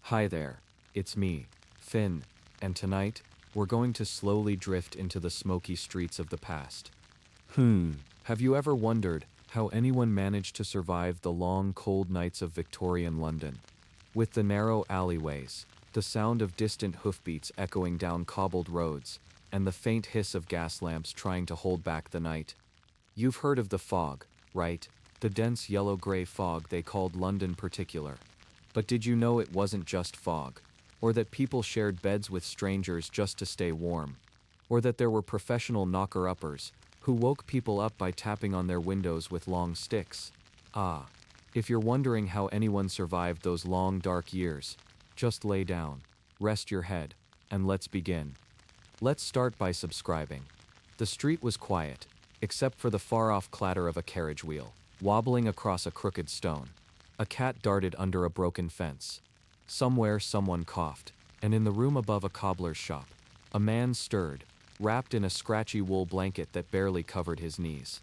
Hi there, it's me, Finn, and tonight, we're going to slowly drift into the smoky streets of the past. Have you ever wondered how anyone managed to survive the long, cold nights of Victorian London? With the narrow alleyways, the sound of distant hoofbeats echoing down cobbled roads, and the faint hiss of gas lamps trying to hold back the night. You've heard of the fog, right? The dense yellow-gray fog they called London particular. But did you know it wasn't just fog? Or that people shared beds with strangers just to stay warm? Or that there were professional knocker-uppers who woke people up by tapping on their windows with long sticks? If you're wondering how anyone survived those long dark years, just lay down, rest your head, and let's begin. Let's start by subscribing. The street was quiet, except for the far-off clatter of a carriage wheel, wobbling across a crooked stone. A cat darted under a broken fence. Somewhere someone coughed, and in the room above a cobbler's shop, a man stirred, wrapped in a scratchy wool blanket that barely covered his knees.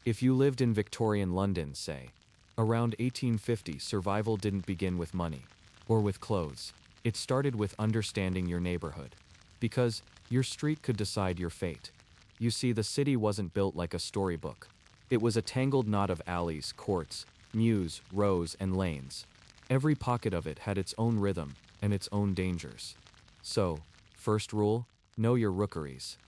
If you lived in Victorian London, say, around 1850, survival didn't begin with money, or with clothes. It started with understanding your neighborhood. Because your street could decide your fate. You see, the city wasn't built like a storybook. It was a tangled knot of alleys, courts, mews, rows, and lanes. Every pocket of it had its own rhythm and its own dangers. So, first rule, know your rookeries.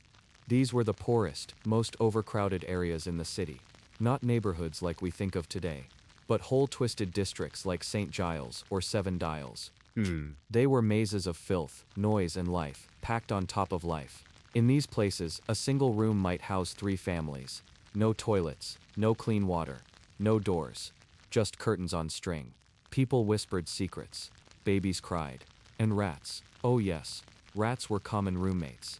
These were the poorest, most overcrowded areas in the city. Not neighborhoods like we think of today, but whole twisted districts like St. Giles or Seven Dials. They were mazes of filth, noise, and life, packed on top of life. In these places, a single room might house 3 families. No toilets, no clean water, no doors. Just curtains on string. People whispered secrets. Babies cried. And rats. Oh yes, rats were common roommates.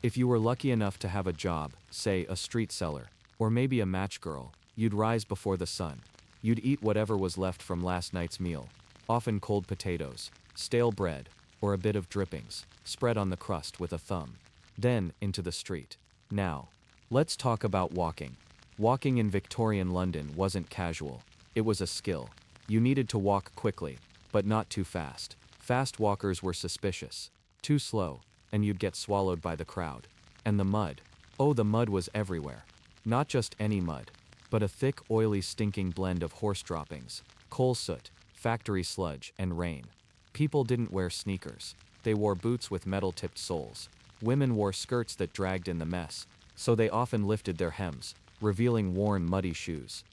If you were lucky enough to have a job, say a street seller, or maybe a match girl, you'd rise before the sun. You'd eat whatever was left from last night's meal. Often cold potatoes, stale bread, or a bit of drippings, spread on the crust with a thumb. Then, into the street. Now, let's talk about walking. Walking in Victorian London wasn't casual. It was a skill. You needed to walk quickly, but not too fast. Fast walkers were suspicious. Too slow, and you'd get swallowed by the crowd. And the mud. Oh, the mud was everywhere. Not just any mud, but a thick, oily, stinking blend of horse droppings, coal soot, factory sludge, and rain. People didn't wear sneakers. They wore boots with metal-tipped soles. Women wore skirts that dragged in the mess, so they often lifted their hems, revealing worn, muddy shoes.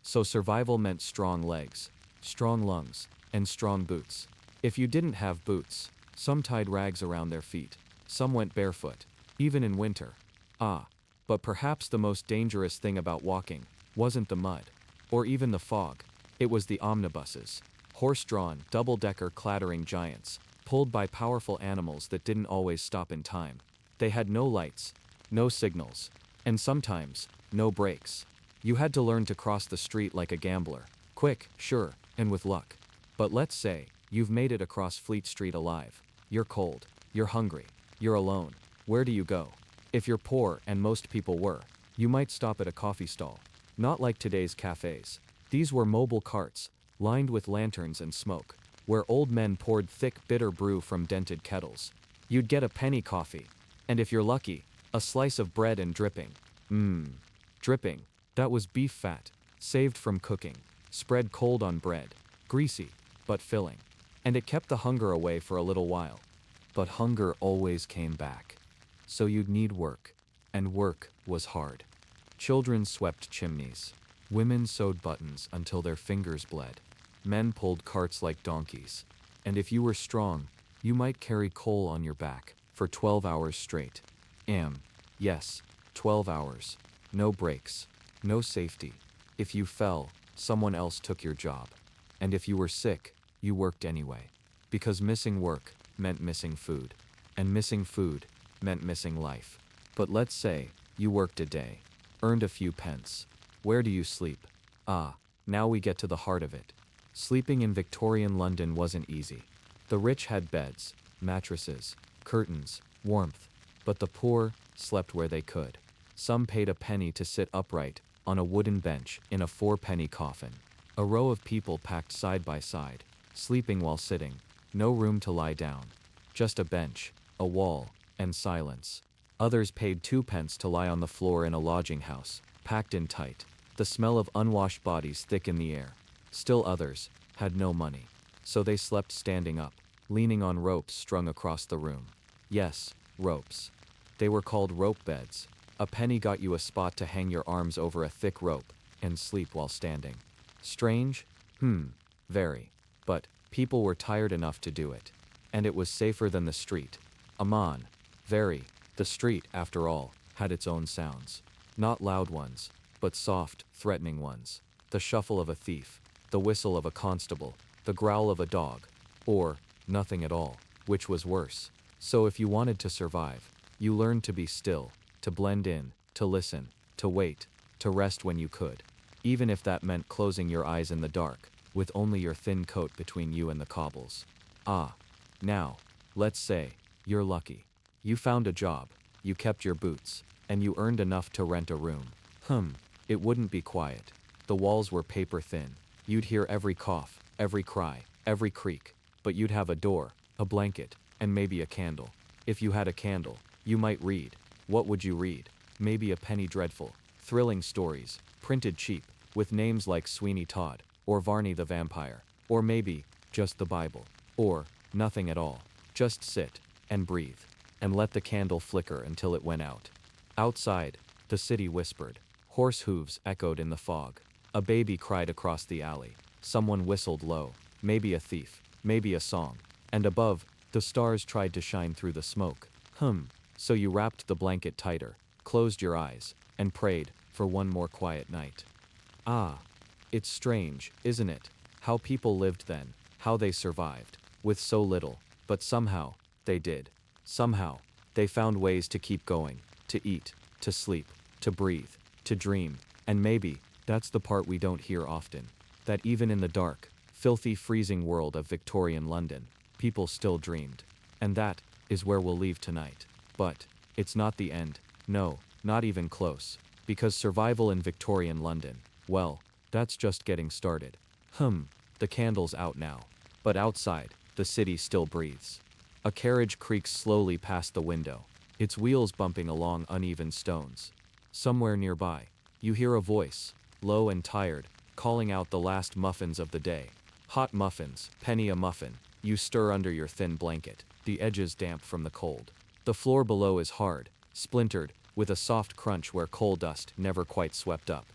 So survival meant strong legs, strong lungs, and strong boots. If you didn't have boots, some tied rags around their feet. Some went barefoot, even in winter. But perhaps the most dangerous thing about walking wasn't the mud, or even the fog. It was the omnibuses. Horse-drawn, double-decker clattering giants, pulled by powerful animals that didn't always stop in time. They had no lights, no signals, and sometimes, no brakes. You had to learn to cross the street like a gambler. Quick, sure, and with luck. But let's say, you've made it across Fleet Street alive. You're cold, you're hungry, you're alone. Where do you go? If you're poor, and most people were, you might stop at a coffee stall. Not like today's cafes. These were mobile carts, lined with lanterns and smoke, where old men poured thick, bitter brew from dented kettles. You'd get a penny coffee, and if you're lucky, a slice of bread and dripping. Dripping. That was beef fat, saved from cooking, spread cold on bread, greasy, but filling. And it kept the hunger away for a little while. But hunger always came back. So you'd need work. And work was hard. Children swept chimneys. Women sewed buttons until their fingers bled. Men pulled carts like donkeys. And if you were strong, you might carry coal on your back for 12 hours straight. Yes, 12 hours. No breaks. No safety. If you fell, someone else took your job. And if you were sick, you worked anyway. Because missing work meant missing food. And missing food meant missing life. But let's say, you worked a day. Earned a few pence. Where do you sleep? Now we get to the heart of it. Sleeping in Victorian London wasn't easy. The rich had beds, mattresses, curtains, warmth. But the poor slept where they could. Some paid a penny to sit upright on a wooden bench in a 4-penny coffin. A row of people packed side by side, sleeping while sitting, no room to lie down. Just a bench, a wall, and silence. Others paid 2 pence to lie on the floor in a lodging house, packed in tight, the smell of unwashed bodies thick in the air. Still others had no money, so they slept standing up, leaning on ropes strung across the room. Yes, ropes. They were called rope beds. A penny got you a spot to hang your arms over a thick rope and sleep while standing. Strange? Very. But people were tired enough to do it. And it was safer than the street. Aman. Very. The street, after all, had its own sounds. Not loud ones, but soft, threatening ones. The shuffle of a thief, the whistle of a constable, the growl of a dog, or nothing at all, which was worse. So if you wanted to survive, you learned to be still, to blend in, to listen, to wait, to rest when you could, even if that meant closing your eyes in the dark, with only your thin coat between you and the cobbles. Now, let's say, you're lucky. You found a job, you kept your boots, and you earned enough to rent a room. It wouldn't be quiet. The walls were paper thin. You'd hear every cough, every cry, every creak, but you'd have a door, a blanket, and maybe a candle. If you had a candle, you might read. What would you read? Maybe a penny dreadful, thrilling stories, printed cheap, with names like Sweeney Todd, or Varney the Vampire, or maybe just the Bible, or nothing at all. Just sit, and breathe, and let the candle flicker until it went out. Outside, the city whispered. Horse hooves echoed in the fog. A baby cried across the alley. Someone whistled low, maybe a thief, maybe a song. And above, the stars tried to shine through the smoke. So you wrapped the blanket tighter, closed your eyes, and prayed for one more quiet night. It's strange, isn't it? How people lived then, how they survived, with so little, but somehow, they did. Somehow, they found ways to keep going, to eat, to sleep, to breathe, to dream, and maybe, that's the part we don't hear often, that even in the dark, filthy freezing world of Victorian London, people still dreamed. And that is where we'll leave tonight. But it's not the end, no, not even close, because survival in Victorian London, well, that's just getting started. The candle's out now, but outside, the city still breathes. A carriage creaks slowly past the window, its wheels bumping along uneven stones. Somewhere nearby, you hear a voice, low and tired, calling out the last muffins of the day. Hot muffins, penny a muffin. You stir under your thin blanket, the edges damp from the cold. The floor below is hard, splintered, with a soft crunch where coal dust never quite swept up.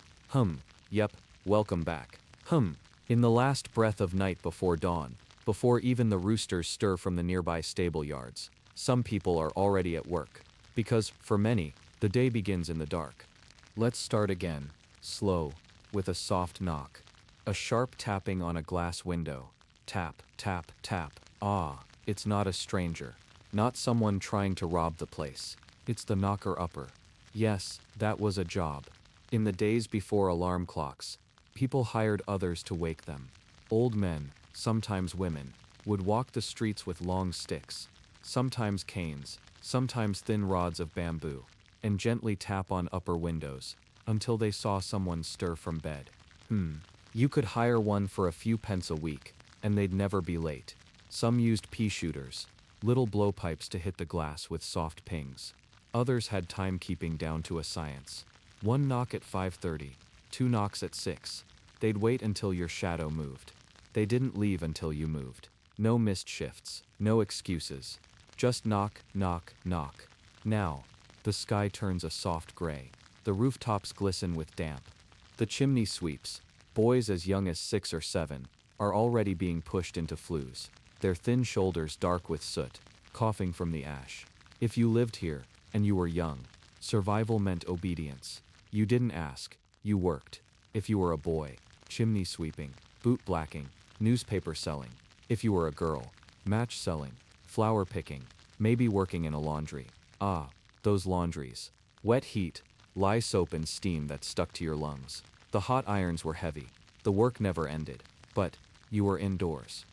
Yep, welcome back. In the last breath of night before dawn, before even the roosters stir from the nearby stable yards, some people are already at work. Because, for many, the day begins in the dark. Let's start again, slow, with a soft knock. A sharp tapping on a glass window. Tap, tap, tap. It's not a stranger. Not someone trying to rob the place. It's the knocker-upper. Yes, that was a job. In the days before alarm clocks, people hired others to wake them. Old men, sometimes women, would walk the streets with long sticks, sometimes canes, sometimes thin rods of bamboo, and gently tap on upper windows, until they saw someone stir from bed. You could hire one for a few pence a week, and they'd never be late. Some used pea shooters, little blowpipes to hit the glass with soft pings. Others had timekeeping down to a science. 1 knock at 5:30, 2 knocks at 6. They'd wait until your shadow moved. They didn't leave until you moved. No missed shifts, no excuses. Just knock, knock, knock. Now, the sky turns a soft gray. The rooftops glisten with damp. The chimney sweeps, boys as young as 6 or 7, are already being pushed into flues, their thin shoulders dark with soot, coughing from the ash. If you lived here, and you were young, survival meant obedience. You didn't ask, you worked. If you were a boy, chimney sweeping, boot blacking, newspaper selling. If you were a girl, match selling, flower picking, maybe working in a laundry. Those laundries. Wet heat, lye soap and steam that stuck to your lungs. The hot irons were heavy. The work never ended. But you were indoors.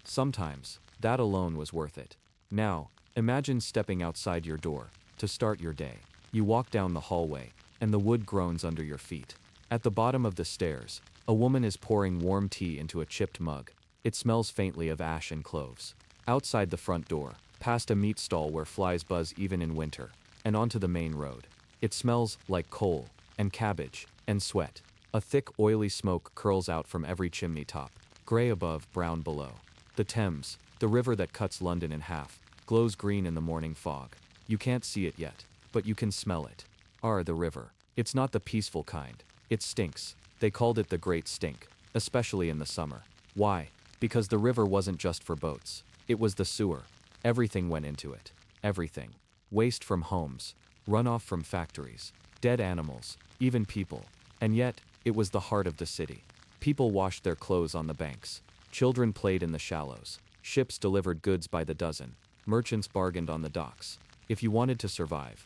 Sometimes, that alone was worth it. Now, imagine stepping outside your door to start your day. You walk down the hallway, and the wood groans under your feet. At the bottom of the stairs, a woman is pouring warm tea into a chipped mug. It smells faintly of ash and cloves. Outside the front door, past a meat stall where flies buzz even in winter, and onto the main road. It smells like coal, and cabbage, and sweat. A thick, oily smoke curls out from every chimney top, gray above, brown below. The Thames, the river that cuts London in half, glows green in the morning fog. You can't see it yet, but you can smell it. The river. It's not the peaceful kind. It stinks. They called it the Great Stink, especially in the summer. Why? Because the river wasn't just for boats. It was the sewer. Everything went into it. Everything. Waste from homes, runoff from factories, dead animals, even people. And yet, it was the heart of the city. People washed their clothes on the banks. Children played in the shallows. Ships delivered goods by the dozen. Merchants bargained on the docks. If you wanted to survive,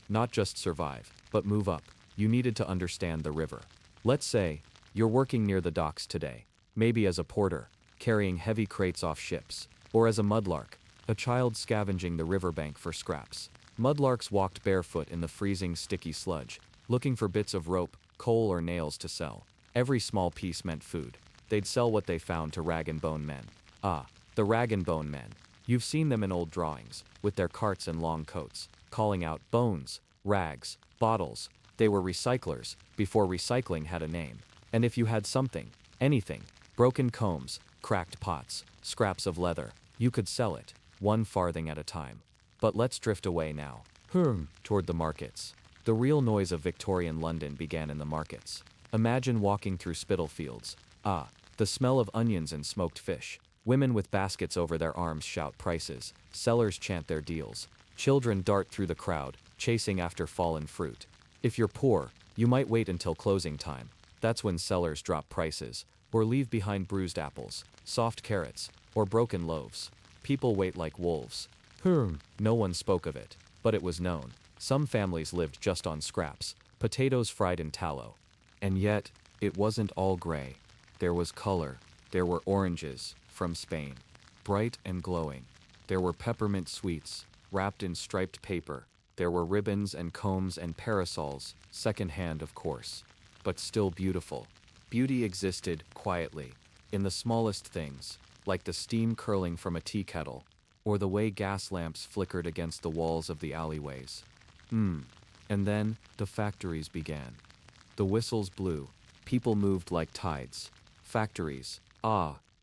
not just survive, but move up, you needed to understand the river. Let's say, you're working near the docks today, maybe as a porter, carrying heavy crates off ships, or as a mudlark, a child scavenging the riverbank for scraps. Mudlarks walked barefoot in the freezing, sticky sludge, looking for bits of rope, coal or nails to sell. Every small piece meant food. They'd sell what they found to rag and bone men. The rag and bone men. You've seen them in old drawings, with their carts and long coats, calling out bones, rags, bottles. They were recyclers, before recycling had a name. And if you had something, anything, broken combs, cracked pots, scraps of leather, you could sell it, 1 farthing at a time. But let's drift away now. Toward the markets. The real noise of Victorian London began in the markets. Imagine walking through Spitalfields. The smell of onions and smoked fish. Women with baskets over their arms shout prices. Sellers chant their deals. Children dart through the crowd, chasing after fallen fruit. If you're poor, you might wait until closing time. That's when sellers drop prices, or leave behind bruised apples, soft carrots, or broken loaves. People wait like wolves. No one spoke of it, but it was known. Some families lived just on scraps, potatoes fried in tallow. And yet, it wasn't all gray. There was color. There were oranges, from Spain, bright and glowing. There were peppermint sweets, wrapped in striped paper. There were ribbons and combs and parasols, second-hand of course, but still beautiful. Beauty existed, quietly, in the smallest things, like the steam curling from a tea kettle, or the way gas lamps flickered against the walls of the alleyways. And then, the factories began. The whistles blew. People moved like tides. Factories.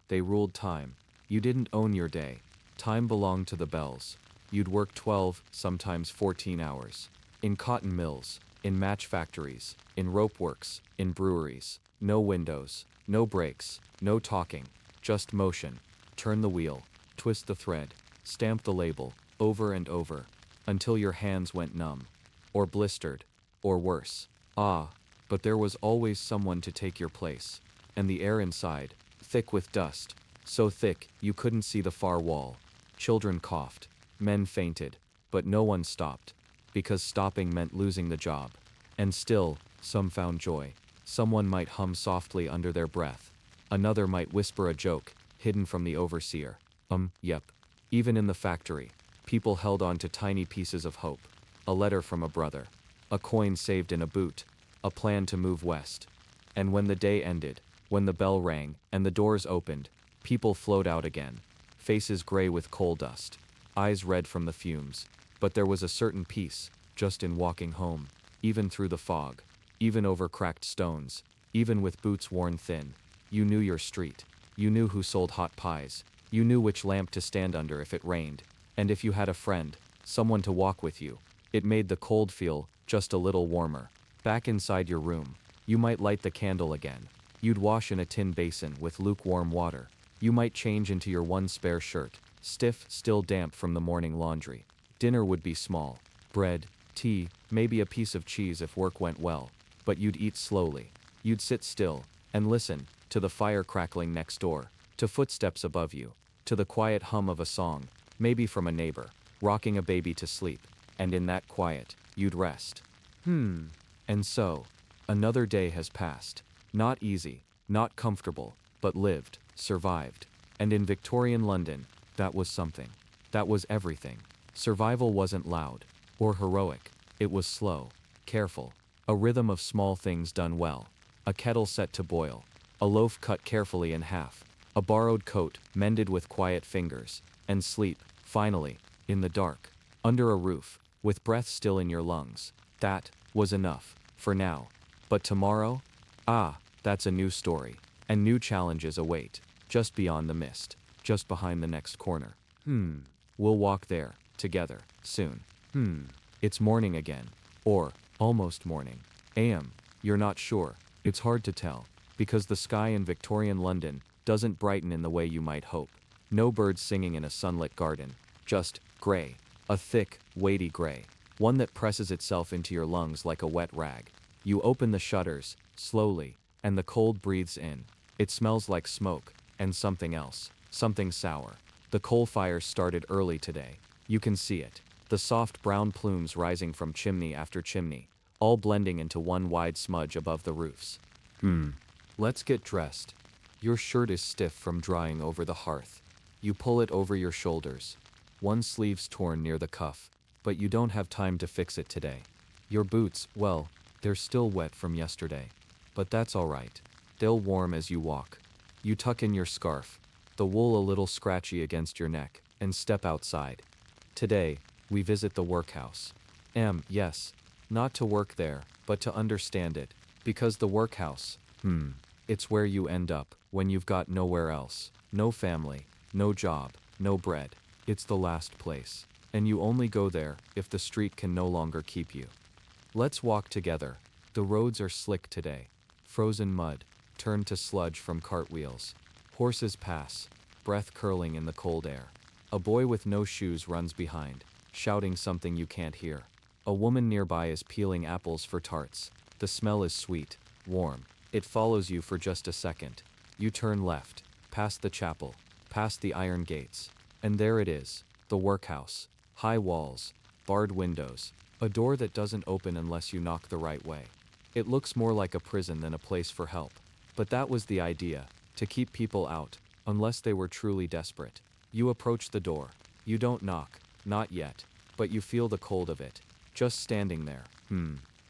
They ruled time. You didn't own your day. Time belonged to the bells. You'd work 12, sometimes 14 hours. In cotton mills, in match factories, in rope works, in breweries. No windows, no breaks, no talking, just motion. Turn the wheel, twist the thread, stamp the label, over and over, until your hands went numb. Or blistered. Or worse. But there was always someone to take your place. And the air inside, thick with dust, so thick you couldn't see the far wall. Children coughed, men fainted, but no one stopped, because stopping meant losing the job. And still, some found joy. Someone might hum softly under their breath. Another might whisper a joke, hidden from the overseer. Yep. Even in the factory, people held on to tiny pieces of hope. A letter from a brother. A coin saved in a boot. A plan to move west. And when the day ended, when the bell rang and the doors opened, people flowed out again, faces gray with coal dust, eyes red from the fumes. But there was a certain peace, just in walking home, even through the fog, even over cracked stones, even with boots worn thin. You knew your street. You knew who sold hot pies. You knew which lamp to stand under if it rained. And if you had a friend, someone to walk with you, it made the cold feel just a little warmer. Back inside your room, you might light the candle again. You'd wash in a tin basin with lukewarm water. You might change into your one spare shirt, stiff, still damp from the morning laundry. Dinner would be small. Bread, tea, maybe a piece of cheese if work went well. But you'd eat slowly. You'd sit still and listen to the fire crackling next door, to footsteps above you, to the quiet hum of a song, maybe from a neighbor, rocking a baby to sleep. And in that quiet, you'd rest. And so, another day has passed. Not easy, not comfortable, but lived, survived. And in Victorian London, that was something. That was everything. Survival wasn't loud or heroic. It was slow, careful. A rhythm of small things done well. A kettle set to boil. A loaf cut carefully in half. A borrowed coat, mended with quiet fingers, and sleep, finally, in the dark, under a roof, with breath still in your lungs. That was enough, for now. But tomorrow? Ah, that's a new story, and new challenges await, just beyond the mist, just behind the next corner. We'll walk there, together, soon. It's morning again. Or, almost morning. AM, you're not sure. It's hard to tell, because the sky in Victorian London doesn't brighten in the way you might hope. No birds singing in a sunlit garden, just gray. A thick, weighty gray. One that presses itself into your lungs like a wet rag. You open the shutters, slowly, and the cold breathes in. It smells like smoke, and something else, something sour. The coal fires started early today. You can see it. The soft brown plumes rising from chimney after chimney, all blending into one wide smudge above the roofs. Let's get dressed. Your shirt is stiff from drying over the hearth. You pull it over your shoulders. One sleeve's torn near the cuff, but you don't have time to fix it today. Your boots, well, they're still wet from yesterday. But that's all right. They'll warm as you walk. You tuck in your scarf, the wool a little scratchy against your neck, and step outside. Today, we visit the workhouse. Yes, not to work there, but to understand it. Because the workhouse, it's where you end up, when you've got nowhere else. No family, no job, no bread. It's the last place. And you only go there, if the street can no longer keep you. Let's walk together. The roads are slick today. Frozen mud, turned to sludge from cartwheels. Horses pass, breath curling in the cold air. A boy with no shoes runs behind, shouting something you can't hear. A woman nearby is peeling apples for tarts. The smell is sweet, warm. It follows you for just a second. You turn left, past the chapel, past the iron gates. And there it is, the workhouse. High walls, barred windows, a door that doesn't open unless you knock the right way. It looks more like a prison than a place for help. But that was the idea, to keep people out, unless they were truly desperate. You approach the door. You don't knock, not yet, but you feel the cold of it, just standing there.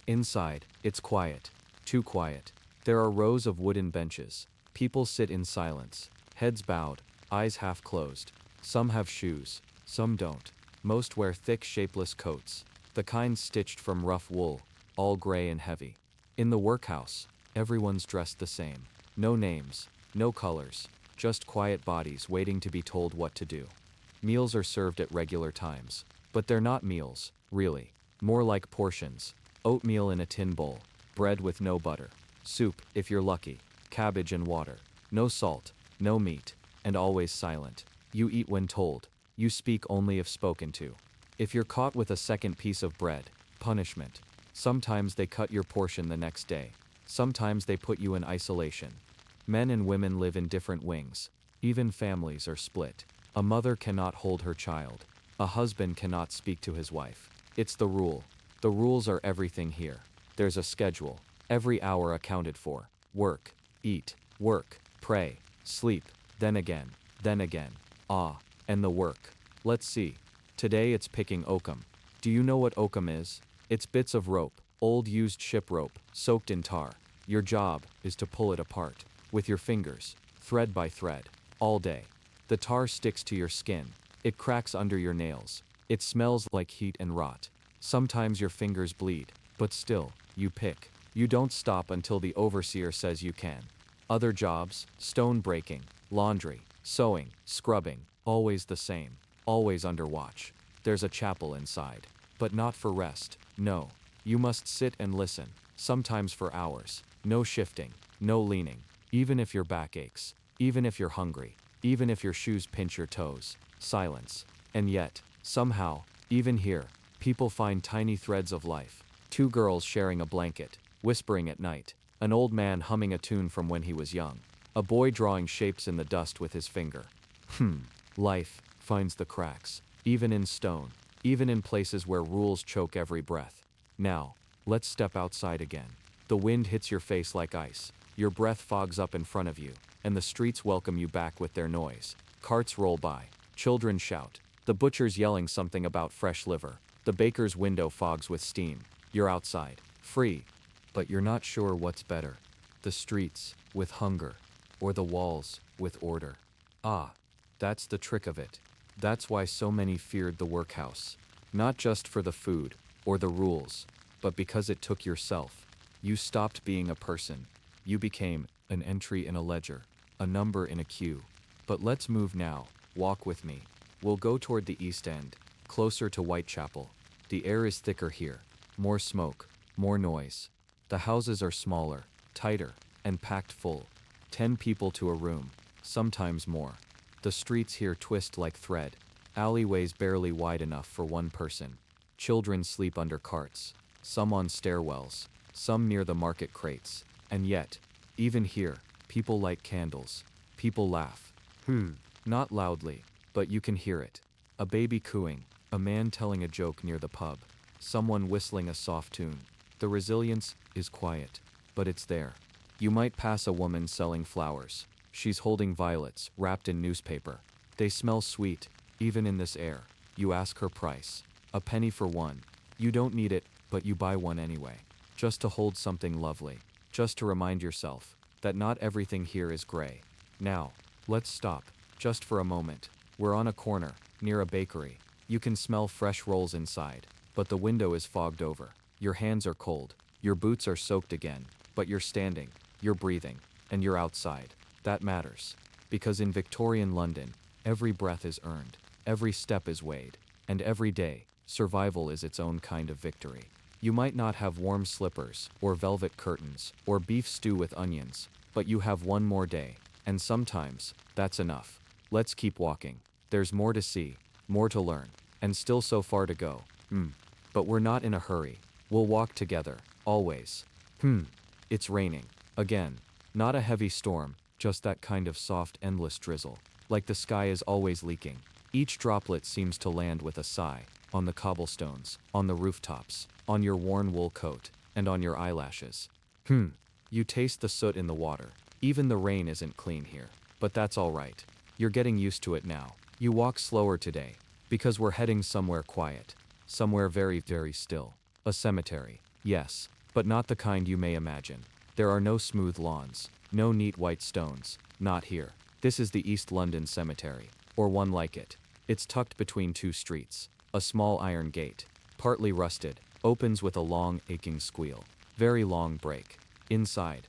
Inside, it's quiet, too quiet. There are rows of wooden benches. People sit in silence, heads bowed, eyes half closed. Some have shoes, some don't. Most wear thick, shapeless coats, the kind stitched from rough wool, all gray and heavy. In the workhouse, everyone's dressed the same. No names, no colors, just quiet bodies waiting to be told what to do. Meals are served at regular times, but they're not meals, really. More like portions. Oatmeal in a tin bowl, bread with no butter, soup, if you're lucky, cabbage and water. No salt, no meat, and always silent. You eat when told. You speak only if spoken to. If you're caught with a second piece of bread, punishment. Sometimes they cut your portion the next day. Sometimes they put you in isolation. Men and women live in different wings. Even families are split. A mother cannot hold her child. A husband cannot speak to his wife. It's the rule. The rules are everything here. There's a schedule. Every hour accounted for. Work, eat, work, pray, sleep, then again, then again. And the work. Let's see. Today it's picking oakum. Do you know what oakum is? It's bits of rope, old used ship rope, soaked in tar. Your job is to pull it apart, with your fingers, thread by thread, all day. The tar sticks to your skin. It cracks under your nails. It smells like heat and rot. Sometimes your fingers bleed, but still, you pick. You don't stop until the overseer says you can. Other jobs, stone breaking, laundry, sewing, scrubbing, always the same, always under watch. There's a chapel inside, but not for rest, no. You must sit and listen, sometimes for hours. No shifting, no leaning, even if your back aches, even if you're hungry, even if your shoes pinch your toes. Silence. And yet, somehow, even here, people find tiny threads of life. Two girls sharing a blanket, whispering at night. An old man humming a tune from when he was young. A boy drawing shapes in the dust with his finger. Life finds the cracks, even in stone, even in places where rules choke every breath. Now, let's step outside again. The wind hits your face like ice. Your breath fogs up in front of you, and the streets welcome you back with their noise. Carts roll by. Children shout. The butcher's yelling something about fresh liver. The baker's window fogs with steam. You're outside, free, but you're not sure what's better. The streets, with hunger, or the walls, with order. Ah, that's the trick of it. That's why so many feared the workhouse. Not just for the food, or the rules, but because it took yourself. You stopped being a person. You became an entry in a ledger, a number in a queue. But let's move now, walk with me. We'll go toward the East End, closer to Whitechapel. The air is thicker here, more smoke, more noise. The houses are smaller, tighter, and packed full. 10 people to a room, sometimes more. The streets here twist like thread, alleyways barely wide enough for one person. Children sleep under carts, some on stairwells, some near the market crates. And yet, even here, people light candles. People laugh. Not loudly, but you can hear it. A baby cooing, a man telling a joke near the pub, someone whistling a soft tune. The resilience is quiet, but it's there. You might pass a woman selling flowers. She's holding violets, wrapped in newspaper. They smell sweet, even in this air. You ask her price. A penny for one. You don't need it, but you buy one anyway. Just to hold something lovely. Just to remind yourself that not everything here is gray. Now, let's stop, just for a moment. We're on a corner, near a bakery. You can smell fresh rolls inside, but the window is fogged over. Your hands are cold. Your boots are soaked again, but you're standing, you're breathing, and you're outside. That matters. Because in Victorian London, every breath is earned, every step is weighed, and every day, survival is its own kind of victory. You might not have warm slippers, or velvet curtains, or beef stew with onions, but you have one more day, and sometimes, that's enough. Let's keep walking. There's more to see, more to learn, and still so far to go. But we're not in a hurry. We'll walk together, always. It's raining. Again. Not a heavy storm, just that kind of soft, endless drizzle. Like the sky is always leaking. Each droplet seems to land with a sigh, on the cobblestones, on the rooftops, on your worn wool coat, and on your eyelashes. You taste the soot in the water. Even the rain isn't clean here. But that's all right. You're getting used to it now. You walk slower today, because we're heading somewhere quiet. Somewhere very, very still. A cemetery. Yes, but not the kind you may imagine. There are no smooth lawns, no neat white stones. Not here. This is the East London Cemetery, or one like it. It's tucked between two streets. A small iron gate, partly rusted, opens with a long, aching squeal. Very long break. Inside,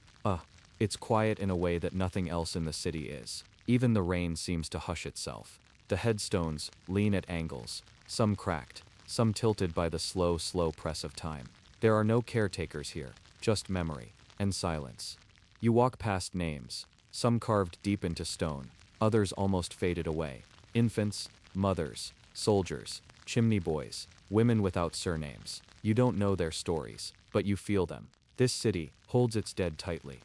it's quiet in a way that nothing else in the city is. Even the rain seems to hush itself. The headstones lean at angles, some cracked, some tilted by the slow, slow press of time. There are no caretakers here, just memory and silence. You walk past names, some carved deep into stone, others almost faded away. Infants, mothers, soldiers, chimney boys, women without surnames. You don't know their stories, but you feel them. This city holds its dead tightly.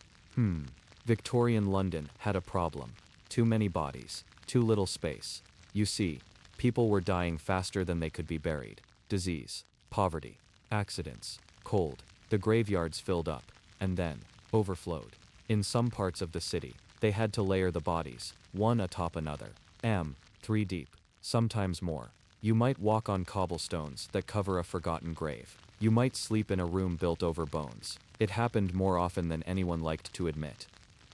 Victorian London had a problem. Too many bodies, too little space. You see, people were dying faster than they could be buried. Disease, poverty, accidents, cold. The graveyards filled up, and then, overflowed. In some parts of the city, they had to layer the bodies, one atop another. 3 deep, sometimes more. You might walk on cobblestones that cover a forgotten grave. You might sleep in a room built over bones. It happened more often than anyone liked to admit.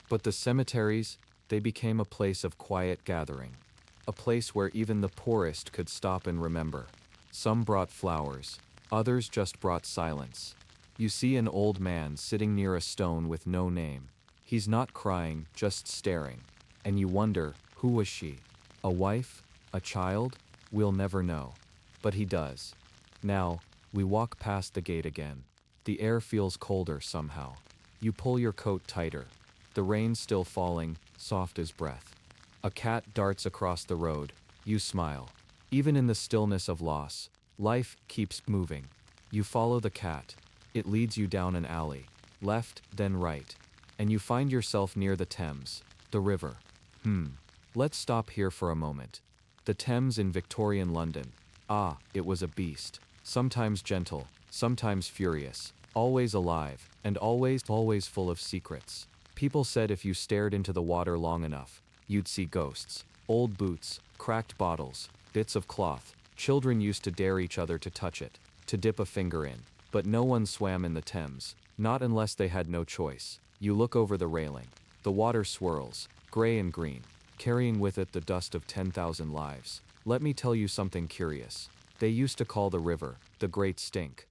But the cemeteries, they became a place of quiet gathering. A place where even the poorest could stop and remember. Some brought flowers, others just brought silence. You see an old man sitting near a stone with no name. He's not crying, just staring. And you wonder, who was she? A wife? A child? We'll never know. But he does. Now, we walk past the gate again. The air feels colder somehow. You pull your coat tighter. The rain's still falling, soft as breath. A cat darts across the road. You smile. Even in the stillness of loss, life keeps moving. You follow the cat. It leads you down an alley. Left, then right. And you find yourself near the Thames, the river. Let's stop here for a moment. The Thames in Victorian London. It was a beast. Sometimes gentle, sometimes furious, always alive, and always full of secrets. People said if you stared into the water long enough, you'd see ghosts, old boots, cracked bottles, bits of cloth. Children used to dare each other to touch it, to dip a finger in. But no one swam in the Thames, not unless they had no choice. You look over the railing. The water swirls, gray and green, carrying with it the dust of 10,000 lives. Let me tell you something curious. They used to call the river the Great Stink.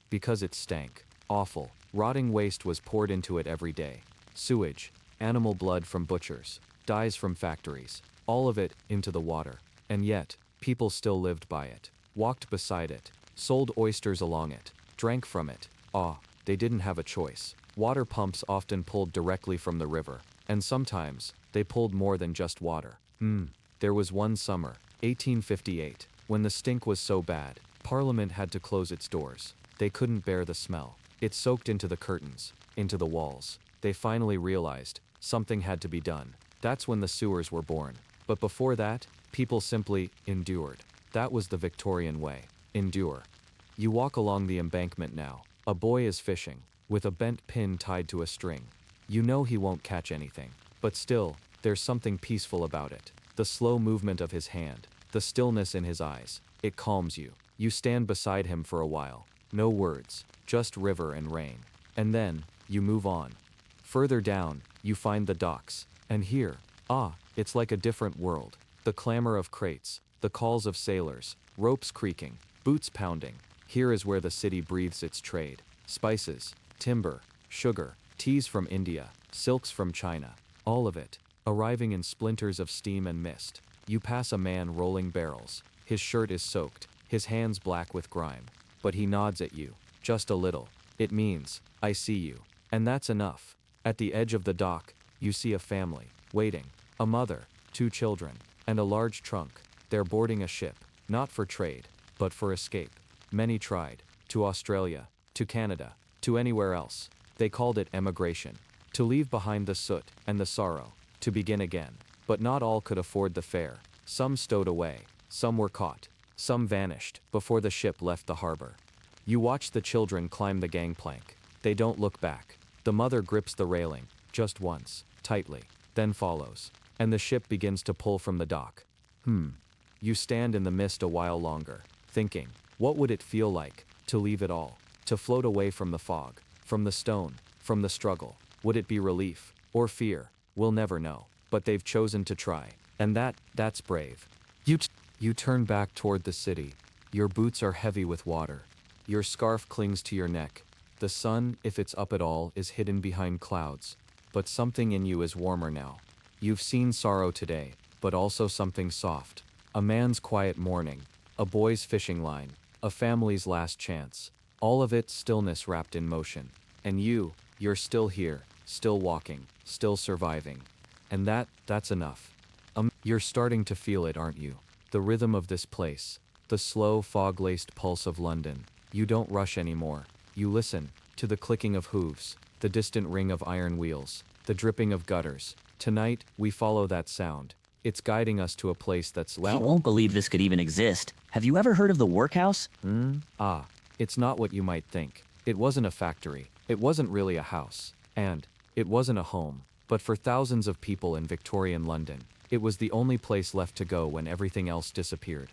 Because it stank. Awful. Rotting waste was poured into it every day. Sewage, animal blood from butchers, dyes from factories, all of it into the water. And yet, people still lived by it, walked beside it, sold oysters along it, drank from it. They didn't have a choice. Water pumps often pulled directly from the river, and sometimes, they pulled more than just water. There was one summer, 1858, when the stink was so bad, Parliament had to close its doors. They couldn't bear the smell. It soaked into the curtains, into the walls. They finally realized, something had to be done. That's when the sewers were born. But before that, people simply endured. That was the Victorian way. Endure. You walk along the embankment now. A boy is fishing, with a bent pin tied to a string. You know he won't catch anything. But still, there's something peaceful about it. The slow movement of his hand, the stillness in his eyes. It calms you. You stand beside him for a while. No words, just river and rain. And then, you move on. Further down, you find the docks. And here, it's like a different world. The clamor of crates, the calls of sailors, ropes creaking, boots pounding. Here is where the city breathes its trade. Spices, timber, sugar, teas from India, silks from China. All of it, arriving in splinters of steam and mist. You pass a man rolling barrels. His shirt is soaked, his hands black with grime. But he nods at you, just a little. It means, I see you. And that's enough. At the edge of the dock, you see a family, waiting. A mother, 2 children, and a large trunk. They're boarding a ship, not for trade, but for escape. Many tried, to Australia, to Canada, to anywhere else. They called it emigration. To leave behind the soot and the sorrow, to begin again. But not all could afford the fare. Some stowed away, some were caught, some vanished before the ship left the harbor. You watch the children climb the gangplank. They don't look back. The mother grips the railing, just once, tightly, then follows. And the ship begins to pull from the dock. You stand in the mist a while longer, thinking, what would it feel like, to leave it all? To float away from the fog, from the stone, from the struggle. Would it be relief, or fear? We'll never know. But they've chosen to try. And that's brave. You turn back toward the city. Your boots are heavy with water. Your scarf clings to your neck. The sun, if it's up at all, is hidden behind clouds. But something in you is warmer now. You've seen sorrow today, but also something soft. A man's quiet mourning, a boy's fishing line, a family's last chance. All of it stillness wrapped in motion. And you're still here, still walking, still surviving. And that's enough. You're starting to feel it, aren't you? The rhythm of this place, the slow fog-laced pulse of London. You don't rush anymore. You listen to the clicking of hooves, the distant ring of iron wheels, the dripping of gutters. Tonight, we follow that sound. It's guiding us to a place that's I won't believe this could even exist. Have you ever heard of the workhouse? It's not what you might think. It wasn't a factory. It wasn't really a house. And it wasn't a home. But for thousands of people in Victorian London, it was the only place left to go when everything else disappeared.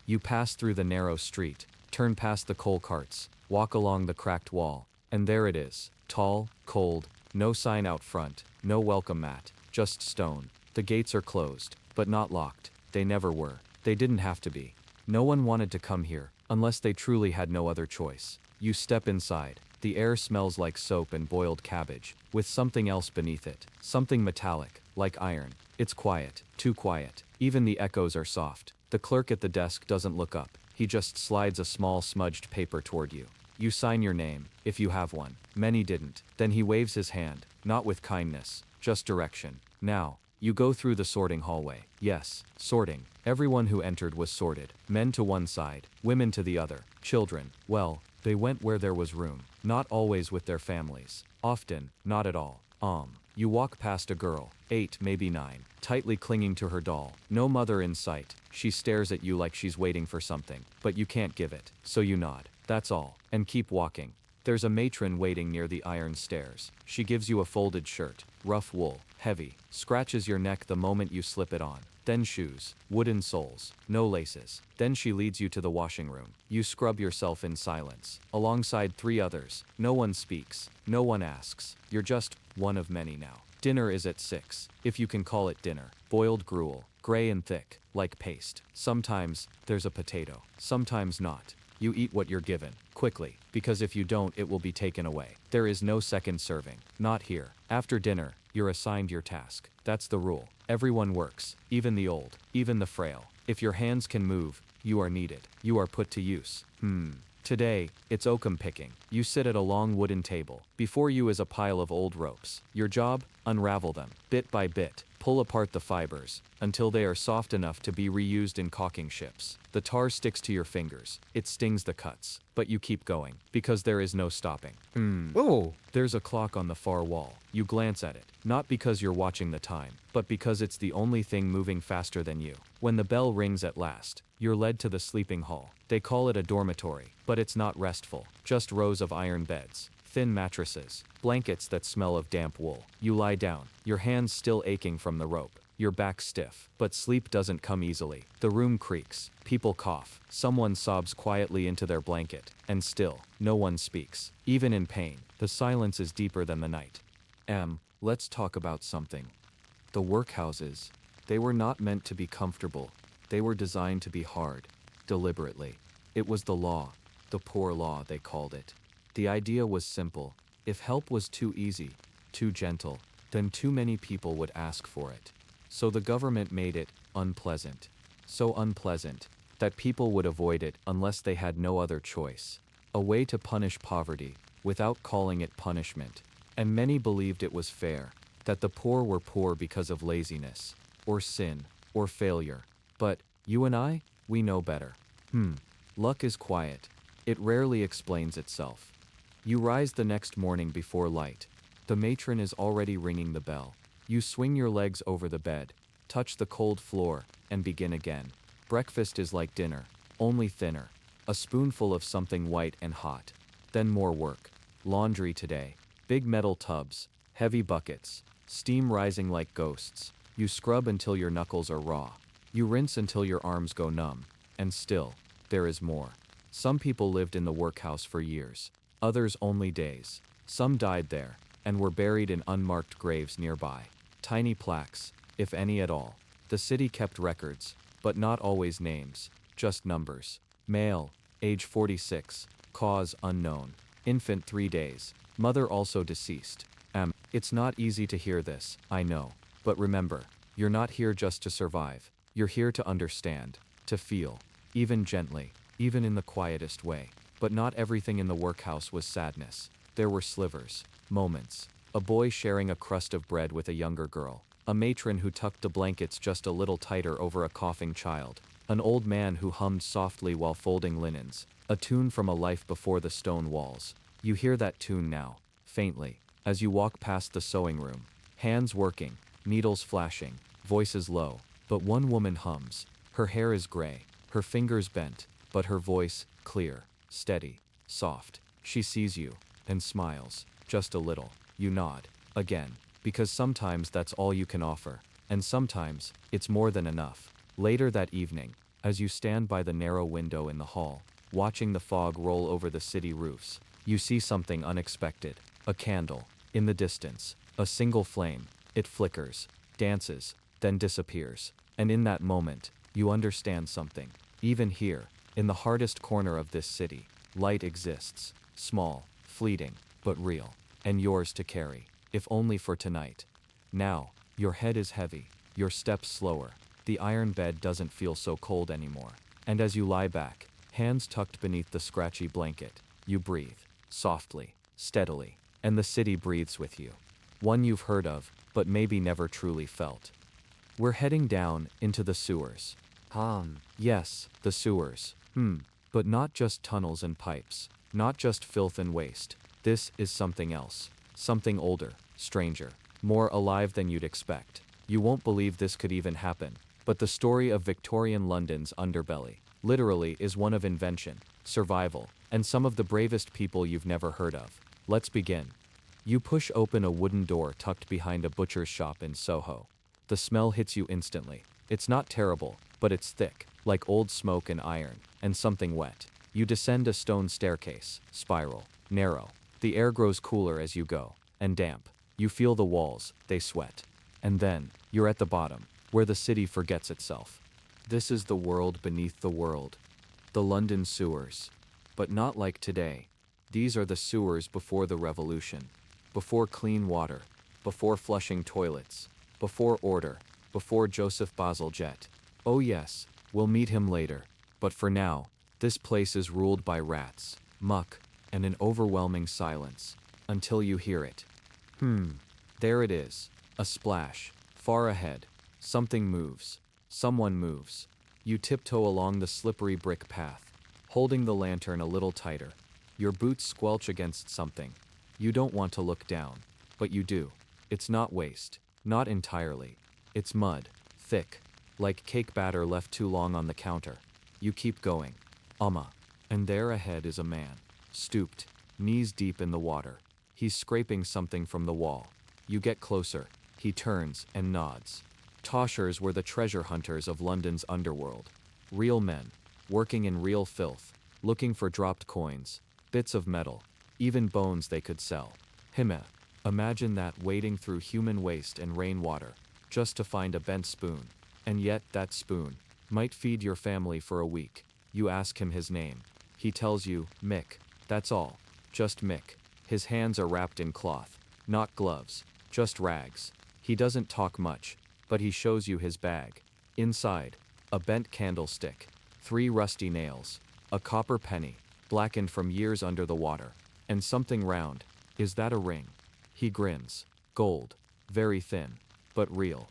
You pass through the narrow street, turn past the coal carts, walk along the cracked wall, and there it is. Tall, cold, no sign out front, no welcome mat, just stone. The gates are closed, but not locked. They never were. They didn't have to be. No one wanted to come here, unless they truly had no other choice. You step inside. The air smells like soap and boiled cabbage, with something else beneath it. Something metallic, like iron. It's quiet, too quiet. Even the echoes are soft. The clerk at the desk doesn't look up. He just slides a small smudged paper toward you. You sign your name, if you have one. Many didn't. Then he waves his hand, not with kindness, just direction. Now, you go through the sorting hallway. Yes, sorting. Everyone who entered was sorted. Men to one side, women to the other. Children, well, they went where there was room. Not always with their families. Often, not at all. You walk past a girl, 8, maybe 9, tightly clinging to her doll. No mother in sight. She stares at you like she's waiting for something, but you can't give it. So you nod. That's all. And keep walking. There's a matron waiting near the iron stairs. She gives you a folded shirt, rough wool, heavy, scratches your neck the moment you slip it on. Then shoes, wooden soles, no laces. Then she leads you to the washing room. You scrub yourself in silence, alongside 3 others. No one speaks, no one asks. You're just one of many now. Dinner is at 6, if you can call it dinner. Boiled gruel, gray and thick, like paste. Sometimes, there's a potato. Sometimes not. You eat what you're given, quickly, because if you don't it will be taken away. There is no second serving. Not here. After dinner, you're assigned your task. That's the rule. Everyone works, even the old, even the frail. If your hands can move, you are needed. You are put to use. Today, it's oakum picking. You sit at a long wooden table. Before you is a pile of old ropes. Your job? Unravel them, bit by bit. Pull apart the fibers, until they are soft enough to be reused in caulking ships. The tar sticks to your fingers. It stings the cuts. But you keep going, because there is no stopping. Oh, There's a clock on the far wall. You glance at it, not because you're watching the time, but because it's the only thing moving faster than you. When the bell rings at last, you're led to the sleeping hall. They call it a dormitory, but it's not restful. Just rows of iron beds, thin mattresses, blankets that smell of damp wool. You lie down, your hands still aching from the rope, your back stiff, but sleep doesn't come easily. The room creaks, people cough, someone sobs quietly into their blanket, and still, no one speaks. Even in pain, the silence is deeper than the night. Let's talk about something. The workhouses, they were not meant to be comfortable. They were designed to be hard, deliberately. It was the law, the poor law they called it. The idea was simple. If help was too easy, too gentle, then too many people would ask for it. So the government made it unpleasant. So unpleasant that people would avoid it unless they had no other choice. A way to punish poverty without calling it punishment. And many believed it was fair, that the poor were poor because of laziness, or sin, or failure. But you and I, we know better. Luck is quiet. It rarely explains itself. You rise the next morning before light. The matron is already ringing the bell. You swing your legs over the bed, touch the cold floor, and begin again. Breakfast is like dinner, only thinner. A spoonful of something white and hot. Then more work. Laundry today. Big metal tubs, heavy buckets, steam rising like ghosts. You scrub until your knuckles are raw. You rinse until your arms go numb. And still, there is more. Some people lived in the workhouse for years. Others only days. Some died there, and were buried in unmarked graves nearby. Tiny plaques, if any at all. The city kept records, but not always names, just numbers. Male, age 46, cause unknown. Infant 3 days. Mother also deceased. It's not easy to hear this, I know. But remember, you're not here just to survive. You're here to understand, to feel, even gently, even in the quietest way. But not everything in the workhouse was sadness. There were slivers, moments. A boy sharing a crust of bread with a younger girl. A matron who tucked the blankets just a little tighter over a coughing child. An old man who hummed softly while folding linens. A tune from a life before the stone walls. You hear that tune now, faintly, as you walk past the sewing room. Hands working, needles flashing, voices low. But one woman hums. Her hair is gray, her fingers bent, but her voice, clear, steady, soft. She sees you, and smiles, just a little. You nod, again, because sometimes that's all you can offer, and sometimes, it's more than enough. Later that evening, as you stand by the narrow window in the hall, watching the fog roll over the city roofs, you see something unexpected. A candle, in the distance, a single flame. It flickers, dances, then disappears. And in that moment, you understand something. Even here, in the hardest corner of this city, light exists. Small, fleeting, but real. And yours to carry, if only for tonight. Now, your head is heavy, your steps slower. The iron bed doesn't feel so cold anymore. And as you lie back, hands tucked beneath the scratchy blanket, you breathe, softly, steadily, and the city breathes with you. One you've heard of, but maybe never truly felt. We're heading down into the sewers. Yes, the sewers. But not just tunnels and pipes, not just filth and waste. This is something else. Something older, stranger, more alive than you'd expect. You won't believe this could even happen, but the story of Victorian London's underbelly, literally, is one of invention, survival, and some of the bravest people you've never heard of. Let's begin. You push open a wooden door tucked behind a butcher's shop in Soho. The smell hits you instantly. It's not terrible, but it's thick, like old smoke and iron, and something wet. You descend a stone staircase, spiral, narrow. The air grows cooler as you go, and damp. You feel the walls, they sweat. And then, you're at the bottom, where the city forgets itself. This is the world beneath the world. The London sewers. But not like today. These are the sewers before the revolution. Before clean water. Before flushing toilets. Before order. Before Joseph Bazalgette. Oh yes, we'll meet him later. But for now, this place is ruled by rats, muck, and an overwhelming silence. Until you hear it. There it is. A splash. Far ahead. Something moves. Someone moves. You tiptoe along the slippery brick path, holding the lantern a little tighter. Your boots squelch against something. You don't want to look down, but you do. It's not waste. Not entirely. It's mud. Thick. Like cake batter left too long on the counter. You keep going. And there ahead is a man. Stooped. Knees deep in the water. He's scraping something from the wall. You get closer. He turns and nods. Toshers were the treasure hunters of London's underworld. Real men, working in real filth, looking for dropped coins, bits of metal, even bones they could sell. Imagine that, wading through human waste and rainwater, just to find a bent spoon. And yet, that spoon might feed your family for a week. You ask him his name. He tells you, Mick. That's all. Just Mick. His hands are wrapped in cloth. Not gloves. Just rags. He doesn't talk much, but he shows you his bag. Inside, a bent candlestick, 3 rusty nails, a copper penny, blackened from years under the water, and something round. Is that a ring? He grins. Gold. Very thin. But real.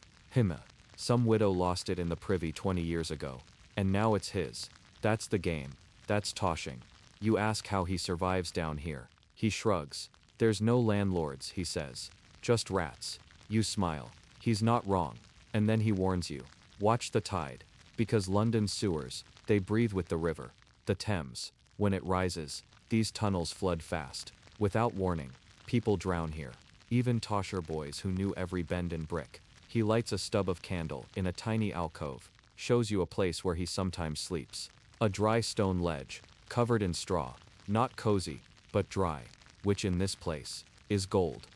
Some widow lost it in the privy 20 years ago. And now it's his. That's the game. That's toshing. You ask how he survives down here. He shrugs. There's no landlords, he says. Just rats. You smile. He's not wrong. And then he warns you. Watch the tide. Because London's sewers, they breathe with the river. The Thames. When it rises, these tunnels flood fast. Without warning, people drown here. Even tosher boys who knew every bend and brick. He lights a stub of candle in a tiny alcove. Shows you a place where he sometimes sleeps. A dry stone ledge, covered in straw. Not cozy, but dry. Which in this place, is gold.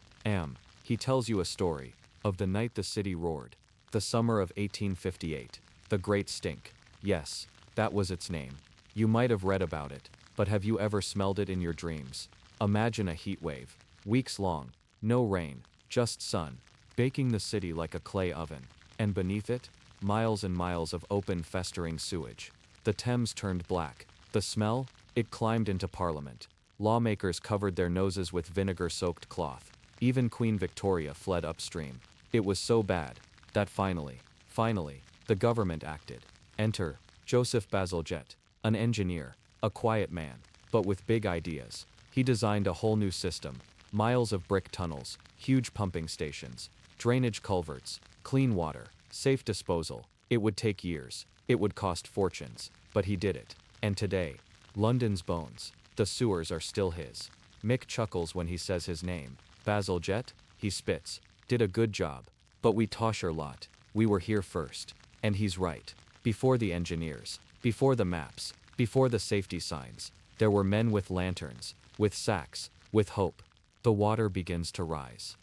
He tells you a story. Of the night the city roared. The summer of 1858. The Great Stink. Yes, that was its name. You might have read about it, but have you ever smelled it in your dreams? Imagine a heat wave. Weeks long. No rain, just sun. Baking the city like a clay oven. And beneath it, miles and miles of open, festering sewage. The Thames turned black. The smell? It climbed into Parliament. Lawmakers covered their noses with vinegar-soaked cloth. Even Queen Victoria fled upstream. It was so bad that finally, the government acted. Enter Joseph Bazalgette, an engineer, a quiet man, but with big ideas. He designed a whole new system. Miles of brick tunnels, huge pumping stations, drainage culverts, clean water, safe disposal. It would take years. It would cost fortunes. But he did it. And today, London's bones, the sewers are still his. Mick chuckles when he says his name. Bazalgette, he spits. Did a good job. But we tosher lot. We were here first. And he's right. Before the engineers, before the maps, before the safety signs, there were men with lanterns, with sacks, with hope. The water begins to rise.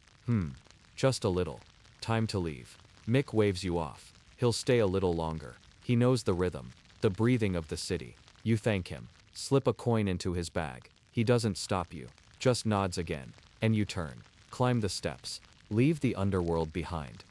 Just a little. Time to leave. Mick waves you off. He'll stay a little longer. He knows the rhythm, the breathing of the city. You thank him. Slip a coin into his bag. He doesn't stop you. Just nods again. And you turn. Climb the steps. Leave the underworld behind.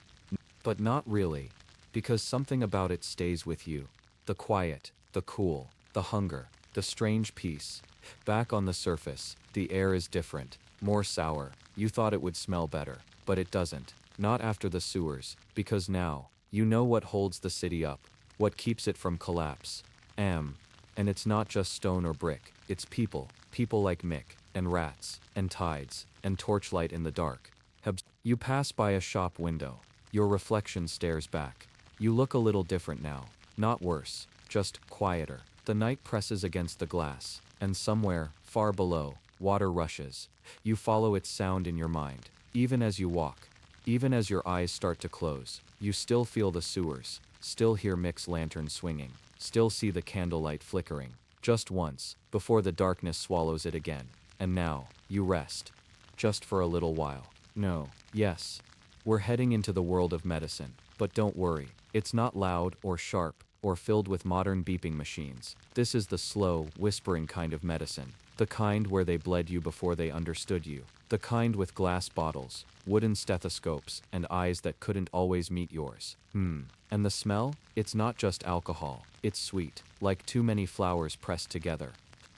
But not really. Because something about it stays with you. The quiet, the cool, the hunger, the strange peace. Back on the surface, the air is different. More sour. You thought it would smell better. But it doesn't. Not after the sewers. Because now, you know what holds the city up. What keeps it from collapse. And it's not just stone or brick. It's people. People like Mick. And rats. And tides. And torchlight in the dark. You pass by a shop window. Your reflection stares back. You look a little different now. Not worse. Just quieter. The night presses against the glass. And somewhere, far below, water rushes. You follow its sound in your mind. Even as you walk. Even as your eyes start to close. You still feel the sewers. Still hear Mick's lantern swinging. Still see the candlelight flickering. Just once, before the darkness swallows it again. And now, you rest. Just for a little while. No. Yes. We're heading into the world of medicine. But don't worry. It's not loud or sharp or filled with modern beeping machines. This is the slow, whispering kind of medicine. The kind where they bled you before they understood you. The kind with glass bottles, wooden stethoscopes, and eyes that couldn't always meet yours. And the smell? It's not just alcohol. It's sweet, like too many flowers pressed together.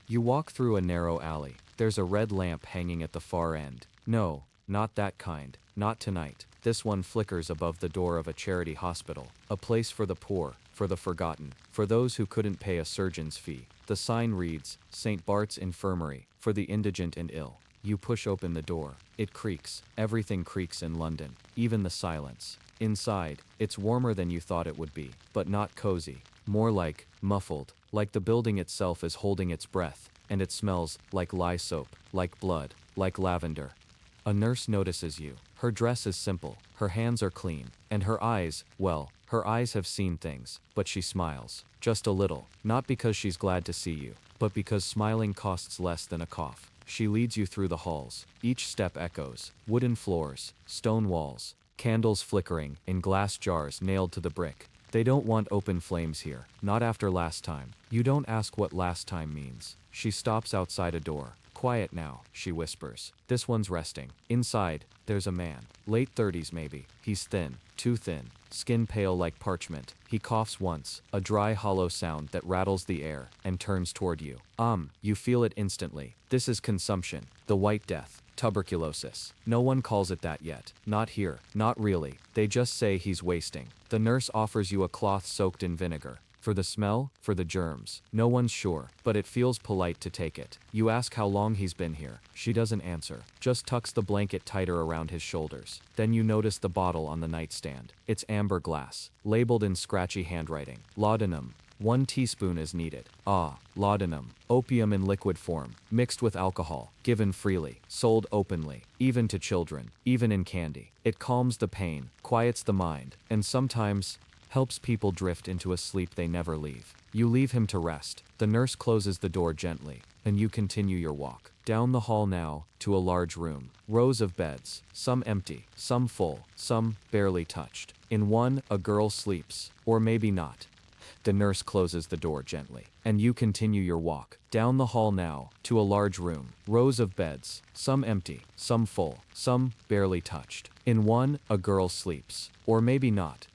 You walk through a narrow alley. There's a red lamp hanging at the far end. No, not that kind. Not tonight. This one flickers above the door of a charity hospital. A place for the poor, for the forgotten, for those who couldn't pay a surgeon's fee. The sign reads, St. Bart's Infirmary, for the indigent and ill. You push open the door. It creaks. Everything creaks in London, even the silence. Inside, it's warmer than you thought it would be, but not cozy. More like, muffled, like the building itself is holding its breath, and it smells like lye soap, like blood, like lavender. A nurse notices you. Her dress is simple, her hands are clean, and her eyes, well, her eyes have seen things, but she smiles. Just a little, not because she's glad to see you, but because smiling costs less than a cough. She leads you through the halls. Each step echoes. Wooden floors, stone walls, candles flickering in glass jars nailed to the brick. They don't want open flames here, not after last time. You don't ask what last time means. She stops outside a door. Quiet now, she whispers. This one's resting. Inside, there's a man. Late 30s maybe. He's thin, too thin, skin pale like parchment. He coughs once, a dry hollow sound that rattles the air, and turns toward you. You feel it instantly. This is consumption. The White Death. Tuberculosis. No one calls it that yet. Not here. Not really. They just say he's wasting. The nurse offers you a cloth soaked in vinegar. For the smell, for the germs. No one's sure, but it feels polite to take it. You ask how long he's been here. She doesn't answer, just tucks the blanket tighter around his shoulders. Then you notice the bottle on the nightstand. It's amber glass, labeled in scratchy handwriting. Laudanum. 1 teaspoon is needed. Laudanum. Opium in liquid form, mixed with alcohol, given freely, sold openly, even to children, even in candy. It calms the pain, quiets the mind, and sometimes helps people drift into a sleep they never leave. You leave him to rest. The nurse closes the door gently, and you continue your walk. Down the hall now, to a large room. Rows of beds, some empty, some full, some barely touched. In one, a girl sleeps, or maybe not. The nurse closes the door gently, and you continue your walk. Down the hall now, to a large room. Rows of beds, some empty, some full, some barely touched. In one, a girl sleeps, or maybe not.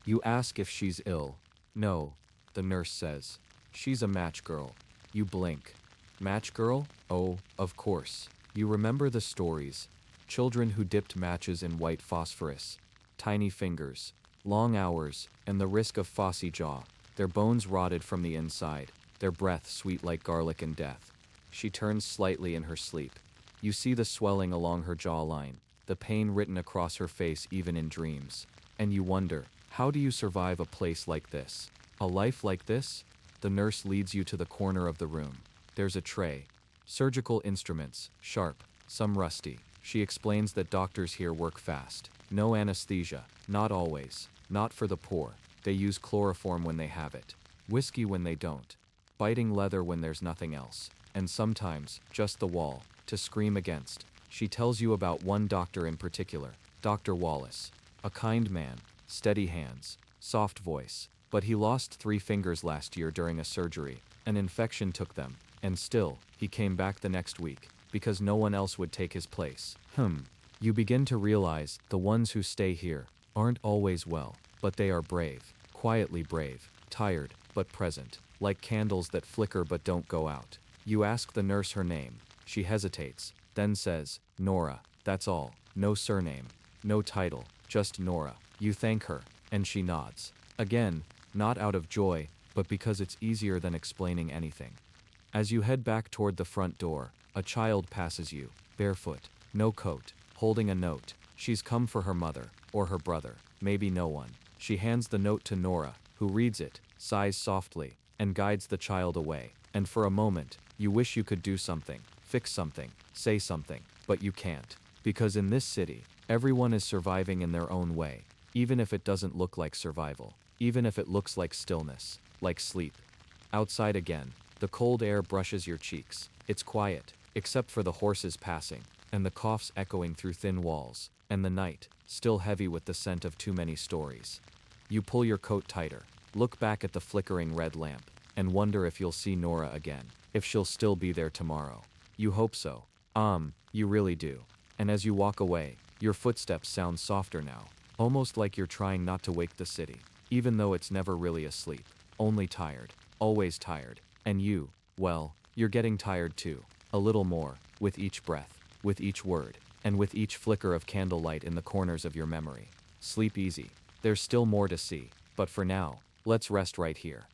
You ask if she's ill. No, the nurse says. She's a match girl. You blink. Match girl? Oh, of course. You remember the stories. Children who dipped matches in white phosphorus. Tiny fingers. Long hours, and the risk of phossy jaw. Their bones rotted from the inside. Their breath sweet like garlic and death. She turns slightly in her sleep. You see the swelling along her jawline. The pain written across her face even in dreams. And you wonder, how do you survive a place like this? A life like this? The nurse leads you to the corner of the room. There's a tray. Surgical instruments, sharp, some rusty. She explains that doctors here work fast. No anesthesia, not always. Not for the poor. They use chloroform when they have it. Whiskey when they don't. Biting leather when there's nothing else. And sometimes, just the wall, to scream against. She tells you about one doctor in particular, Dr. Wallace. A kind man. Steady hands, soft voice, but he lost 3 fingers last year during a surgery. An infection took them, and still, he came back the next week, because no one else would take his place. You begin to realize the ones who stay here aren't always well, but they are brave, quietly brave, tired, but present, like candles that flicker but don't go out. You ask the nurse her name. She hesitates, then says, Nora, that's all. No surname, no title, just Nora. You thank her, and she nods. Again, not out of joy, but because it's easier than explaining anything. As you head back toward the front door, a child passes you, barefoot, no coat, holding a note. She's come for her mother, or her brother, maybe no one. She hands the note to Nora, who reads it, sighs softly, and guides the child away. And for a moment, you wish you could do something, fix something, say something, but you can't. Because in this city, everyone is surviving in their own way. Even if it doesn't look like survival, even if it looks like stillness, like sleep. Outside again, the cold air brushes your cheeks. It's quiet, except for the horses passing, and the coughs echoing through thin walls, and the night, still heavy with the scent of too many stories. You pull your coat tighter, look back at the flickering red lamp, and wonder if you'll see Nora again, if she'll still be there tomorrow. You hope so. You really do. And as you walk away, your footsteps sound softer now, almost like you're trying not to wake the city, even though it's never really asleep, only tired, always tired, and you, well, you're getting tired too, a little more, with each breath, with each word, and with each flicker of candlelight in the corners of your memory. Sleep easy. There's still more to see, but for now, let's rest right here.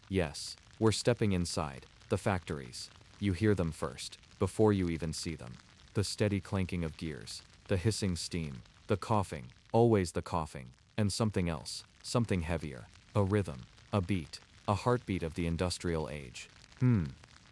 Yes, we're stepping inside, the factories. You hear them first, before you even see them. The steady clanking of gears, the hissing steam, the coughing, always the coughing, and something else, something heavier, a rhythm, a beat, a heartbeat of the industrial age.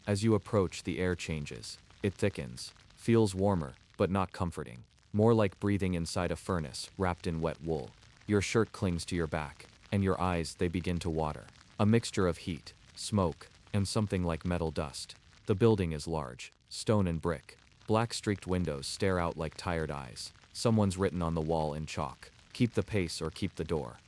As you approach, the air changes. It thickens, feels warmer, but not comforting. More like breathing inside a furnace wrapped in wet wool. Your shirt clings to your back, and your eyes, they begin to water. A mixture of heat, smoke, and something like metal dust. The building is large, stone and brick. Black streaked windows stare out like tired eyes. Someone's written on the wall in chalk, "Keep the pace or keep the door."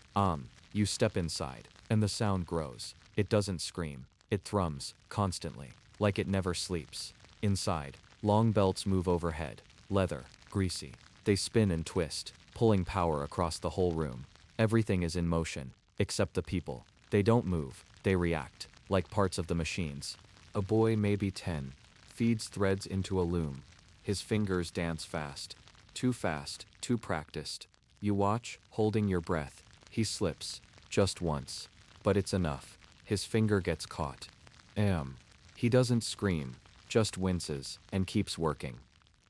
You step inside, and the sound grows. It doesn't scream. It thrums, constantly, like it never sleeps. Inside, long belts move overhead, leather, greasy. They spin and twist, pulling power across the whole room. Everything is in motion, except the people. They don't move, they react, like parts of the machines. A boy, maybe 10, feeds threads into a loom. His fingers dance fast, too practiced. You watch, holding your breath. He slips, just once. But it's enough. His finger gets caught. He doesn't scream, just winces, and keeps working.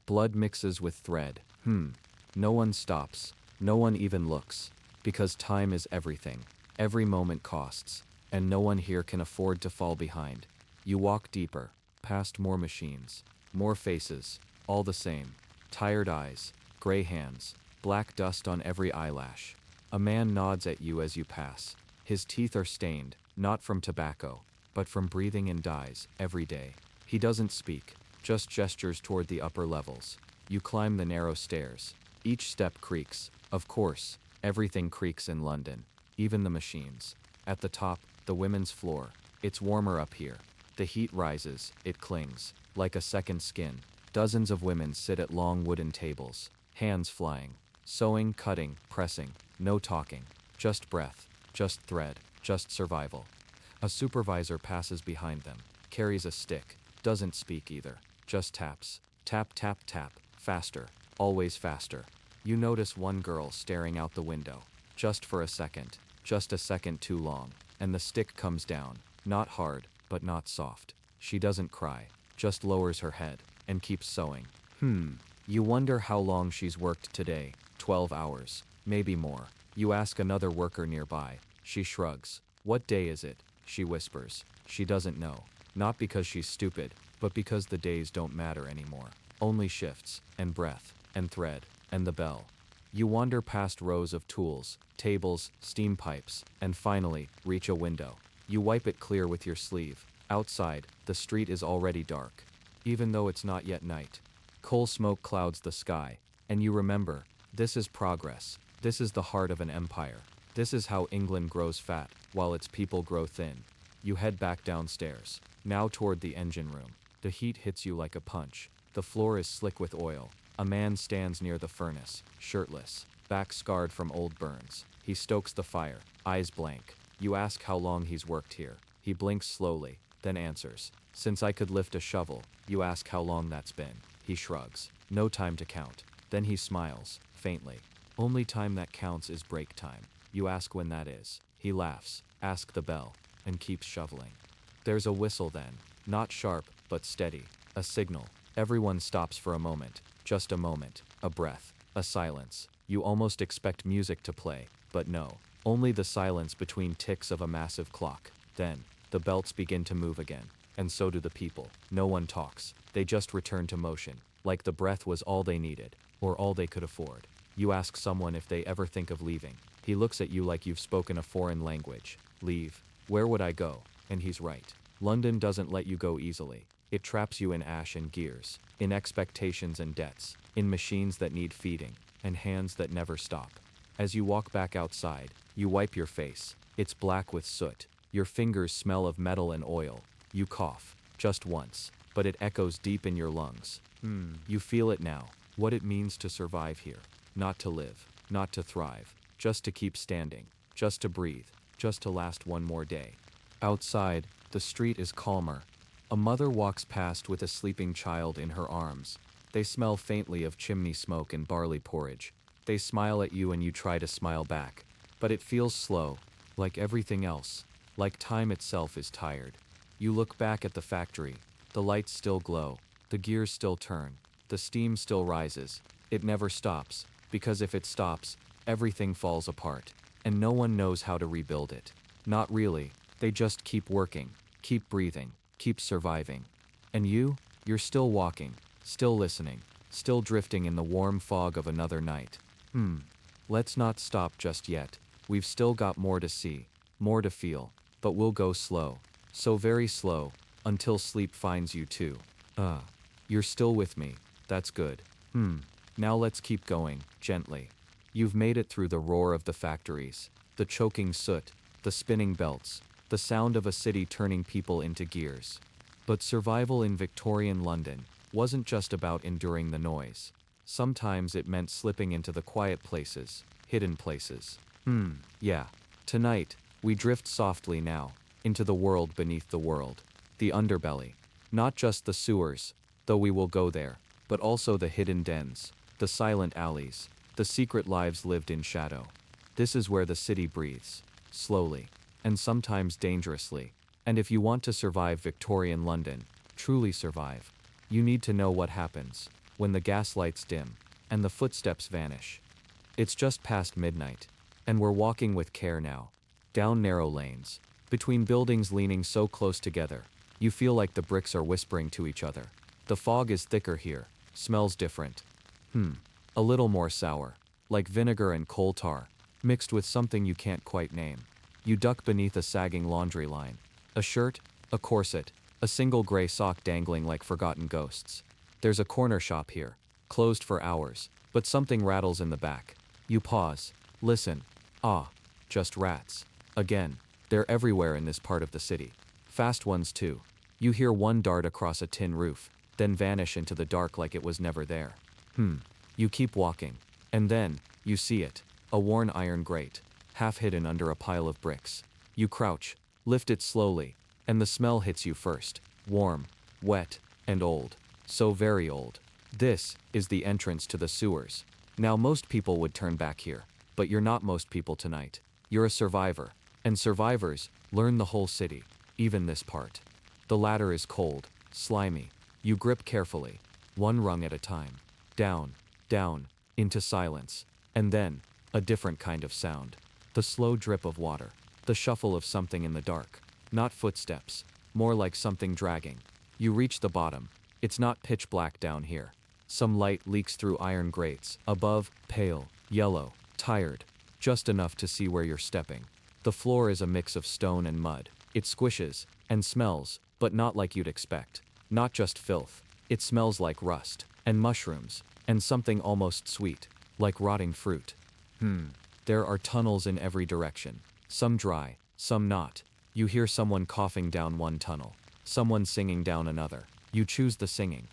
Blood mixes with thread. No one stops. No one even looks. Because time is everything. Every moment costs. And no one here can afford to fall behind. You walk deeper, past more machines, more faces, all the same. Tired eyes, gray hands, black dust on every eyelash. A man nods at you as you pass. His teeth are stained, not from tobacco, but from breathing in dyes, every day. He doesn't speak, just gestures toward the upper levels. You climb the narrow stairs. Each step creaks. Of course, everything creaks in London, even the machines. At the top, the women's floor. It's warmer up here. The heat rises, it clings, like a second skin. Dozens of women sit at long wooden tables, hands flying, sewing, cutting, pressing, no talking, just breath, just thread, just survival. A supervisor passes behind them, carries a stick, doesn't speak either, just taps, tap, tap, tap, faster, always faster. You notice one girl staring out the window, just for a second, just a second too long, and the stick comes down, not hard, but not soft. She doesn't cry, just lowers her head, and keeps sewing. You wonder how long she's worked today. 12 hours, maybe more. You ask another worker nearby. She shrugs. "What day is it?" she whispers. She doesn't know. Not because she's stupid, but because the days don't matter anymore. Only shifts, and breath, and thread, and the bell. You wander past rows of tools, tables, steam pipes, and finally, reach a window. You wipe it clear with your sleeve. Outside, the street is already dark, even though it's not yet night. Coal smoke clouds the sky, and you remember, this is progress. This is the heart of an empire. This is how England grows fat, while its people grow thin. You head back downstairs, now toward the engine room. The heat hits you like a punch. The floor is slick with oil. A man stands near the furnace, shirtless, back scarred from old burns. He stokes the fire, eyes blank. You ask how long he's worked here. He blinks slowly, then answers. "Since I could lift a shovel." You ask how long that's been. He shrugs. "No time to count." Then he smiles, faintly. "Only time that counts is break time." You ask when that is. He laughs, asks the bell, and keeps shoveling. There's a whistle then, not sharp, but steady. A signal. Everyone stops for a moment. Just a moment. A breath. A silence. You almost expect music to play, but no. Only the silence between ticks of a massive clock. Then, the belts begin to move again. And so do the people. No one talks. They just return to motion, like the breath was all they needed, or all they could afford. You ask someone if they ever think of leaving. He looks at you like you've spoken a foreign language. "Leave? Where would I go?" And he's right. London doesn't let you go easily. It traps you in ash and gears, in expectations and debts, in machines that need feeding, and hands that never stop. As you walk back outside, you wipe your face. It's black with soot. Your fingers smell of metal and oil. You cough, just once, but it echoes deep in your lungs. You feel it now, what it means to survive here. Not to live, not to thrive, just to keep standing, just to breathe, just to last one more day. Outside, the street is calmer. A mother walks past with a sleeping child in her arms. They smell faintly of chimney smoke and barley porridge. They smile at you and you try to smile back. But it feels slow, like everything else, like time itself is tired. You look back at the factory. The lights still glow. The gears still turn. The steam still rises. It never stops, because if it stops, everything falls apart. And no one knows how to rebuild it. Not really. They just keep working, keep breathing, keep surviving. And you're still walking, still listening, still drifting in the warm fog of another night. Let's not stop just yet. We've still got more to see, more to feel, but we'll go slow. So very slow, until sleep finds you too. You're still with me, that's good. Now let's keep going, gently. You've made it through the roar of the factories, the choking soot, the spinning belts, the sound of a city turning people into gears. But survival in Victorian London wasn't just about enduring the noise. Sometimes it meant slipping into the quiet places, hidden places. Yeah. Tonight, we drift softly now, into the world beneath the world. The underbelly. Not just the sewers, though we will go there, but also the hidden dens, the silent alleys, the secret lives lived in shadow. This is where the city breathes, slowly, and sometimes dangerously. And if you want to survive Victorian London, truly survive, you need to know what happens when the gas lights dim and the footsteps vanish. It's just past midnight, and we're walking with care now, down narrow lanes, between buildings leaning so close together, you feel like the bricks are whispering to each other. The fog is thicker here, smells different. A little more sour, like vinegar and coal tar, mixed with something you can't quite name. You duck beneath a sagging laundry line. A shirt, a corset, a single gray sock dangling like forgotten ghosts. There's a corner shop here, closed for hours, but something rattles in the back. You pause, listen. Just rats. Again, they're everywhere in this part of the city. Fast ones too. You hear one dart across a tin roof, then vanish into the dark like it was never there. You keep walking, and then, you see it. A worn iron grate, half hidden under a pile of bricks. You crouch, lift it slowly, and the smell hits you first. Warm, wet, and old. So very old. This is the entrance to the sewers. Now most people would turn back here, but you're not most people tonight. You're a survivor, and survivors learn the whole city, even this part. The ladder is cold, slimy. You grip carefully, one rung at a time. Down, down, into silence. And then, a different kind of sound. The slow drip of water. The shuffle of something in the dark. Not footsteps, more like something dragging. You reach the bottom. It's not pitch black down here. Some light leaks through iron grates. Above, pale, yellow, tired. Just enough to see where you're stepping. The floor is a mix of stone and mud. It squishes, and smells, but not like you'd expect. Not just filth. It smells like rust, and mushrooms, and something almost sweet, like rotting fruit. There are tunnels in every direction. Some dry, some not. You hear someone coughing down one tunnel, someone singing down another. You choose the singing.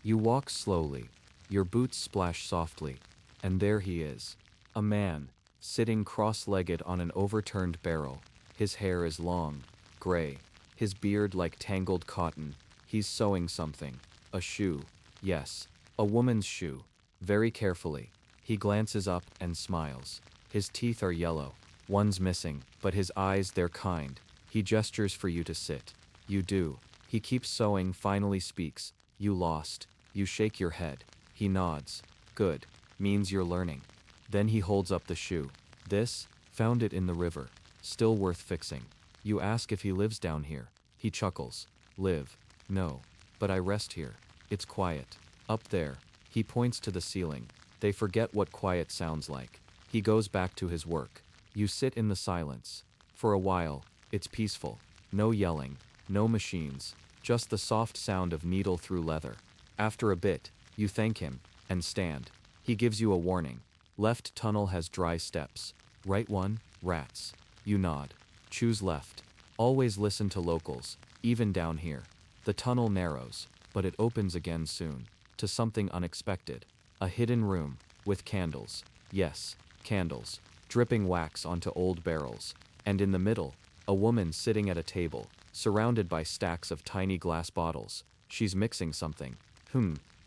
You walk slowly. Your boots splash softly. And there he is. A man, sitting cross-legged on an overturned barrel. His hair is long, gray. His beard like tangled cotton. He's sewing something. A shoe. Yes, a woman's shoe. Very carefully. He glances up and smiles. His teeth are yellow. One's missing, but his eyes, they're kind. He gestures for you to sit. You do. He keeps sewing, finally speaks. You lost. You shake your head. He nods. Good. Means you're learning. Then he holds up the shoe. This? Found it in the river. Still worth fixing. You ask if he lives down here. He chuckles. Live? No. But I rest here. It's quiet. Up there. He points to the ceiling. They forget what quiet sounds like. He goes back to his work. You sit in the silence. For a while, it's peaceful. No yelling. No machines. just the soft sound of needle through leather. After a bit, you thank him, and stand. He gives you a warning. Left tunnel has dry steps. Right one, rats. You nod. Choose left. Always listen to locals, even down here. The tunnel narrows, but it opens again soon, to something unexpected. A hidden room, with candles. Yes, candles, dripping wax onto old barrels. And in the middle, a woman sitting at a table, surrounded by stacks of tiny glass bottles. She's mixing something.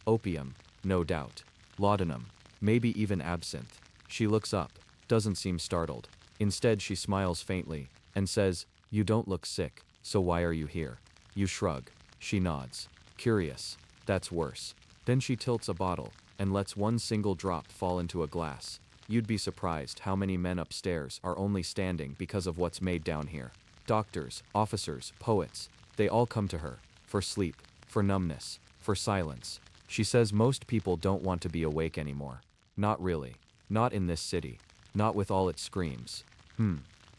Opium, no doubt. Laudanum, maybe even absinthe. She looks up, doesn't seem startled. Instead, she smiles faintly, and says, "You don't look sick, so why are you here?" You shrug. She nods. Curious. That's worse. Then she tilts a bottle, and lets one single drop fall into a glass. You'd be surprised how many men upstairs are only standing because of what's made down here. Doctors, officers, poets, they all come to her, for sleep, for numbness, for silence. She says most people don't want to be awake anymore. Not really. Not in this city. Not with all its screams.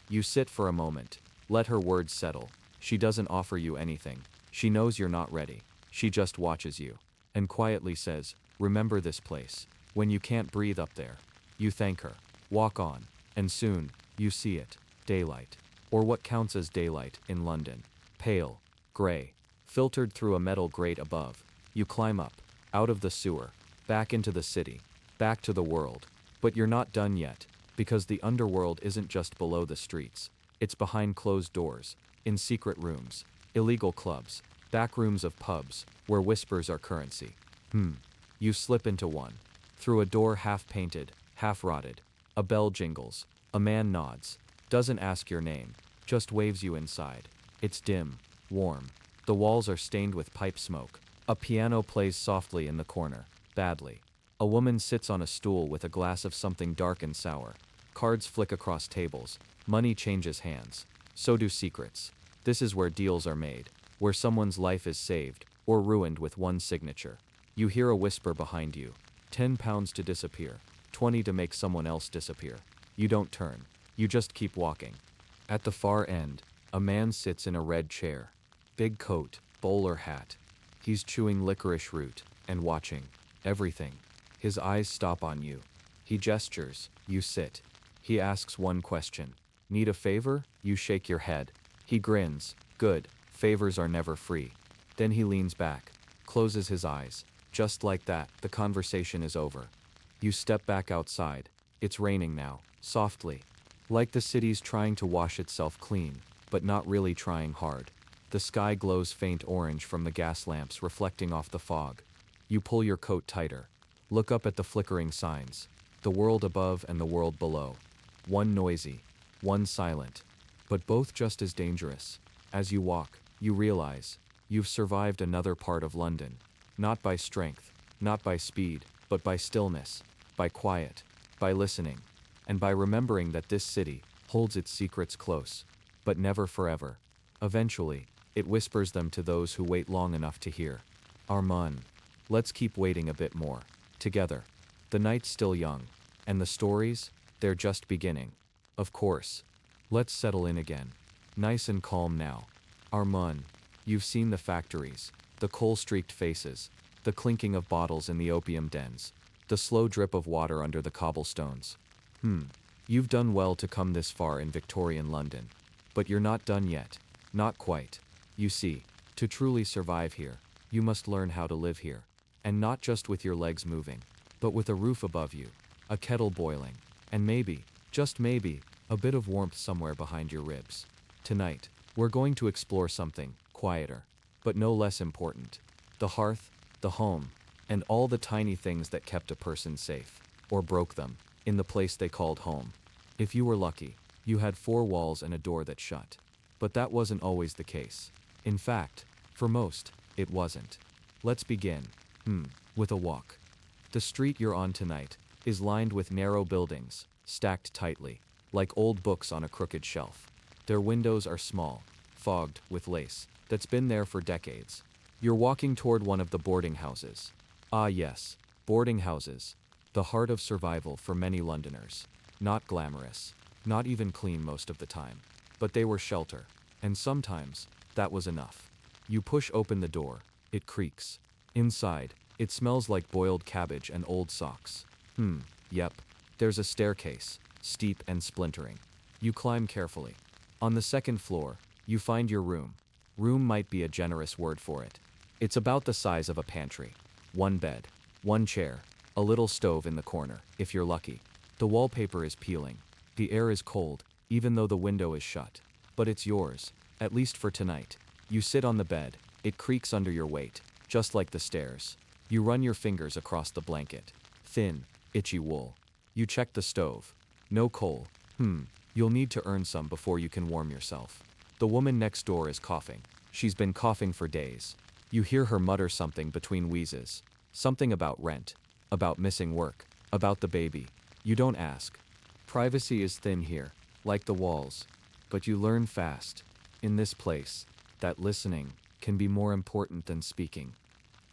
You sit for a moment. Let her words settle. She doesn't offer you anything. She knows you're not ready. She just watches you. And quietly says, "Remember this place. When you can't breathe up there." You thank her. Walk on. And soon, you see it. Daylight. Or what counts as daylight in London. Pale. Gray. Filtered through a metal grate above. You climb up. Out of the sewer. Back into the city. Back to the world. But you're not done yet. Because the underworld isn't just below the streets. It's behind closed doors. In secret rooms. Illegal clubs. Back rooms of pubs. Where whispers are currency. You slip into one. Through a door half painted, half rotted. A bell jingles. A man nods. Doesn't ask your name. Just waves you inside. It's dim. Warm. The walls are stained with pipe smoke. A piano plays softly in the corner. Badly. A woman sits on a stool with a glass of something dark and sour. Cards flick across tables. Money changes hands. So do secrets. This is where deals are made. Where someone's life is saved, or ruined with one signature. You hear a whisper behind you. £10 to disappear. 20 to make someone else disappear. You don't turn. You just keep walking. At the far end, a man sits in a red chair. Big coat, bowler hat. He's chewing licorice root, and watching. Everything. His eyes stop on you. He gestures. You sit. He asks one question. Need a favor? You shake your head. He grins. Good. Favors are never free. Then he leans back. Closes his eyes. Just like that, the conversation is over. You step back outside. It's raining now. Softly. Like the city's trying to wash itself clean, but not really trying hard. The sky glows faint orange from the gas lamps reflecting off the fog. You pull your coat tighter. Look up at the flickering signs. The world above and the world below. One noisy. One silent. But both just as dangerous. As you walk, you realize you've survived another part of London. Not by strength, not by speed, but by stillness, by quiet, by listening, and by remembering that this city holds its secrets close, but never forever. Eventually, it whispers them to those who wait long enough to hear. Armand, let's keep waiting a bit more, together. The night's still young, and the stories, they're just beginning. Of course. Let's settle in again. Nice and calm now. Armand, you've seen the factories, the coal-streaked faces, the clinking of bottles in the opium dens, the slow drip of water under the cobblestones. You've done well to come this far in Victorian London. But you're not done yet. Not quite. You see, to truly survive here, you must learn how to live here. And not just with your legs moving, but with a roof above you, a kettle boiling, and maybe, just maybe, a bit of warmth somewhere behind your ribs. Tonight, we're going to explore something quieter, but no less important. The hearth, the home, and all the tiny things that kept a person safe, or broke them, in the place they called home. If you were lucky, you had 4 walls and a door that shut. But that wasn't always the case. In fact, for most, it wasn't. Let's begin, with a walk. The street you're on tonight is lined with narrow buildings, stacked tightly, like old books on a crooked shelf. Their windows are small, fogged with lace, that's been there for decades. You're walking toward one of the boarding houses. Ah yes, boarding houses. The heart of survival for many Londoners. Not glamorous, not even clean most of the time. But they were shelter, and sometimes, that was enough. You push open the door. It creaks. Inside, it smells like boiled cabbage and old socks. Yep. There's a staircase, steep and splintering. You climb carefully. On the second floor, you find your room. Room might be a generous word for it. It's about the size of a pantry. One bed, one chair, a little stove in the corner, if you're lucky. The wallpaper is peeling. The air is cold, even though the window is shut. But it's yours, at least for tonight. You sit on the bed. It creaks under your weight, just like the stairs. You run your fingers across the blanket. Thin, itchy wool. You check the stove. No coal. You'll need to earn some before you can warm yourself. The woman next door is coughing. She's been coughing for days. You hear her mutter something between wheezes. Something about rent. About missing work. About the baby. You don't ask. Privacy is thin here, like the walls. But you learn fast, in this place, that listening can be more important than speaking.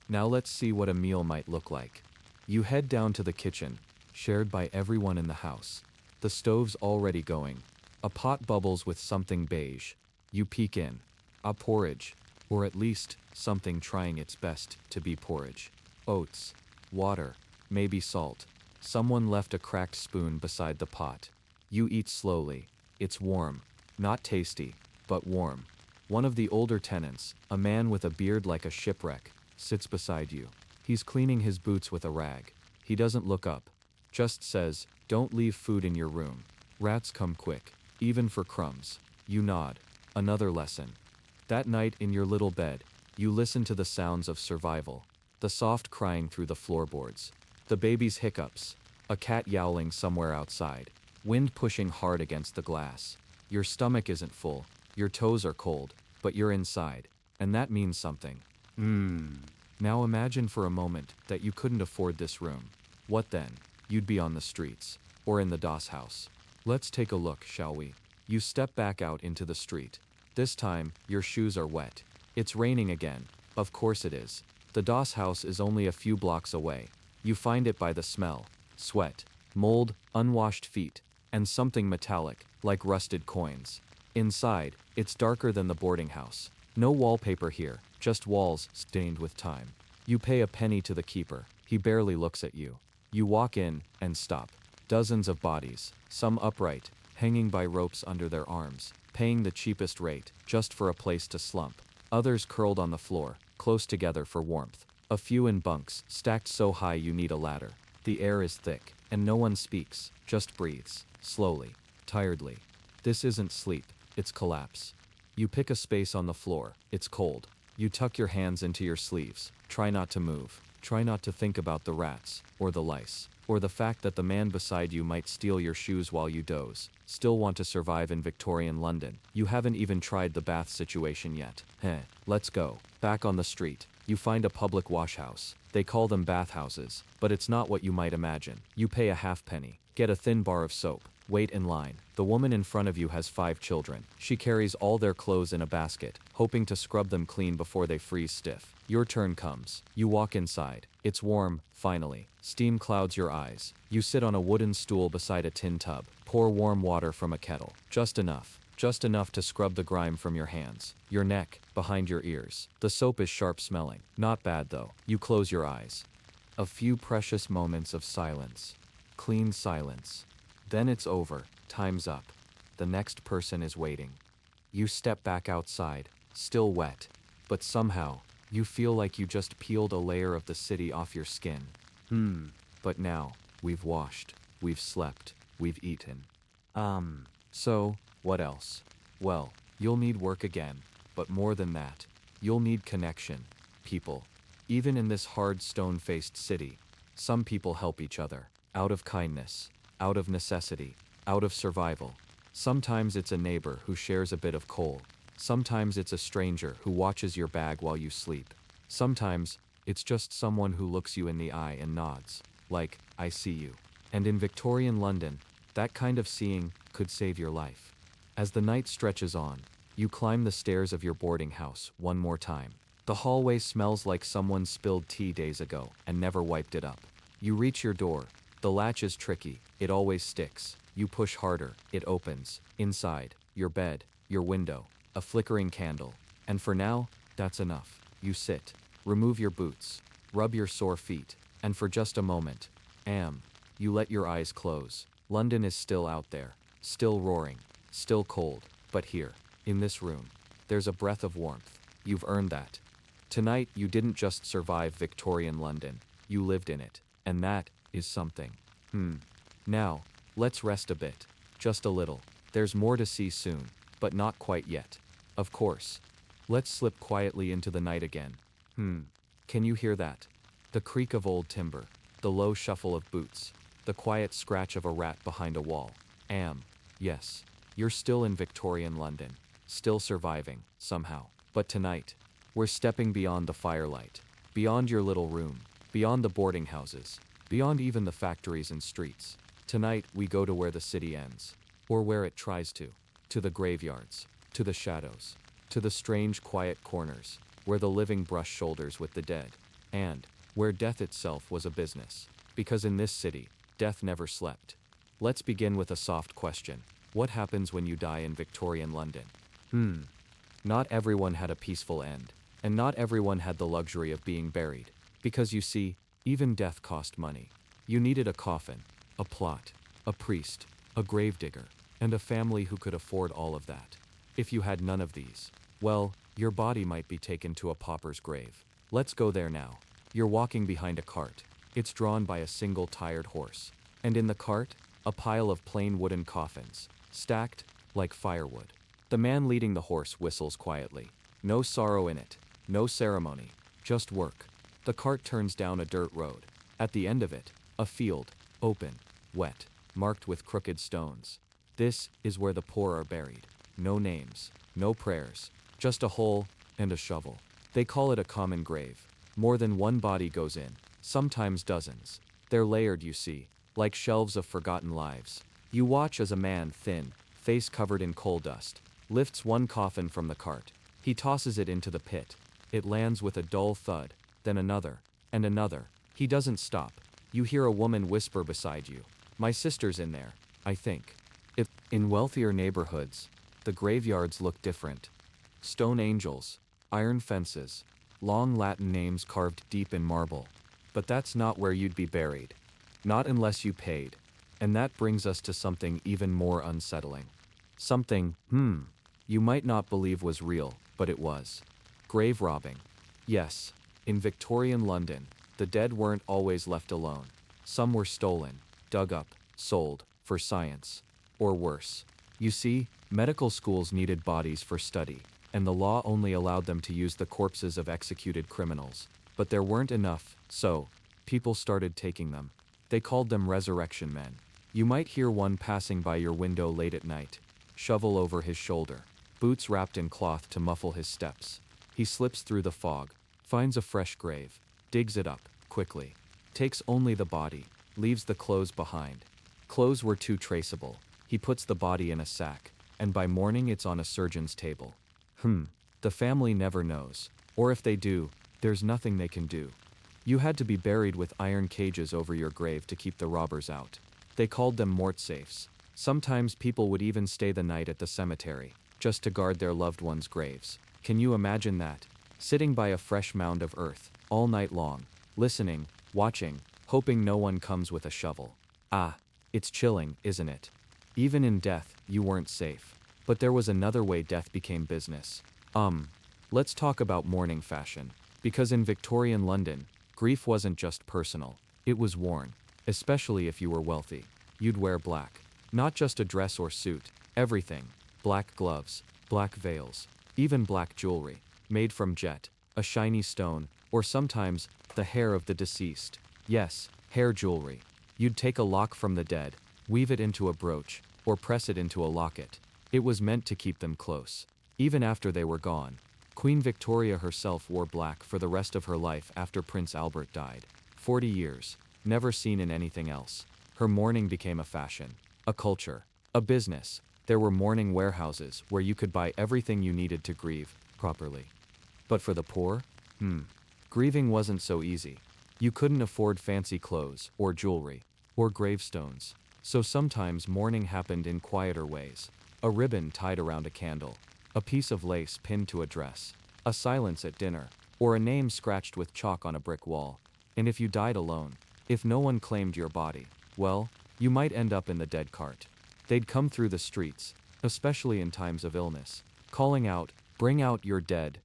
Now let's see what a meal might look like. You head down to the kitchen, shared by everyone in the house. The stove's already going. A pot bubbles with something beige. You peek in. A porridge. Or at least, something trying its best to be porridge. Oats. Water. Maybe salt. Someone left a cracked spoon beside the pot. You eat slowly. It's warm. Not tasty, but warm. One of the older tenants, a man with a beard like a shipwreck, sits beside you. He's cleaning his boots with a rag. He doesn't look up. Just says, "Don't leave food in your room. Rats come quick, even for crumbs." You nod. Another lesson. That night in your little bed, you listen to the sounds of survival. The soft crying through the floorboards. The baby's hiccups. A cat yowling somewhere outside. Wind pushing hard against the glass. Your stomach isn't full. Your toes are cold, but you're inside. And that means something. Now imagine for a moment that you couldn't afford this room. What then? You'd be on the streets. Or in the DOS house. Let's take a look, shall we? You step back out into the street. This time, your shoes are wet. It's raining again. Of course it is. The DOS house is only a few blocks away. You find it by the smell. Sweat, mold, unwashed feet, and something metallic, like rusted coins. Inside, it's darker than the boarding house. No wallpaper here, just walls stained with time. You pay a penny to the keeper. He barely looks at you. You walk in and stop. Dozens of bodies, some upright, hanging by ropes under their arms, paying the cheapest rate, just for a place to slump. Others curled on the floor, close together for warmth. A few in bunks, stacked so high you need a ladder. The air is thick, and no one speaks, just breathes, slowly, tiredly. This isn't sleep, it's collapse. You pick a space on the floor. It's cold. You tuck your hands into your sleeves. Try not to move. Try not to think about the rats, or the lice, or the fact that the man beside you might steal your shoes while you doze. Still want to survive in Victorian London. You haven't even tried the bath situation yet. Let's go. Back on the street, you find a public washhouse. They call them bathhouses, but it's not what you might imagine. You pay a halfpenny. Get a thin bar of soap. Wait in line. The woman in front of you has 5 children. She carries all their clothes in a basket, hoping to scrub them clean before they freeze stiff. Your turn comes. You walk inside. It's warm, finally. Steam clouds your eyes. You sit on a wooden stool beside a tin tub. Pour warm water from a kettle. Just enough. Just enough to scrub the grime from your hands, your neck, behind your ears. The soap is sharp smelling. Not bad though. You close your eyes. A few precious moments of silence. Clean silence. Then it's over. Time's up. The next person is waiting. You step back outside, still wet, but somehow, you feel like you just peeled a layer of the city off your skin. But now, we've washed, we've slept, we've eaten. So, what else? Well, you'll need work again, but more than that, you'll need connection, people. Even in this hard stone-faced city, some people help each other, out of kindness, out of necessity, out of survival. Sometimes it's a neighbor who shares a bit of coal. Sometimes it's a stranger who watches your bag while you sleep. Sometimes, it's just someone who looks you in the eye and nods, like, "I see you." And in Victorian London, that kind of seeing could save your life. As the night stretches on, you climb the stairs of your boarding house one more time. The hallway smells like someone spilled tea days ago and never wiped it up. You reach your door. The latch is tricky. It always sticks. You push harder. It opens. Inside, your bed, your window, a flickering candle. And for now, That's enough. You sit. Remove your boots. Rub your sore feet. And for just a moment, you let your eyes close. London is still out there. Still roaring. Still cold. But here, in this room, there's a breath of warmth. You've earned that. Tonight, you didn't just survive Victorian London. You lived in it. And that is something. Now, let's rest a bit. Just a little. There's more to see soon, but not quite yet. Of course. Let's slip quietly into the night again. Can you hear that? The creak of old timber, the low shuffle of boots, the quiet scratch of a rat behind a wall. Yes, you're still in Victorian London, still surviving, somehow. But tonight, we're stepping beyond the firelight, beyond your little room, beyond the boarding houses, beyond even the factories and streets. Tonight, we go to where the city ends, or where it tries to the graveyards, to the shadows, to the strange quiet corners, where the living brush shoulders with the dead, and where death itself was a business. Because in this city, death never slept. Let's begin with a soft question. What happens when you die in Victorian London? Not everyone had a peaceful end, and not everyone had the luxury of being buried. Because you see, even death cost money. You needed a coffin, a plot, a priest, a gravedigger, and a family who could afford all of that. If you had none of these, well, your body might be taken to a pauper's grave. Let's go there now. You're walking behind a cart. It's drawn by a single tired horse. And in the cart, a pile of plain wooden coffins, stacked like firewood. The man leading the horse whistles quietly. No sorrow in it, no ceremony, just work. The cart turns down a dirt road. At the end of it, a field, open, wet, marked with crooked stones. This is where the poor are buried. No names, no prayers, just a hole and a shovel. They call it a common grave. More than one body goes in, sometimes dozens. They're layered, you see, like shelves of forgotten lives. You watch as a man, thin, face covered in coal dust, lifts one coffin from the cart. He tosses it into the pit. It lands with a dull thud, then another, and another. He doesn't stop. You hear a woman whisper beside you, "My sister's in there, I think." In wealthier neighborhoods, the graveyards look different. Stone angels, iron fences, long Latin names carved deep in marble. But that's not where you'd be buried. Not unless you paid. And that brings us to something even more unsettling. Something, you might not believe was real, but it was. Grave robbing. Yes, in Victorian London, the dead weren't always left alone. Some were stolen, dug up, sold, for science. Or worse. You see, medical schools needed bodies for study, and the law only allowed them to use the corpses of executed criminals. But there weren't enough, so people started taking them. They called them resurrection men. You might hear one passing by your window late at night, shovel over his shoulder, boots wrapped in cloth to muffle his steps. He slips through the fog, finds a fresh grave, digs it up, quickly, takes only the body, leaves the clothes behind. Clothes were too traceable. He puts the body in a sack, and by morning it's on a surgeon's table. The family never knows, or if they do, there's nothing they can do. You had to be buried with iron cages over your grave to keep the robbers out. They called them mort safes. Sometimes people would even stay the night at the cemetery, just to guard their loved ones' graves. Can you imagine that? Sitting by a fresh mound of earth, all night long, listening, watching, hoping no one comes with a shovel. It's chilling, isn't it? Even in death, you weren't safe. But there was another way death became business. Let's talk about mourning fashion. Because in Victorian London, grief wasn't just personal, it was worn. Especially if you were wealthy. You'd wear black. Not just a dress or suit, everything. Black gloves, black veils, even black jewelry, made from jet, a shiny stone, or sometimes, the hair of the deceased. Yes, hair jewelry. You'd take a lock from the dead, weave it into a brooch, or press it into a locket. It was meant to keep them close. Even after they were gone. Queen Victoria herself wore black for the rest of her life after Prince Albert died. 40 years. Never seen in anything else. Her mourning became a fashion, a culture, a business. There were mourning warehouses where you could buy everything you needed to grieve properly. But for the poor? Grieving wasn't so easy. You couldn't afford fancy clothes, or jewelry, or gravestones. So sometimes mourning happened in quieter ways. A ribbon tied around a candle. A piece of lace pinned to a dress. a silence at dinner, or a name scratched with chalk on a brick wall. And if you died alone, if no one claimed your body, well, you might end up in the dead cart. They'd come through the streets, especially in times of illness, calling out, "Bring out your dead."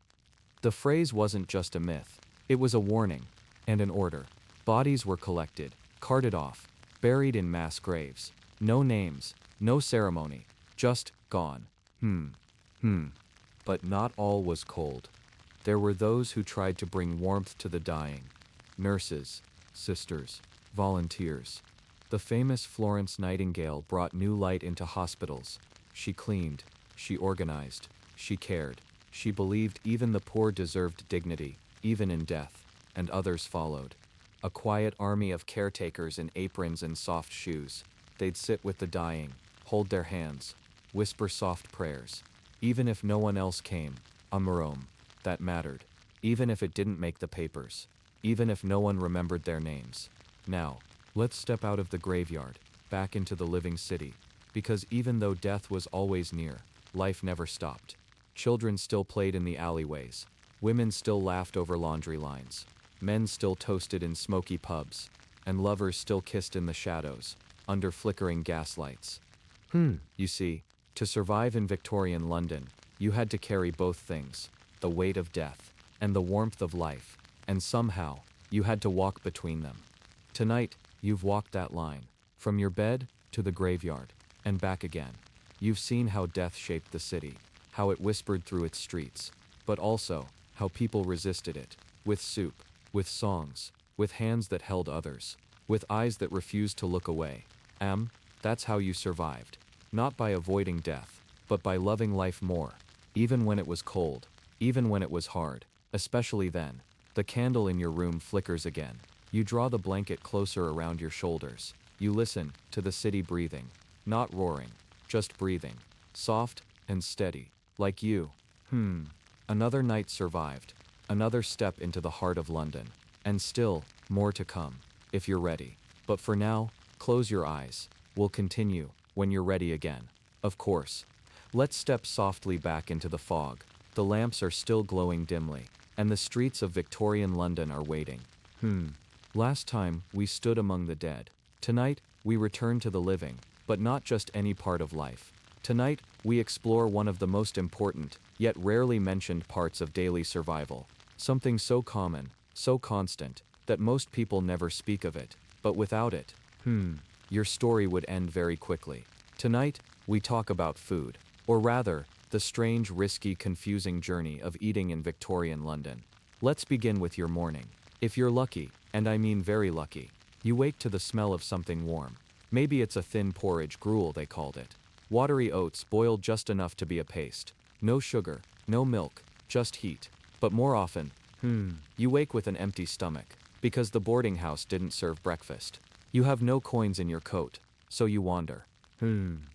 The phrase wasn't just a myth, it was a warning and an order. Bodies were collected, carted off, buried in mass graves. No names, no ceremony, just gone. But not all was cold. There were those who tried to bring warmth to the dying. Nurses, sisters, volunteers. The famous Florence Nightingale brought new light into hospitals. She cleaned, she organized, she cared. She believed even the poor deserved dignity, even in death, and others followed. A quiet army of caretakers in aprons and soft shoes. They'd sit with the dying, hold their hands, whisper soft prayers. Even if no one else came, Rome, that mattered. Even if it didn't make the papers. Even if no one remembered their names. Now, let's step out of the graveyard, back into the living city. Because even though death was always near, life never stopped. Children still played in the alleyways. Women still laughed over laundry lines. Men still toasted in smoky pubs. And lovers still kissed in the shadows, under flickering gaslights. You see, to survive in Victorian London, you had to carry both things, the weight of death, and the warmth of life, and somehow, you had to walk between them. Tonight, you've walked that line, from your bed to the graveyard, and back again. You've seen how death shaped the city, how it whispered through its streets, but also, how people resisted it, with soup, with songs, with hands that held others, with eyes that refused to look away. That's how you survived. Not by avoiding death, but by loving life more, even when it was cold, even when it was hard, especially then. The candle in your room flickers again. You draw the blanket closer around your shoulders. You listen to the city breathing, not roaring, just breathing, soft and steady, like you. Another night survived, another step into the heart of London, and still, more to come, if you're ready. But for now, close your eyes. We'll continue when you're ready again. Of course. Let's step softly back into the fog. The lamps are still glowing dimly, and the streets of Victorian London are waiting. Last time, we stood among the dead. Tonight, we return to the living, but not just any part of life. Tonight, we explore one of the most important, yet rarely mentioned parts of daily survival. Something so common, so constant, that most people never speak of it. But without it, your story would end very quickly. Tonight, we talk about food, or rather, the strange, risky, confusing journey of eating in Victorian London. Let's begin with your morning. If you're lucky, and I mean very lucky, you wake to the smell of something warm. Maybe it's a thin porridge gruel, they called it. Watery oats boiled just enough to be a paste. No sugar, no milk, just heat. But more often, you wake with an empty stomach, because the boarding house didn't serve breakfast. You have no coins in your coat, so you wander.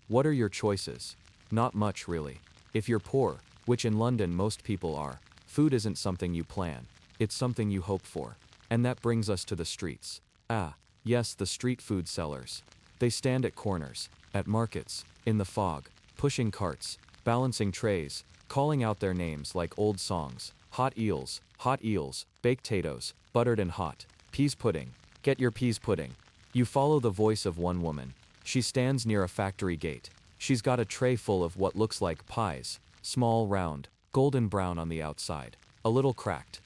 What are your choices? Not much, really. If you're poor, which in London most people are, food isn't something you plan, it's something you hope for. And that brings us to the streets. Yes, the street food sellers. They stand at corners, at markets, in the fog, pushing carts, balancing trays, calling out their names like old songs. Hot eels, baked potatoes, buttered and hot, peas pudding, get your peas pudding. You follow the voice of one woman. She stands near a factory gate. She's got a tray full of what looks like pies, small, round, golden brown on the outside, a little cracked.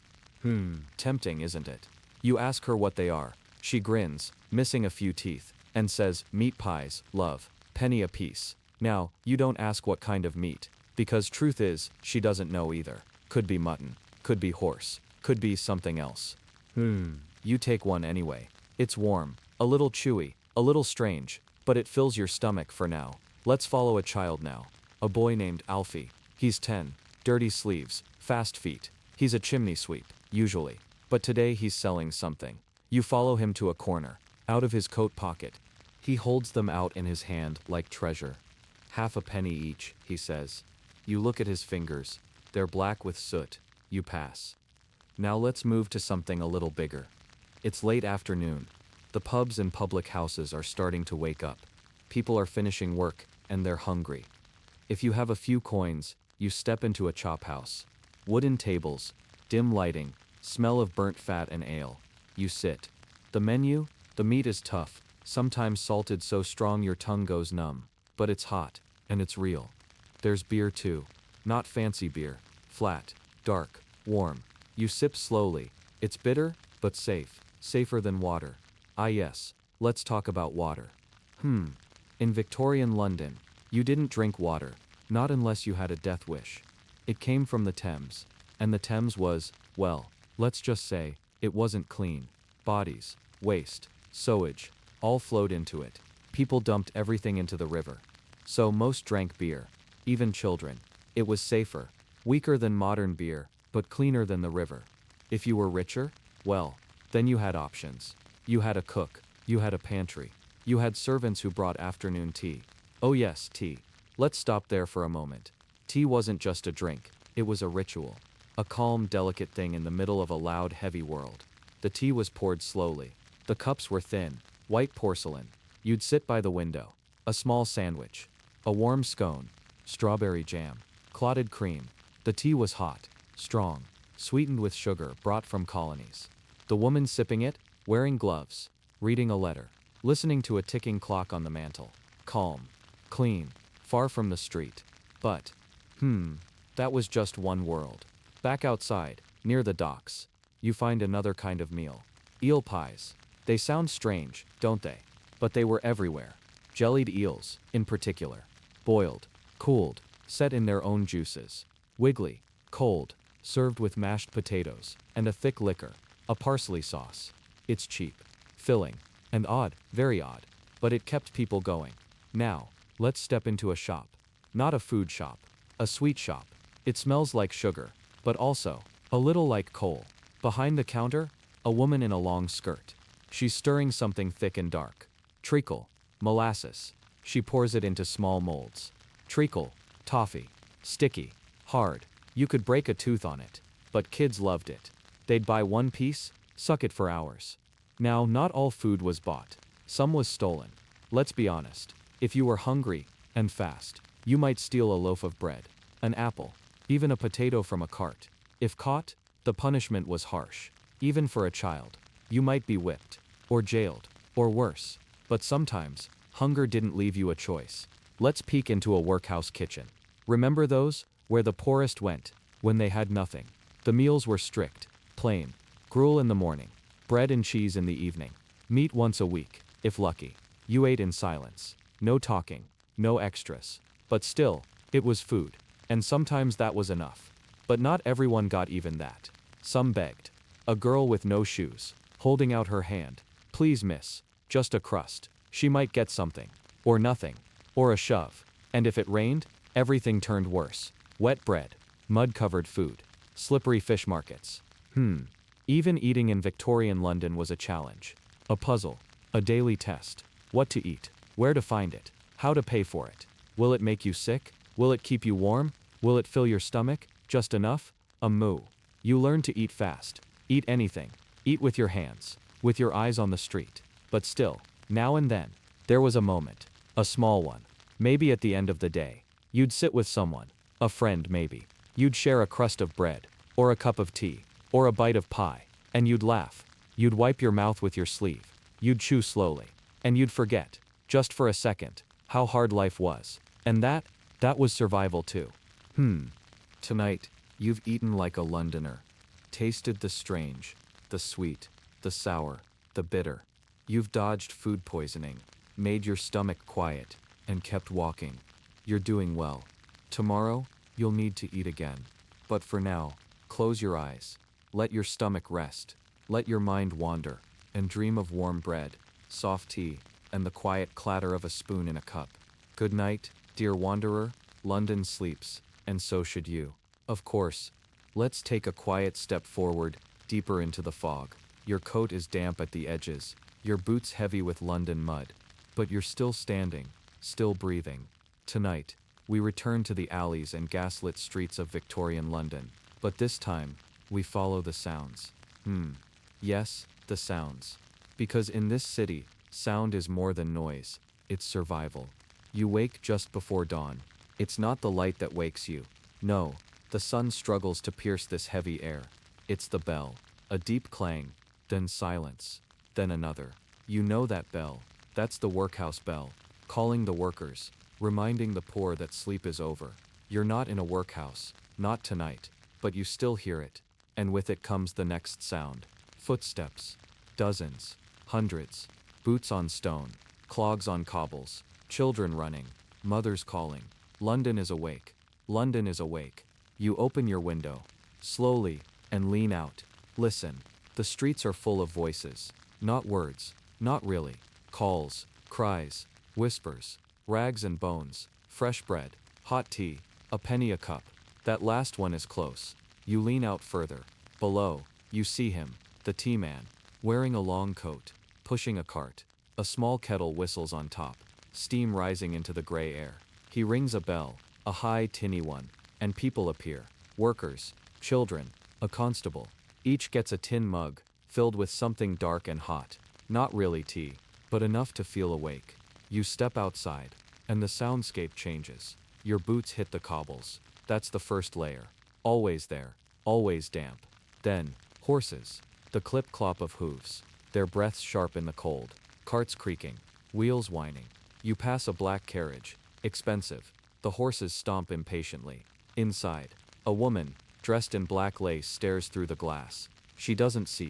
Tempting, isn't it? You ask her what they are. She grins, missing a few teeth, and says, "Meat pies, love, penny a piece." Now, you don't ask what kind of meat, because truth is, she doesn't know either. Could be mutton, could be horse, could be something else. You take one anyway. It's warm, a little chewy, a little strange, but it fills your stomach for now. Let's follow a child now. A boy named Alfie. He's 10, dirty sleeves, fast feet. He's a chimney sweep, usually. But today he's selling something. You follow him to a corner, out of his coat pocket. He holds them out in his hand like treasure. "Half a penny each," he says. You look at his fingers. They're black with soot. You pass. Now let's move to something a little bigger. It's late afternoon. The pubs and public houses are starting to wake up. People are finishing work, and they're hungry. If you have a few coins, you step into a chop house. Wooden tables, dim lighting, smell of burnt fat and ale. You sit. The menu? The meat is tough, sometimes salted so strong your tongue goes numb. But it's hot, and it's real. There's beer too. Not fancy beer. Flat, dark, warm. You sip slowly. It's bitter, but safe. Safer than water. Ah yes, let's talk about water. In Victorian London, you didn't drink water, not unless you had a death wish. It came from the Thames, and the Thames was, well, let's just say, it wasn't clean. Bodies, waste, sewage, all flowed into it. People dumped everything into the river. So most drank beer, even children. It was safer, weaker than modern beer, but cleaner than the river. If you were richer, well, then you had options. You had a cook, you had a pantry. You had servants who brought afternoon tea. Oh yes, tea. Let's stop there for a moment. Tea wasn't just a drink, it was a ritual. A calm, delicate thing in the middle of a loud, heavy world. The tea was poured slowly. The cups were thin, white porcelain. You'd sit by the window. A small sandwich. A warm scone. Strawberry jam. Clotted cream. The tea was hot, strong, sweetened with sugar brought from colonies. The woman sipping it, wearing gloves, reading a letter, listening to a ticking clock on the mantel. Calm, clean, far from the street. But, that was just one world. Back outside, near the docks, you find another kind of meal. Eel pies. They sound strange, don't they? But they were everywhere. Jellied eels, in particular. Boiled, cooled, set in their own juices. Wiggly, cold, served with mashed potatoes, and a thick liquor, a parsley sauce. It's cheap, filling, and odd, very odd, but it kept people going. Now, let's step into a shop. Not a food shop, a sweet shop. It smells like sugar, but also, a little like coal. Behind the counter, a woman in a long skirt. She's stirring something thick and dark. Treacle, molasses. She pours it into small molds. Treacle, toffee. Sticky, hard. You could break a tooth on it. But kids loved it. They'd buy one piece, suck it for hours. Now, not all food was bought. Some was stolen. Let's be honest. If you were hungry, and fast, you might steal a loaf of bread, an apple, even a potato from a cart. If caught, the punishment was harsh. Even for a child. You might be whipped, or jailed, or worse. But sometimes, hunger didn't leave you a choice. Let's peek into a workhouse kitchen. Remember those, where the poorest went, when they had nothing? The meals were strict, plain, gruel in the morning, bread and cheese in the evening, meat once a week, if lucky. You ate in silence. No talking, no extras. But still, it was food. And sometimes that was enough. But not everyone got even that. Some begged. A girl with no shoes, holding out her hand. Please miss, just a crust. She might get something. Or nothing. Or a shove. And if it rained, everything turned worse. Wet bread. Mud-covered food. Slippery fish markets. Even eating in Victorian London was a challenge. A puzzle. A daily test. What to eat. Where to find it. How to pay for it. Will it make you sick? Will it keep you warm? Will it fill your stomach? Just enough? A moo. You learn to eat fast. Eat anything. Eat with your hands. With your eyes on the street. But still, now and then, there was a moment. A small one. Maybe at the end of the day. You'd sit with someone. A friend maybe. You'd share a crust of bread. Or a cup of tea. Or a bite of pie. And you'd laugh. You'd wipe your mouth with your sleeve. You'd chew slowly. And you'd forget, just for a second, how hard life was. And that was survival too. Tonight, you've eaten like a Londoner. Tasted the strange, the sweet, the sour, the bitter. You've dodged food poisoning, made your stomach quiet, and kept walking. You're doing well. Tomorrow, you'll need to eat again. But for now, close your eyes. Let your stomach rest. Let your mind wander, and dream of warm bread, soft tea, and the quiet clatter of a spoon in a cup. Good night, dear wanderer. London sleeps, and so should you. Of course. Let's take a quiet step forward, deeper into the fog. Your coat is damp at the edges, your boots heavy with London mud. But you're still standing, still breathing. Tonight, we return to the alleys and gaslit streets of Victorian London. But this time, we follow the sounds. Yes, the sounds. Because in this city, sound is more than noise, it's survival. You wake just before dawn. It's not the light that wakes you. No, The sun struggles to pierce this heavy air. It's the bell. A deep clang, then silence, then another. You know that bell. That's the workhouse bell, calling the workers, reminding the poor that sleep is over. You're not in a workhouse, not tonight, but you still hear it. And with it comes the next sound. Footsteps. Dozens. Hundreds. Boots on stone. Clogs on cobbles. Children running. Mothers calling. London is awake. London is awake. You open your window. Slowly, and lean out. Listen. The streets are full of voices. Not words. Not really. Calls. Cries. Whispers. Rags and bones. Fresh bread. Hot tea. A penny a cup. That last one is close. You lean out further. Below, you see him, the tea man, wearing a long coat, pushing a cart. A small kettle whistles on top, steam rising into the gray air. He rings a bell, a high, tinny one, and people appear. Workers, children, a constable. Each gets a tin mug, filled with something dark and hot. Not really tea, but enough to feel awake. You step outside, and the soundscape changes. Your boots hit the cobbles. That's the first layer. Always there, always damp. Then, horses. The clip-clop of hooves. Their breaths sharp in the cold. Carts creaking. Wheels whining. You pass a black carriage. Expensive. The horses stomp impatiently. Inside, a woman, dressed in black lace, stares through the glass. She doesn't see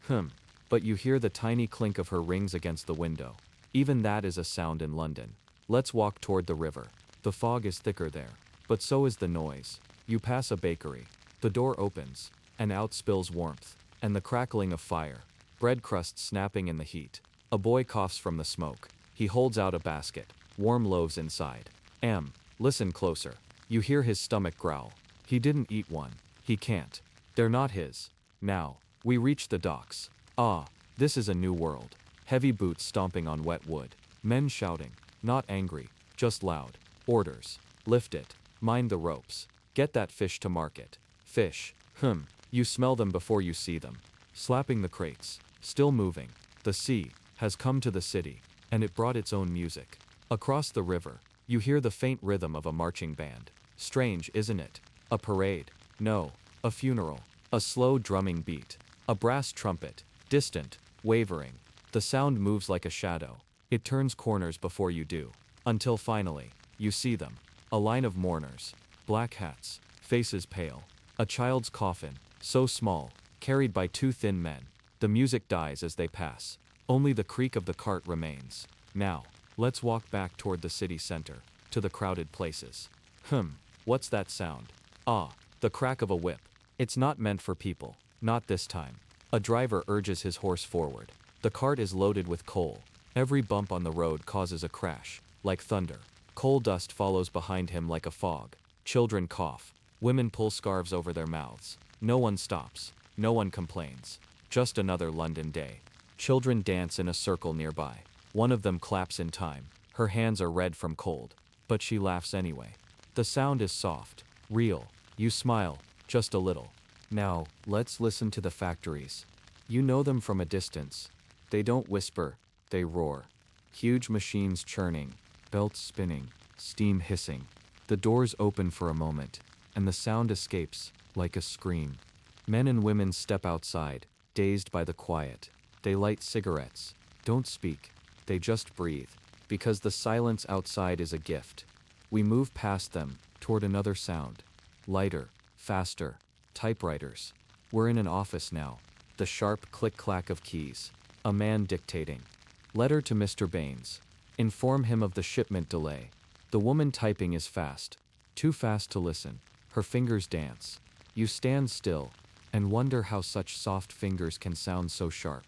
you. But you hear the tiny clink of her rings against the window. Even that is a sound in London. Let's walk toward the river. The fog is thicker there. But so is the noise. You pass a bakery. The door opens, and out spills warmth, and the crackling of fire. Bread crusts snapping in the heat. A boy coughs from the smoke. He holds out a basket. Warm loaves inside. Listen closer. You hear his stomach growl. He didn't eat one. He can't. They're not his. Now, we reach the docks. Ah, this is a new world. Heavy boots stomping on wet wood. Men shouting. Not angry, just loud. Orders. Lift it. Mind the ropes. Get that fish to market. Fish. You smell them before you see them. Slapping the crates. Still moving. The sea has come to the city, and it brought its own music. Across the river, you hear the faint rhythm of a marching band. Strange, isn't it? A parade. No. A funeral. A slow drumming beat. A brass trumpet. Distant. Wavering. The sound moves like a shadow. It turns corners before you do. Until finally, you see them. A line of mourners. Black hats. Faces pale. A child's coffin, so small, carried by two thin men. The music dies as they pass. Only the creak of the cart remains. Now, let's walk back toward the city center, to the crowded places. What's that sound? Ah, the crack of a whip. It's not meant for people, not this time. A driver urges his horse forward. The cart is loaded with coal. Every bump on the road causes a crash, like thunder. Coal dust follows behind him like a fog. Children cough. Women pull scarves over their mouths. No one stops. No one complains. Just another London day. Children dance in a circle nearby. One of them claps in time. Her hands are red from cold. But she laughs anyway. The sound is soft. Real. You smile. Just a little. Now, let's listen to the factories. You know them from a distance. They don't whisper. They roar. Huge machines churning. Belts spinning. Steam hissing. The doors open for a moment, and the sound escapes, like a scream. Men and women step outside, dazed by the quiet. They light cigarettes. Don't speak. They just breathe, because the silence outside is a gift. We move past them, toward another sound. Lighter, faster. Typewriters. We're in an office now. The sharp click-clack of keys. A man dictating. Letter to Mr. Baines. Inform him of the shipment delay. The woman typing is fast. Too fast to listen. Her fingers dance. You stand still, and wonder how such soft fingers can sound so sharp.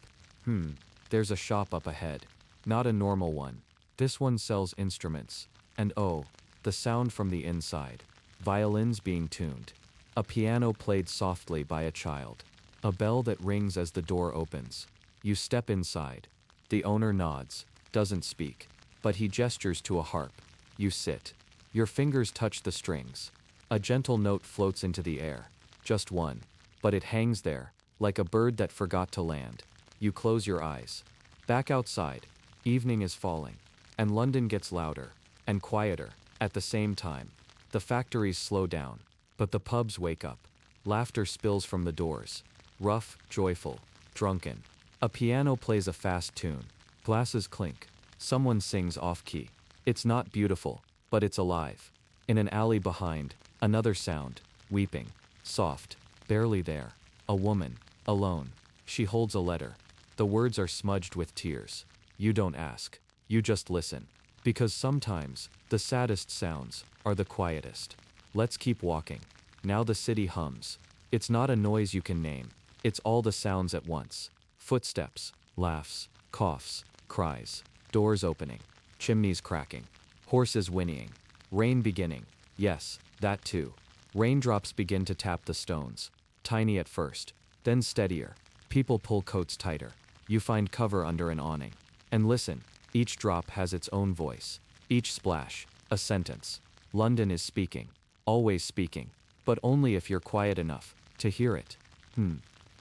There's a shop up ahead. Not a normal one. This one sells instruments. And oh, the sound from the inside. Violins being tuned. A piano played softly by a child. A bell that rings as the door opens. You step inside. The owner nods, doesn't speak, but he gestures to a harp. You sit. Your fingers touch the strings. A gentle note floats into the air. Just one. But it hangs there, like a bird that forgot to land. You close your eyes. Back outside. Evening is falling. And London gets louder. And quieter. At the same time. The factories slow down. But the pubs wake up. Laughter spills from the doors. Rough, joyful, drunken. A piano plays a fast tune. Glasses clink. Someone sings off-key. It's not beautiful, but it's alive. In an alley behind, another sound, weeping, soft, barely there. A woman, alone. She holds a letter. The words are smudged with tears. You don't ask. You just listen. Because sometimes, the saddest sounds are the quietest. Let's keep walking. Now the city hums. It's not a noise you can name. It's all the sounds at once. Footsteps, laughs, coughs, cries, doors opening, chimneys cracking, horses whinnying, rain beginning. Yes, that too. Raindrops begin to tap the stones. Tiny at first, then steadier. People pull coats tighter. You find cover under an awning. And listen, each drop has its own voice. Each splash, a sentence. London is speaking. Always speaking. But only if you're quiet enough to hear it.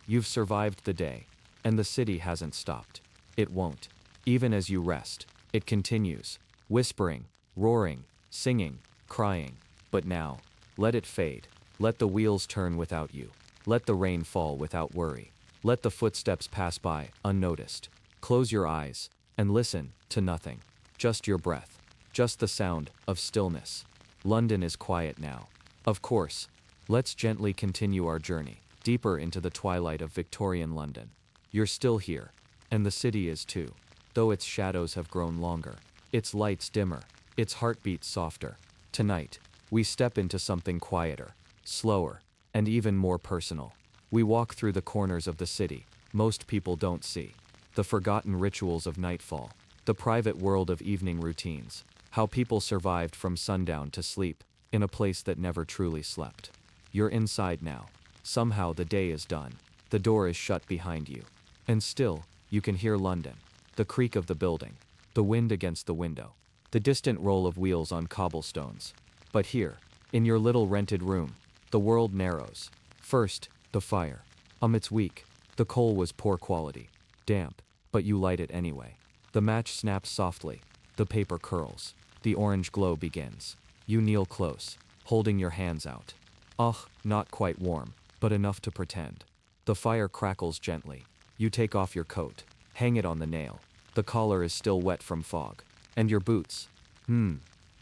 You've survived the day. And the city hasn't stopped. It won't. Even as you rest, it continues. Whispering, roaring, singing, crying. But now, let it fade. Let the wheels turn without you. Let the rain fall without worry. Let the footsteps pass by, unnoticed. Close your eyes, and listen to nothing. Just your breath. Just the sound of stillness. London is quiet now. Of course. Let's gently continue our journey, deeper into the twilight of Victorian London. You're still here. And the city is too. Though its shadows have grown longer. Its lights dimmer. Its heartbeats softer. Tonight, we step into something quieter, slower, and even more personal. We walk through the corners of the city most people don't see. The forgotten rituals of nightfall. The private world of evening routines. How people survived from sundown to sleep, in a place that never truly slept. You're inside now. Somehow the day is done. The door is shut behind you. And still, you can hear London. The creak of the building. The wind against the window. The distant roll of wheels on cobblestones. But here, in your little rented room, the world narrows. First, the fire. It's weak. The coal was poor quality. Damp. But you light it anyway. The match snaps softly. The paper curls. The orange glow begins. You kneel close, holding your hands out. Not quite warm, but enough to pretend. The fire crackles gently. You take off your coat, hang it on the nail. The collar is still wet from fog. And your boots?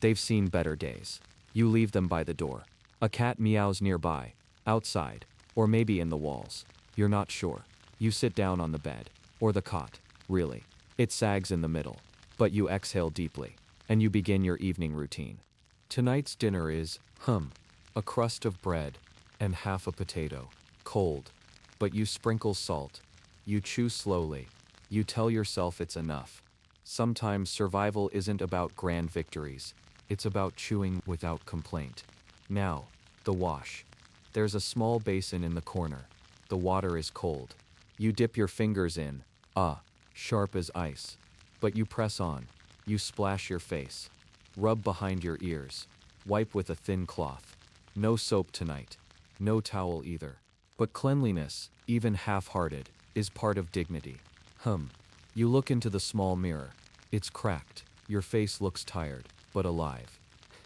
They've seen better days. You leave them by the door. A cat meows nearby, outside, or maybe in the walls. You're not sure. You sit down on the bed, or the cot, really. It sags in the middle. But you exhale deeply, and you begin your evening routine. Tonight's dinner is, a crust of bread, and half a potato. Cold. But you sprinkle salt. You chew slowly. You tell yourself it's enough. Sometimes survival isn't about grand victories. It's about chewing without complaint. Now, the wash. There's a small basin in the corner. The water is cold. You dip your fingers in. Sharp as ice. But you press on. You splash your face. Rub behind your ears. Wipe with a thin cloth. No soap tonight. No towel either. But cleanliness, even half-hearted, is part of dignity. You look into the small mirror. It's cracked. Your face looks tired, but alive.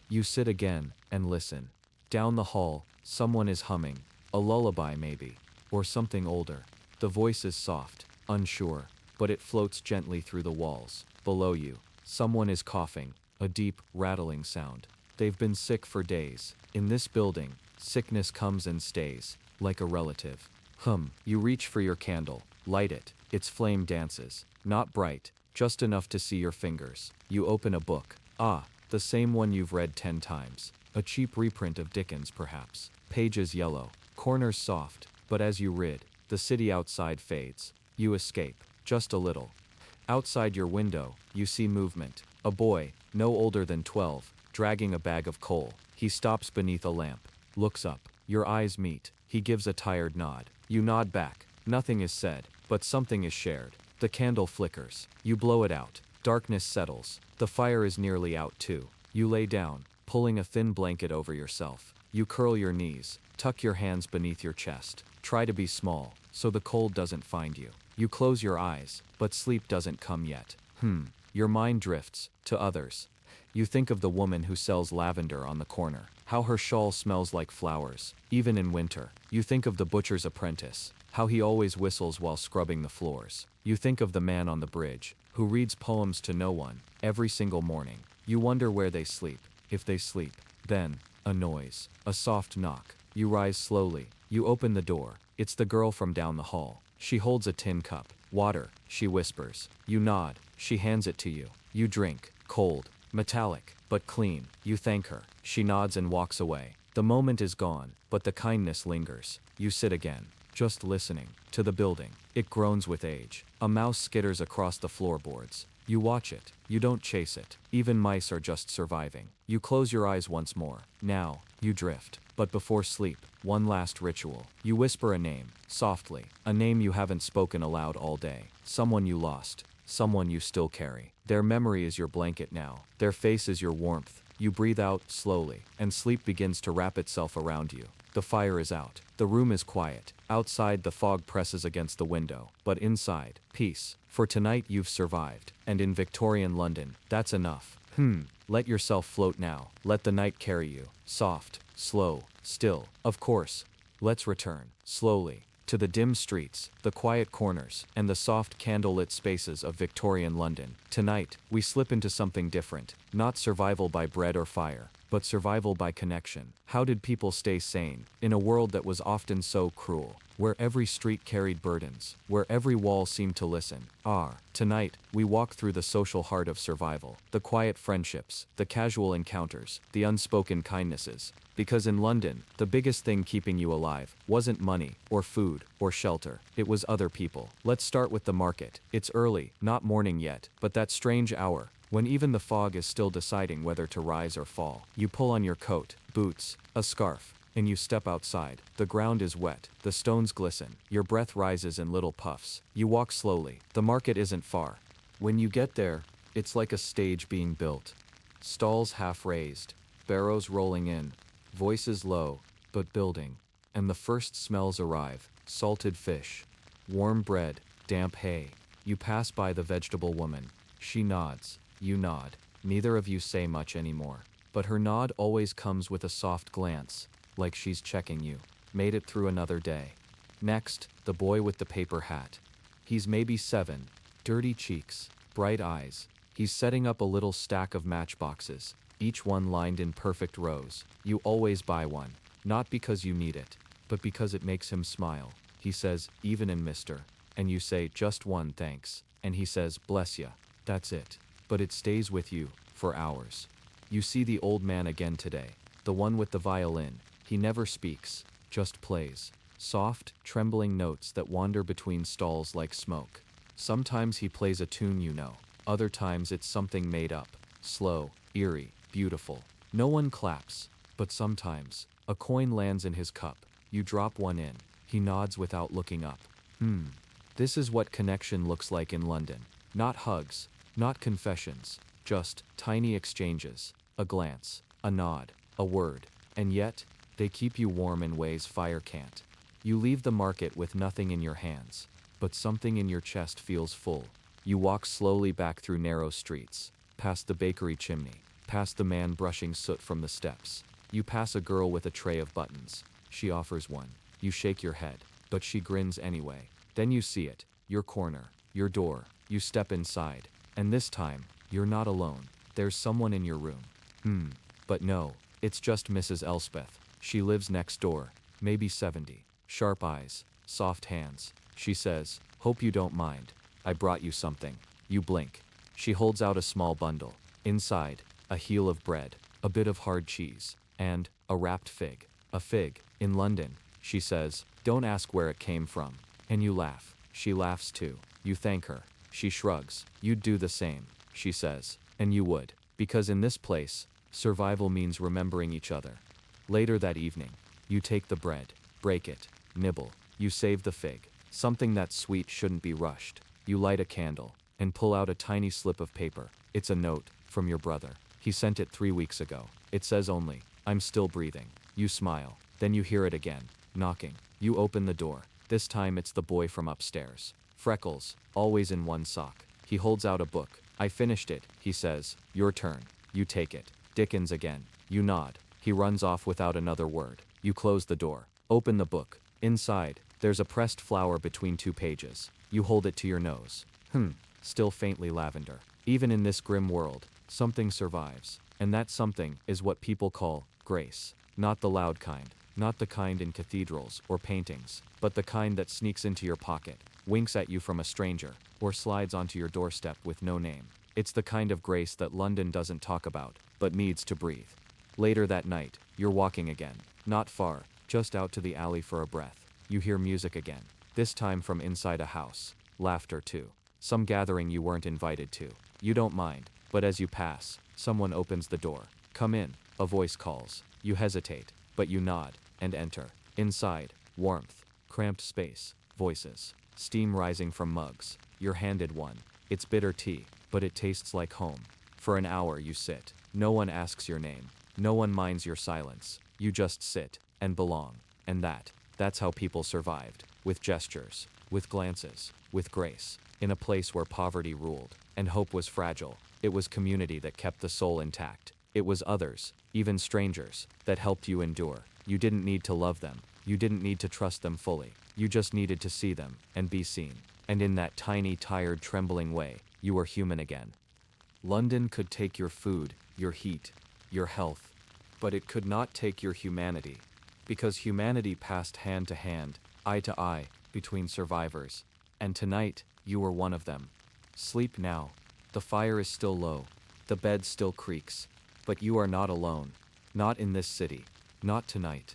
You sit again, and listen. Down the hall, someone is humming. A lullaby maybe. Or something older. The voice is soft, unsure, but it floats gently through the walls. Below you, someone is coughing, a deep, rattling sound. They've been sick for days. In this building, sickness comes and stays, like a relative. You reach for your candle, light it. Its flame dances. Not bright, just enough to see your fingers. You open a book. The same one you've read 10 times. A cheap reprint of Dickens, perhaps. Pages yellow, corners soft, but as you read, the city outside fades. You escape, just a little. Outside your window, you see movement. A boy, no older than 12, dragging a bag of coal. He stops beneath a lamp, looks up. Your eyes meet. He gives a tired nod. You nod back. Nothing is said, but something is shared. The candle flickers. You blow it out. Darkness settles. The fire is nearly out too. You lay down, pulling a thin blanket over yourself. You curl your knees, tuck your hands beneath your chest. Try to be small, so the cold doesn't find you. You close your eyes, but sleep doesn't come yet. Your mind drifts to others. You think of the woman who sells lavender on the corner. How her shawl smells like flowers, even in winter. You think of the butcher's apprentice, how he always whistles while scrubbing the floors. You think of the man on the bridge, who reads poems to no one, every single morning. You wonder where they sleep, if they sleep. Then, a noise, a soft knock. You rise slowly. You open the door. It's the girl from down the hall. She holds a tin cup. Water, she whispers. You nod. She hands it to you. You drink. Cold, metallic, but clean. You thank her. She nods and walks away. The moment is gone, but the kindness lingers. You sit again, just listening, to the building. It groans with age. A mouse skitters across the floorboards. You watch it. You don't chase it. Even mice are just surviving. You close your eyes once more. Now, you drift. But before sleep, one last ritual. You whisper a name, softly. A name you haven't spoken aloud all day. Someone you lost. Someone you still carry. Their memory is your blanket now. Their face is your warmth. You breathe out, slowly, and sleep begins to wrap itself around you. The fire is out. The room is quiet. Outside, the fog presses against the window. But inside, peace. For tonight you've survived. And in Victorian London, that's enough. Let yourself float now. Let the night carry you. Soft, slow, still. Of course. Let's return, slowly, to the dim streets, the quiet corners, and the soft candlelit spaces of Victorian London. Tonight, we slip into something different. Not survival by bread or fire, but survival by connection. How did people stay sane in a world that was often so cruel? Where every street carried burdens, where every wall seemed to listen. Tonight, we walk through the social heart of survival, the quiet friendships, the casual encounters, the unspoken kindnesses. Because in London, the biggest thing keeping you alive wasn't money, or food, or shelter. It was other people. Let's start with the market. It's early, not morning yet, but that strange hour, when even the fog is still deciding whether to rise or fall. You pull on your coat, boots, a scarf, and you step outside. The ground is wet, the stones glisten, your breath rises in little puffs. You walk slowly. The market isn't far. When you get there, it's like a stage being built. Stalls half raised, barrows rolling in, voices low, but building. And the first smells arrive: salted fish, warm bread, damp hay. You pass by the vegetable woman. She nods. You nod. Neither of you say much anymore. But her nod always comes with a soft glance, like she's checking you. Made it through another day. Next, the boy with the paper hat. He's maybe 7, dirty cheeks, bright eyes. He's setting up a little stack of matchboxes, each one lined in perfect rows. You always buy one, not because you need it, but because it makes him smile. He says, even in mister. And you say, just one, thanks. And he says, bless ya. That's it. But it stays with you, for hours. You see the old man again today, the one with the violin. He never speaks, just plays. Soft, trembling notes that wander between stalls like smoke. Sometimes he plays a tune you know. Other times it's something made up. Slow, eerie, beautiful. No one claps. But sometimes, a coin lands in his cup. You drop one in. He nods without looking up. This is what connection looks like in London. Not hugs, not confessions. Just tiny exchanges. A glance, a nod, a word. And yet, they keep you warm in ways fire can't. You leave the market with nothing in your hands, but something in your chest feels full. You walk slowly back through narrow streets, past the bakery chimney, past the man brushing soot from the steps. You pass a girl with a tray of buttons. She offers one. You shake your head, but she grins anyway. Then you see it, your corner, your door. You step inside, and this time, you're not alone. There's someone in your room. But no, it's just Mrs. Elspeth. She lives next door, maybe 70. Sharp eyes, soft hands. She says, hope you don't mind. I brought you something. You blink. She holds out a small bundle. Inside, a heel of bread, a bit of hard cheese, and a wrapped fig. A fig. In London, she says, don't ask where it came from. And you laugh. She laughs too. You thank her. She shrugs. You'd do the same, she says. And you would. Because in this place, survival means remembering each other. Later that evening, you take the bread, break it, nibble. You save the fig. Something that sweet shouldn't be rushed. You light a candle, and pull out a tiny slip of paper. It's a note, from your brother. He sent it 3 weeks ago. It says only, I'm still breathing. You smile. Then you hear it again, knocking. You open the door. This time it's the boy from upstairs. Freckles, always in one sock. He holds out a book. I finished it, he says. Your turn. You take it. Dickens again. You nod. He runs off without another word. You close the door. Open the book. Inside, there's a pressed flower between 2 pages. You hold it to your nose. Still faintly lavender. Even in this grim world, something survives. And that something is what people call grace. Not the loud kind. Not the kind in cathedrals or paintings, but the kind that sneaks into your pocket, winks at you from a stranger, or slides onto your doorstep with no name. It's the kind of grace that London doesn't talk about, but needs to breathe. Later that night, you're walking again. Not far, just out to the alley for a breath. You hear music again. This time from inside a house. Laughter too. Some gathering you weren't invited to. You don't mind, but as you pass, someone opens the door. Come in, a voice calls. You hesitate, but you nod, and enter. Inside, warmth, cramped space, voices, steam rising from mugs. You're handed one. It's bitter tea, but it tastes like home. For an hour you sit. No one asks your name. No one minds your silence. You just sit, and belong. And that's how people survived. With gestures, with glances, with grace. In a place where poverty ruled, and hope was fragile. It was community that kept the soul intact. It was others, even strangers, that helped you endure. You didn't need to love them. You didn't need to trust them fully. You just needed to see them, and be seen. And in that tiny, tired, trembling way, you were human again. London could take your food, your heat, your health, but it could not take your humanity. Because humanity passed hand to hand, eye to eye, between survivors. And tonight, you were one of them. Sleep now. The fire is still low. The bed still creaks. But you are not alone. Not in this city. Not tonight.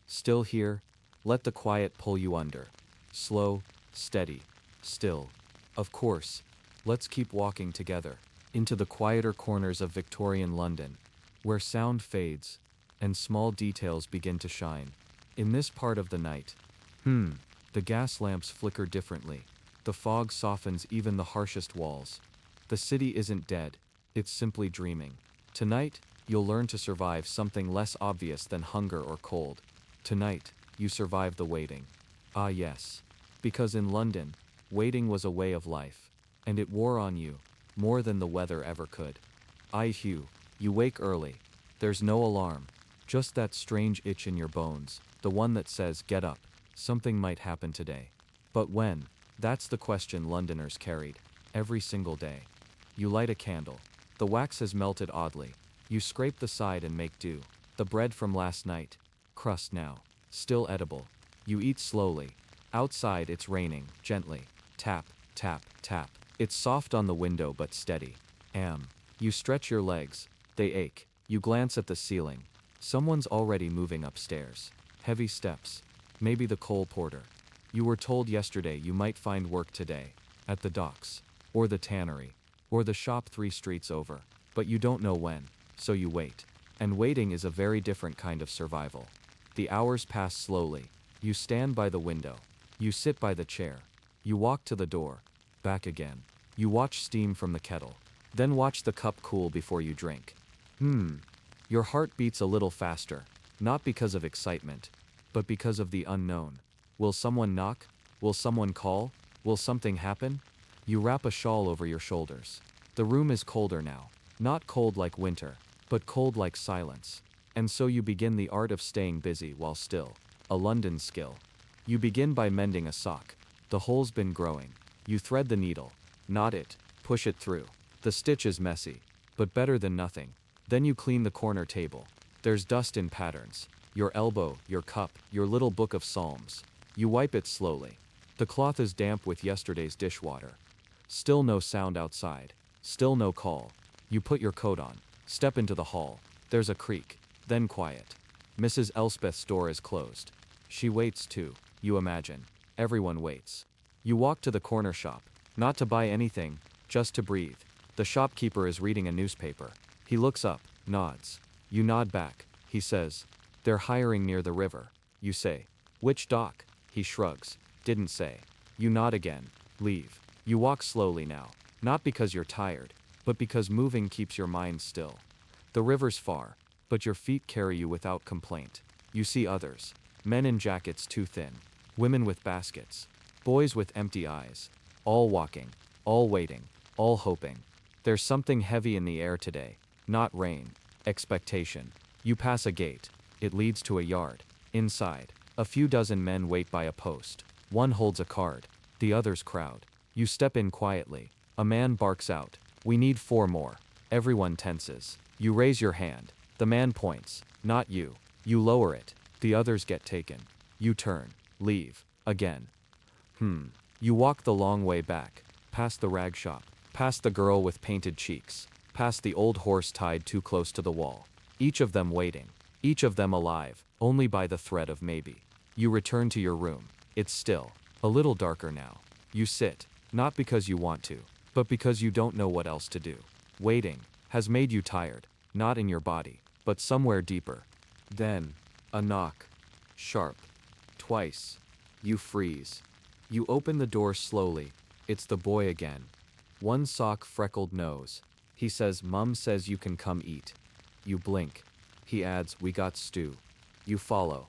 Still here? Let the quiet pull you under. Slow, steady, still. Of course. Let's keep walking together. Into the quieter corners of Victorian London, where sound fades, and small details begin to shine. In this part of the night, the gas lamps flicker differently. The fog softens even the harshest walls. The city isn't dead, it's simply dreaming. Tonight, you'll learn to survive something less obvious than hunger or cold. Tonight, you survive the waiting. Ah yes. Because in London, waiting was a way of life. And it wore on you, more than the weather ever could. You wake early. There's no alarm. Just that strange itch in your bones, the one that says, get up. Something might happen today. But when? That's the question Londoners carried. Every single day. You light a candle. The wax has melted oddly. You scrape the side and make do. The bread from last night. Crust now. Still edible. You eat slowly. Outside it's raining, gently. Tap, tap, tap. It's soft on the window but steady. You stretch your legs. They ache. You glance at the ceiling. Someone's already moving upstairs. Heavy steps. Maybe the coal porter. You were told yesterday you might find work today. At the docks. Or the tannery. Or the shop 3 streets over. But you don't know when. So you wait. And waiting is a very different kind of survival. The hours pass slowly. You stand by the window. You sit by the chair. You walk to the door. Back again. You watch steam from the kettle. Then watch the cup cool before you drink. Your heart beats a little faster. Not because of excitement, but because of the unknown. Will someone knock? Will someone call? Will something happen? You wrap a shawl over your shoulders. The room is colder now. Not cold like winter, but cold like silence. And so you begin the art of staying busy while still. A London skill. You begin by mending a sock. The hole's been growing. You thread the needle. Knot it. Push it through. The stitch is messy, but better than nothing. Then you clean the corner table. There's dust in patterns. Your elbow, your cup, your little book of psalms. You wipe it slowly. The cloth is damp with yesterday's dishwater. Still no sound outside. Still no call. You put your coat on. Step into the hall. There's a creak. Then quiet. Mrs. Elspeth's door is closed. She waits too, you imagine. Everyone waits. You walk to the corner shop. Not to buy anything, just to breathe. The shopkeeper is reading a newspaper. He looks up, nods. You nod back. He says, they're hiring near the river. You say, which dock? He shrugs. Didn't say. You nod again. Leave. You walk slowly now. Not because you're tired, but because moving keeps your mind still. The river's far, but your feet carry you without complaint. You see others. Men in jackets too thin. Women with baskets. Boys with empty eyes. All walking. All waiting. All hoping. There's something heavy in the air today. Not rain. Expectation. You pass a gate. It leads to a yard. Inside, a few dozen men wait by a post. One holds a card. The others crowd. You step in quietly. A man barks out, "We need 4 more." Everyone tenses. You raise your hand. The man points. Not you. You lower it. The others get taken. You turn. Leave. Again. You walk the long way back. Past the rag shop. Past the girl with painted cheeks. Past the old horse tied too close to the wall. Each of them waiting. Each of them alive, only by the thread of maybe. You return to your room. It's still. A little darker now. You sit. Not because you want to, but because you don't know what else to do. Waiting has made you tired, not in your body, but somewhere deeper. Then, a knock. Sharp. Twice. You freeze. You open the door slowly. It's the boy again. One sock, freckled nose. He says, "Mum says you can come eat." You blink. He adds, "We got stew." You follow.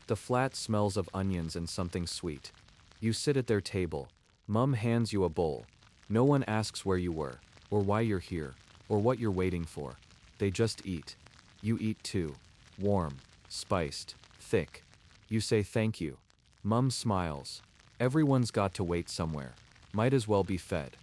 The flat smells of onions and something sweet. You sit at their table. Mum hands you a bowl. No one asks where you were, or why you're here, or what you're waiting for. They just eat. You eat too. Warm, spiced, thick. You say thank you. Mum smiles. Everyone's got to wait somewhere. Might as well be fed.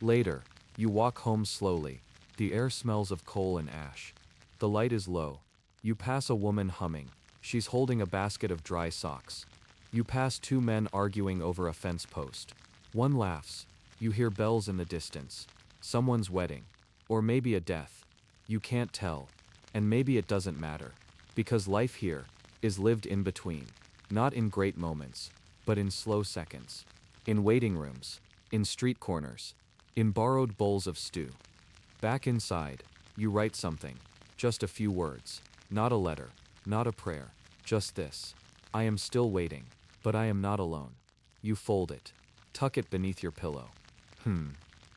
Later, you walk home slowly. The air smells of coal and ash. The light is low. You pass a woman humming. She's holding a basket of dry socks. You pass 2 men arguing over a fence post. One laughs. You hear bells in the distance. Someone's wedding. Or maybe a death. You can't tell. And maybe it doesn't matter. Because life here is lived in between. Not in great moments, but in slow seconds. In waiting rooms. In street corners. In borrowed bowls of stew. Back inside, you write something. Just a few words. Not a letter. Not a prayer. Just this. I am still waiting. But I am not alone. You fold it. Tuck it beneath your pillow.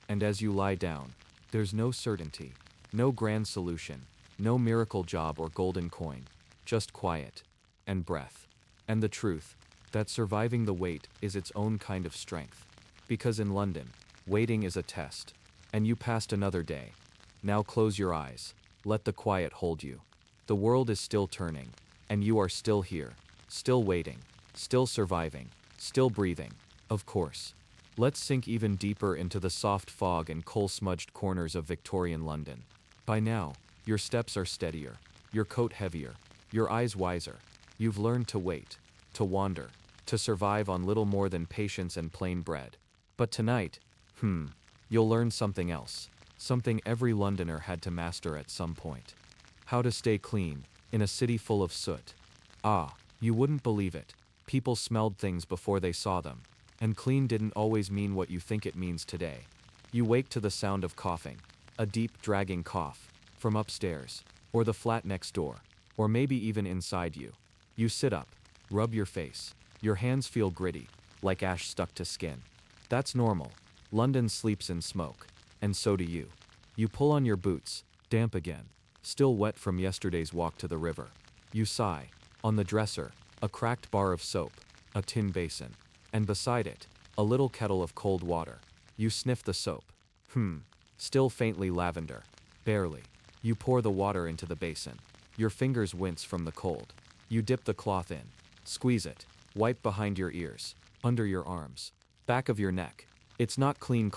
And as you lie down, there's no certainty. No grand solution. No miracle job or golden coin. Just quiet. And breath. And the truth, that surviving the wait is its own kind of strength. Because in London, waiting is a test. And you passed another day. Now close your eyes. Let the quiet hold you. The world is still turning. And you are still here. Still waiting. Still surviving. Still breathing. Of course. Let's sink even deeper into the soft fog and coal-smudged corners of Victorian London. By now, your steps are steadier. Your coat heavier. Your eyes wiser. You've learned to wait. To wander. To survive on little more than patience and plain bread. But tonight, you'll learn something else. Something every Londoner had to master at some point. How to stay clean, in a city full of soot. You wouldn't believe it. People smelled things before they saw them. And clean didn't always mean what you think it means today. You wake to the sound of coughing. A deep, dragging cough. From upstairs. Or the flat next door. Or maybe even inside you. You sit up. Rub your face. Your hands feel gritty. Like ash stuck to skin. That's normal. London sleeps in smoke. And so do you. You pull on your boots. Damp again. Still wet from yesterday's walk to the river. You sigh. On the dresser, a cracked bar of soap. A tin basin. And beside it, a little kettle of cold water. You sniff the soap. Still faintly lavender. Barely. You pour the water into the basin. Your fingers wince from the cold. You dip the cloth in. Squeeze it. Wipe behind your ears. Under your arms. Back of your neck. It's not clean,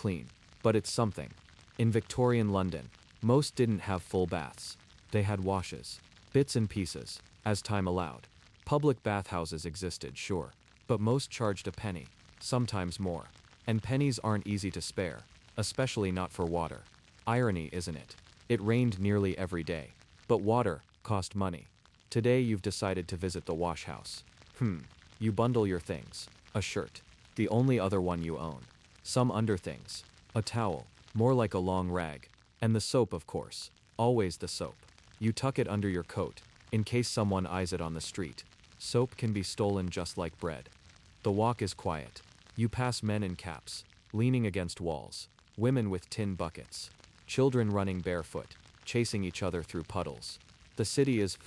but it's something. In Victorian London, most didn't have full baths. They had washes. Bits and pieces, as time allowed. Public bathhouses existed, sure. But most charged a penny, sometimes more. And pennies aren't easy to spare, especially not for water. Irony, isn't it? It rained nearly every day. But water cost money. Today you've decided to visit the wash house. You bundle your things. A shirt. The only other one you own. Some underthings. A towel. More like a long rag. And the soap, of course. Always the soap. You tuck it under your coat, in case someone eyes it on the street. Soap can be stolen just like bread. The walk is quiet. You pass men in caps, leaning against walls. Women with tin buckets. Children running barefoot, chasing each other through puddles. The city is,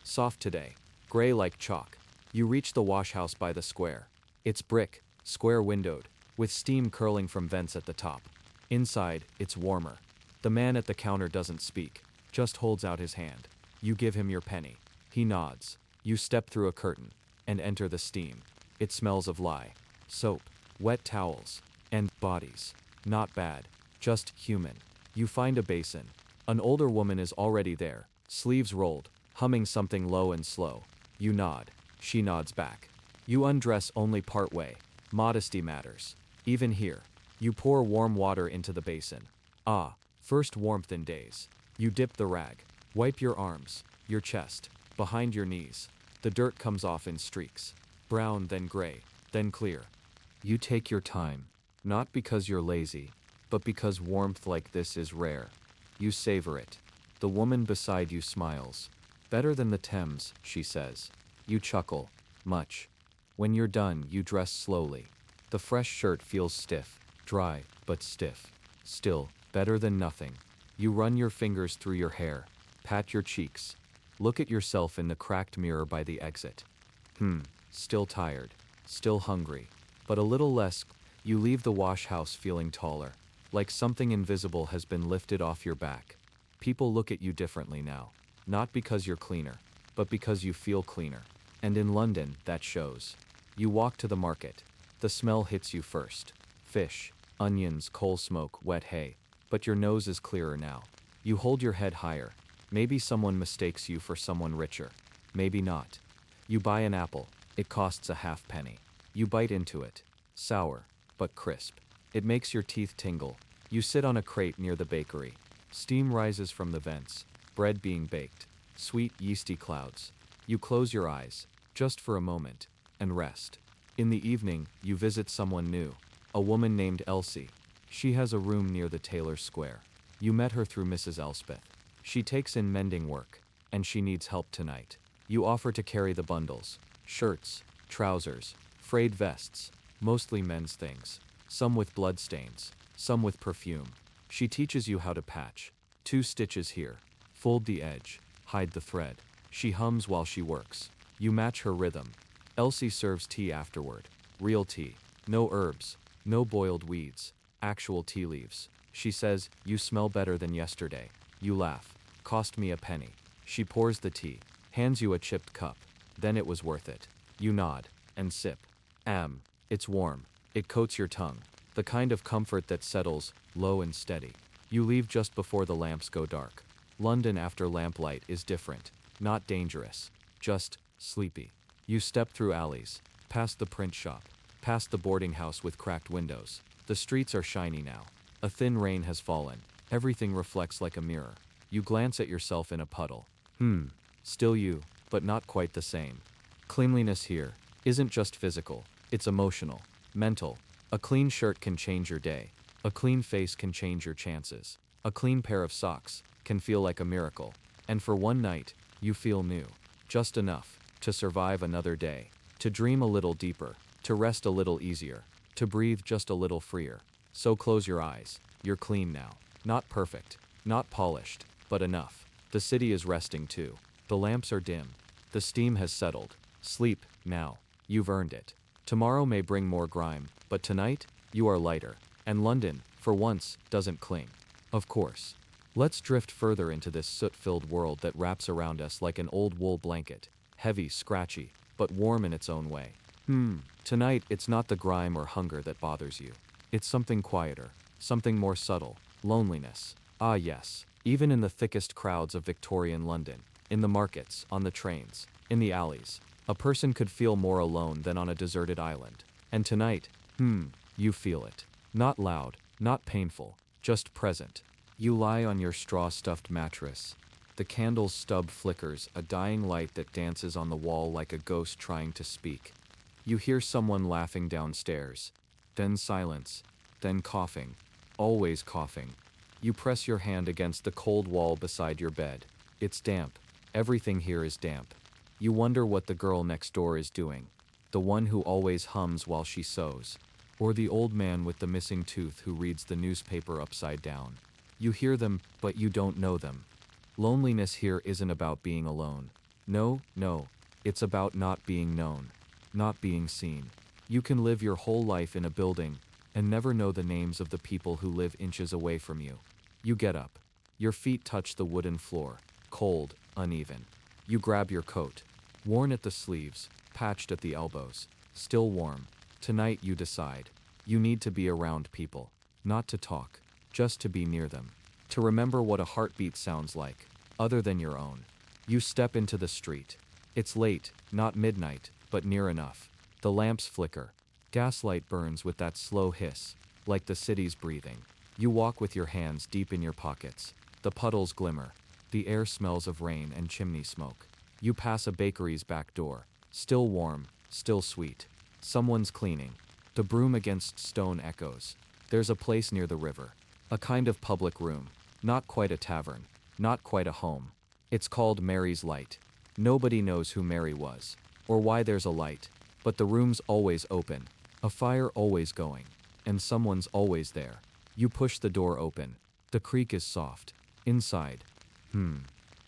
soft today. Gray like chalk. You reach the wash house by the square. It's brick, square windowed, with steam curling from vents at the top. Inside, it's warmer. The man at the counter doesn't speak. just holds out his hand. You give him your penny. He nods. You step through a curtain and enter the steam. It smells of lye, soap, wet towels, and bodies. Not bad, just human. You find a basin. An older woman is already there, sleeves rolled, humming something low and slow. You nod. She nods back. You undress only part way. Modesty matters. Even here. You pour warm water into the basin. Ah, first warmth in days. You dip the rag. Wipe your arms, your chest, behind your knees. The dirt comes off in streaks. Brown, then gray, then clear. You take your time. Not because you're lazy, but because warmth like this is rare. You savor it. The woman beside you smiles. Better than the Thames, she says. You chuckle. Much. When you're done, you dress slowly. The fresh shirt feels stiff, dry, but stiff. Still, better than nothing. You run your fingers through your hair, pat your cheeks. Look at yourself in the cracked mirror by the exit. Still tired, still hungry, but a little less. You leave the wash house feeling taller, like something invisible has been lifted off your back. People look at you differently now, not because you're cleaner, but because you feel cleaner. And in London, that shows. You walk to the market. The smell hits you first. Fish, onions, coal smoke, wet hay. But your nose is clearer now. You hold your head higher. Maybe someone mistakes you for someone richer. Maybe not. You buy an apple. It costs a halfpenny. You bite into it. Sour, but crisp. It makes your teeth tingle. You sit on a crate near the bakery. Steam rises from the vents. Bread being baked. Sweet, yeasty clouds. You close your eyes, just for a moment, and rest. In the evening, you visit someone new. A woman named Elsie. She has a room near the Taylor's Square. You met her through Mrs. Elspeth. She takes in mending work, and she needs help tonight. You offer to carry the bundles. Shirts, trousers, frayed vests, mostly men's things. Some with blood stains, some with perfume. She teaches you how to patch. 2 stitches here. Fold the edge, hide the thread. She hums while she works. You match her rhythm. Elsie serves tea afterward. Real tea. No herbs. No boiled weeds. Actual tea leaves. She says, "You smell better than yesterday." You laugh. "Cost me a penny." She pours the tea. Hands you a chipped cup. Then it was worth it. You nod. And sip. It's warm. It coats your tongue. The kind of comfort that settles, low and steady. You leave just before the lamps go dark. London after lamplight is different. Not dangerous. Just sleepy. You step through alleys. Past the print shop. Past the boarding house with cracked windows. The streets are shiny now. A thin rain has fallen. Everything reflects like a mirror. You glance at yourself in a puddle. Still you, but not quite the same. Cleanliness here isn't just physical. It's emotional. Mental. A clean shirt can change your day. A clean face can change your chances. A clean pair of socks can feel like a miracle. And for one night, you feel new. Just enough to survive another day. To dream a little deeper. To rest a little easier. To breathe just a little freer. So close your eyes. You're clean now. Not perfect. Not polished. But enough. The city is resting too. The lamps are dim. The steam has settled. Sleep, now. You've earned it. Tomorrow may bring more grime, but tonight, you are lighter. And London, for once, doesn't cling. Of course. Let's drift further into this soot-filled world that wraps around us like an old wool blanket. Heavy, scratchy, but warm in its own way. Tonight, it's not the grime or hunger that bothers you. It's something quieter. Something more subtle. Loneliness. Ah yes. Even in the thickest crowds of Victorian London. In the markets, on the trains, in the alleys. A person could feel more alone than on a deserted island. And tonight, you feel it. Not loud, not painful, just present. You lie on your straw-stuffed mattress. The candle's stub flickers, a dying light that dances on the wall like a ghost trying to speak. You hear someone laughing downstairs. Then silence. Then coughing. Always coughing. You press your hand against the cold wall beside your bed. It's damp. Everything here is damp. You wonder what the girl next door is doing. The one who always hums while she sews. Or the old man with the missing tooth who reads the newspaper upside down. You hear them, but you don't know them. Loneliness here isn't about being alone. No, it's about not being known. Not being seen. You can live your whole life in a building and never know the names of the people who live inches away from you. You get up. Your feet touch the wooden floor, cold, uneven. You grab your coat. Worn at the sleeves, patched at the elbows, still warm. Tonight you decide. You need to be around people. Not to talk, just to be near them. To remember what a heartbeat sounds like, other than your own. You step into the street. It's late, not midnight, but near enough. The lamps flicker. Gaslight burns with that slow hiss, like the city's breathing. You walk with your hands deep in your pockets. The puddles glimmer. The air smells of rain and chimney smoke. You pass a bakery's back door. Still warm, still sweet. Someone's cleaning. The broom against stone echoes. There's a place near the river. A kind of public room. Not quite a tavern. Not quite a home. It's called Mary's Light. Nobody knows who Mary was, or why there's a light, but the room's always open. A fire always going. And someone's always there. You push the door open. The creak is soft. Inside.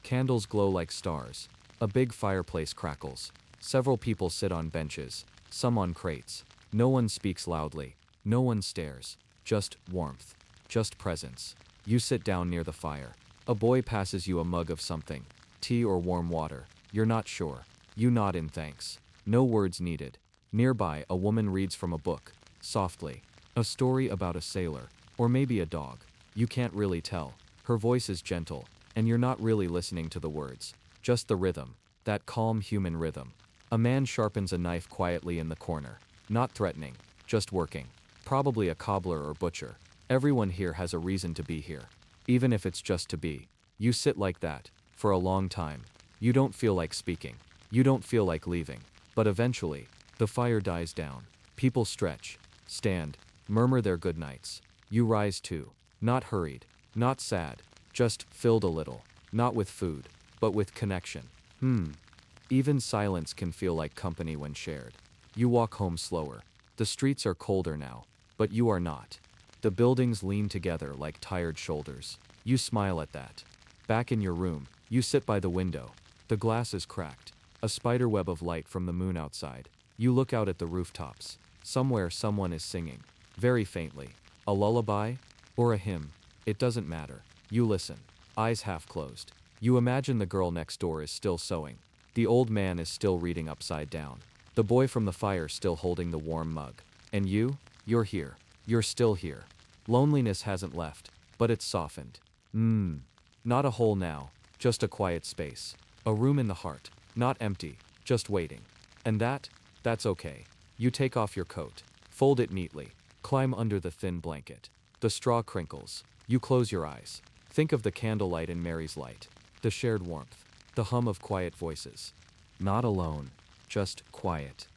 Candles glow like stars. A big fireplace crackles. Several people sit on benches, some on crates. No one speaks loudly. No one stares. Just warmth. Just presence. You sit down near the fire. A boy passes you a mug of something. Tea or warm water. You're not sure. You nod in thanks. No words needed. Nearby, a woman reads from a book, softly. A story about a sailor, or maybe a dog. You can't really tell. Her voice is gentle, and you're not really listening to the words. Just the rhythm. That calm human rhythm. A man sharpens a knife quietly in the corner. Not threatening, just working. Probably a cobbler or butcher. Everyone here has a reason to be here. Even if it's just to be. You sit like that, for a long time. You don't feel like speaking. You don't feel like leaving. But eventually, the fire dies down. People stretch, stand, murmur their goodnights. You rise too. Not hurried, not sad, just filled a little. Not with food, but with connection. Even silence can feel like company when shared. You walk home slower. The streets are colder now, but you are not. The buildings lean together like tired shoulders. You smile at that. Back in your room, you sit by the window. The glass is cracked. A spiderweb of light from the moon outside. You look out at the rooftops. Somewhere someone is singing. Very faintly. A lullaby? Or a hymn? It doesn't matter. You listen. Eyes half closed. You imagine the girl next door is still sewing. The old man is still reading upside down. The boy from the fire still holding the warm mug. And you? You're here. You're still here. Loneliness hasn't left, but it's softened. Not a hole now, just a quiet space. A room in the heart. Not empty, just waiting. And that's okay. You take off your coat. Fold it neatly. Climb under the thin blanket. The straw crinkles. You close your eyes. Think of the candlelight in Mary's light. The shared warmth. The hum of quiet voices. Not alone, just quiet.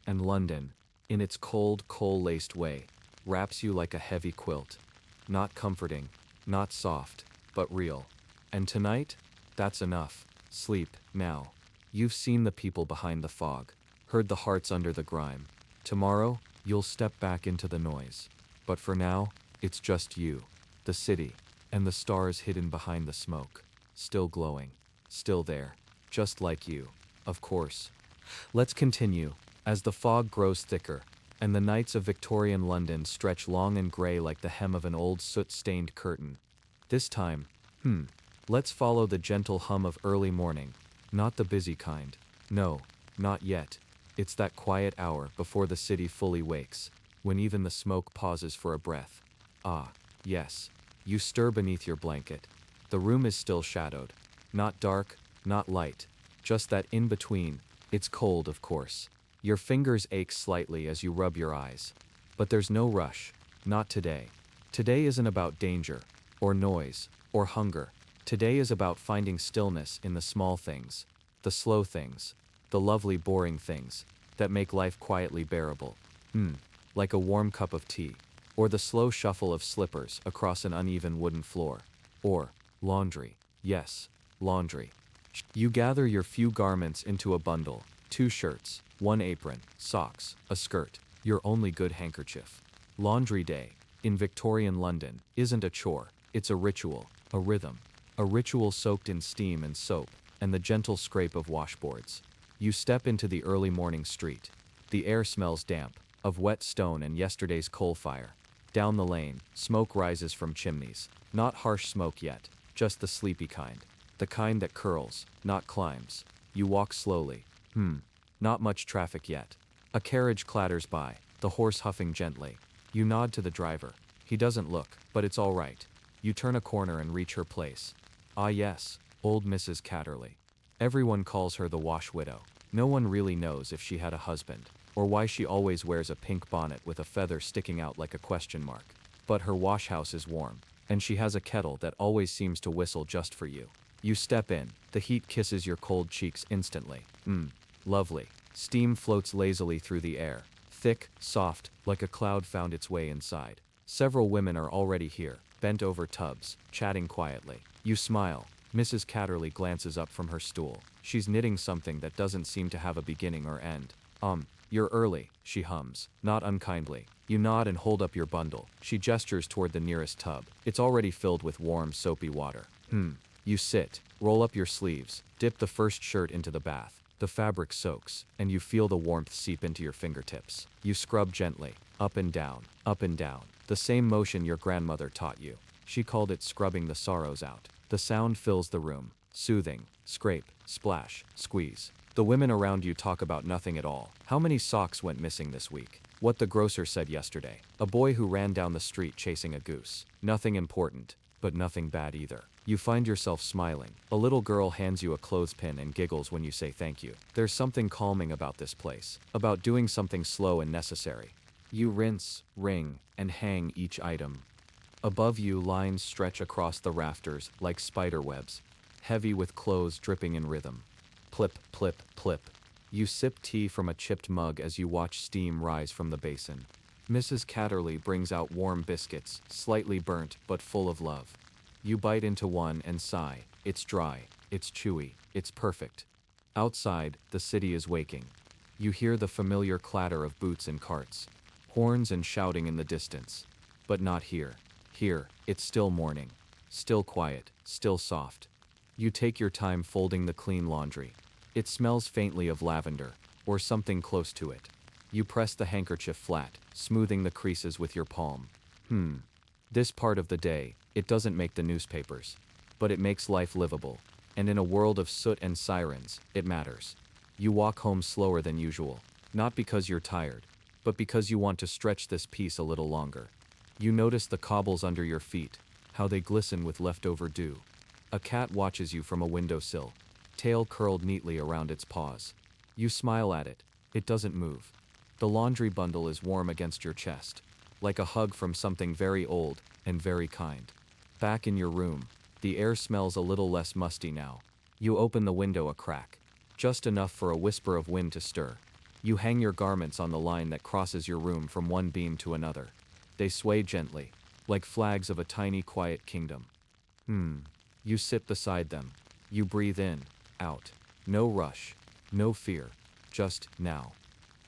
And London, in its cold, coal-laced way, wraps you like a heavy quilt. Not comforting, not soft, but real. And tonight? That's enough. Sleep, now. You've seen the people behind the fog, heard the hearts under the grime. Tomorrow, you'll step back into the noise. But for now, it's just you, the city, and the stars hidden behind the smoke. Still glowing. Still there. Just like you. Of course. Let's continue. As the fog grows thicker, and the nights of Victorian London stretch long and grey like the hem of an old soot-stained curtain. This time, let's follow the gentle hum of early morning. Not the busy kind. No, not yet. It's that quiet hour before the city fully wakes, when even the smoke pauses for a breath. Ah, yes. You stir beneath your blanket. The room is still shadowed. Not dark, not light. Just that in-between. It's cold, of course. Your fingers ache slightly as you rub your eyes. But there's no rush. Not today. Today isn't about danger, or noise, or hunger. Today is about finding stillness in the small things, the slow things, the lovely boring things, that make life quietly bearable. Like a warm cup of tea, or the slow shuffle of slippers across an uneven wooden floor. Or, laundry. Yes, laundry. You gather your few garments into a bundle, 2 shirts, 1 apron, socks, a skirt, your only good handkerchief. Laundry day, in Victorian London, isn't a chore, it's a ritual, a rhythm. A ritual soaked in steam and soap, and the gentle scrape of washboards. You step into the early morning street. The air smells damp, of wet stone and yesterday's coal fire. Down the lane, smoke rises from chimneys. Not harsh smoke yet, just the sleepy kind. The kind that curls, not climbs. You walk slowly. Not much traffic yet. A carriage clatters by, the horse huffing gently. You nod to the driver. He doesn't look, but it's all right. You turn a corner and reach her place. Ah yes, old Mrs. Catterley. Everyone calls her the wash widow. No one really knows if she had a husband, or why she always wears a pink bonnet with a feather sticking out like a question mark. But her wash house is warm, and she has a kettle that always seems to whistle just for you. You step in, the heat kisses your cold cheeks instantly. Lovely. Steam floats lazily through the air, thick, soft, like a cloud found its way inside. Several women are already here, bent over tubs, chatting quietly. You smile. Mrs. Catterley glances up from her stool. She's knitting something that doesn't seem to have a beginning or end. You're early, she hums, not unkindly. You nod and hold up your bundle. She gestures toward the nearest tub. It's already filled with warm, soapy water. You sit, roll up your sleeves, dip the first shirt into the bath. The fabric soaks, and you feel the warmth seep into your fingertips. You scrub gently, up and down, the same motion your grandmother taught you. She called it scrubbing the sorrows out. The sound fills the room, soothing, scrape, splash, squeeze. The women around you talk about nothing at all. How many socks went missing this week? What the grocer said yesterday. A boy who ran down the street chasing a goose. Nothing important, but nothing bad either. You find yourself smiling. A little girl hands you a clothespin and giggles when you say thank you. There's something calming about this place, about doing something slow and necessary. You rinse, wring, and hang each item. Above you, lines stretch across the rafters like spider webs, heavy with clothes dripping in rhythm. Plip, plip, plip. You sip tea from a chipped mug as you watch steam rise from the basin. Mrs. Catterley brings out warm biscuits, slightly burnt but full of love. You bite into one and sigh. It's dry, it's chewy, it's perfect. Outside, the city is waking. You hear the familiar clatter of boots and carts, horns and shouting in the distance. But not here. Here, it's still morning. Still quiet, still soft. You take your time folding the clean laundry. It smells faintly of lavender, or something close to it. You press the handkerchief flat, smoothing the creases with your palm. This part of the day, it doesn't make the newspapers. But it makes life livable. And in a world of soot and sirens, it matters. You walk home slower than usual. Not because you're tired, but because you want to stretch this piece a little longer. You notice the cobbles under your feet, how they glisten with leftover dew. A cat watches you from a windowsill, tail curled neatly around its paws. You smile at it. It doesn't move. The laundry bundle is warm against your chest, like a hug from something very old and very kind. Back in your room, the air smells a little less musty now. You open the window a crack, just enough for a whisper of wind to stir. You hang your garments on the line that crosses your room from one beam to another. They sway gently, like flags of a tiny quiet kingdom. You sit beside them. You breathe in, out. No rush, no fear, just now.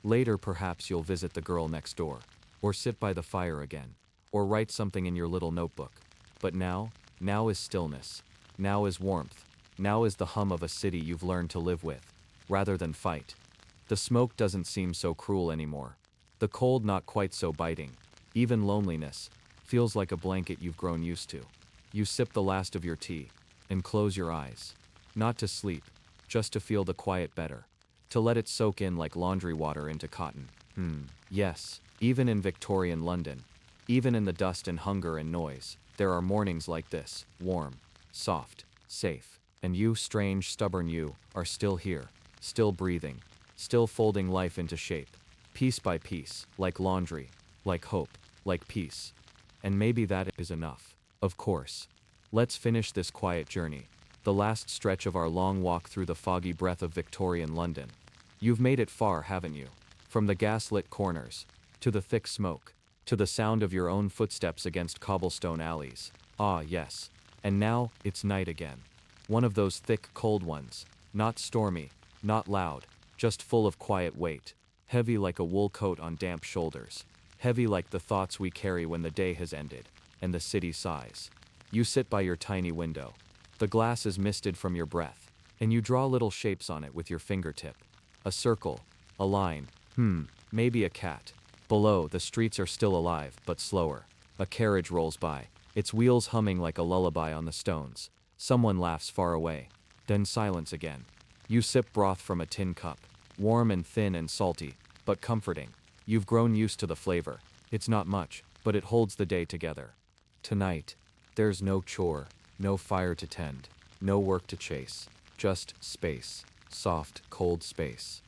Later perhaps you'll visit the girl next door, or sit by the fire again, or write something in your little notebook. But now is stillness. Now is warmth. Now is the hum of a city you've learned to live with, rather than fight. The smoke doesn't seem so cruel anymore. The cold not quite so biting. Even loneliness feels like a blanket you've grown used to. You sip the last of your tea, and close your eyes. Not to sleep, just to feel the quiet better. To let it soak in like laundry water into cotton. Yes, even in Victorian London, even in the dust and hunger and noise, there are mornings like this, warm, soft, safe. And you, strange, stubborn you, are still here, still breathing, still folding life into shape, piece by piece, like laundry, like hope, like peace. And maybe that is enough. Of course. Let's finish this quiet journey, the last stretch of our long walk through the foggy breath of Victorian London. You've made it far, haven't you? From the gaslit corners, to the thick smoke, to the sound of your own footsteps against cobblestone alleys. Ah, yes. And now, it's night again. One of those thick, cold ones. Not stormy, not loud, just full of quiet weight. Heavy like a wool coat on damp shoulders. Heavy like the thoughts we carry when the day has ended, and the city sighs. You sit by your tiny window. The glass is misted from your breath, and you draw little shapes on it with your fingertip. A circle, a line, maybe a cat. Below, the streets are still alive, but slower. A carriage rolls by, its wheels humming like a lullaby on the stones. Someone laughs far away. Then silence again. You sip broth from a tin cup. Warm and thin and salty, but comforting. You've grown used to the flavor. It's not much, but it holds the day together. Tonight, there's no chore, no fire to tend, no work to chase. Just space. Soft, cold space.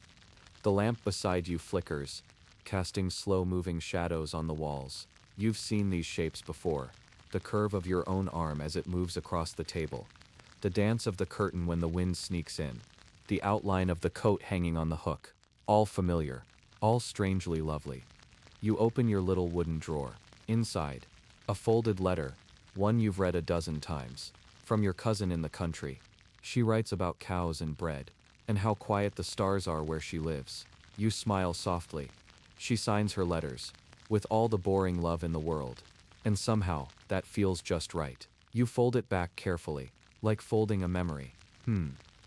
The lamp beside you flickers, casting slow-moving shadows on the walls. You've seen these shapes before. The curve of your own arm as it moves across the table. The dance of the curtain when the wind sneaks in. The outline of the coat hanging on the hook. All familiar. All strangely lovely. You open your little wooden drawer. Inside, a folded letter, one you've read a dozen times. From your cousin in the country. She writes about cows and bread, and how quiet the stars are where she lives. You smile softly. She signs her letters, with all the boring love in the world. And somehow, that feels just right. You fold it back carefully, like folding a memory.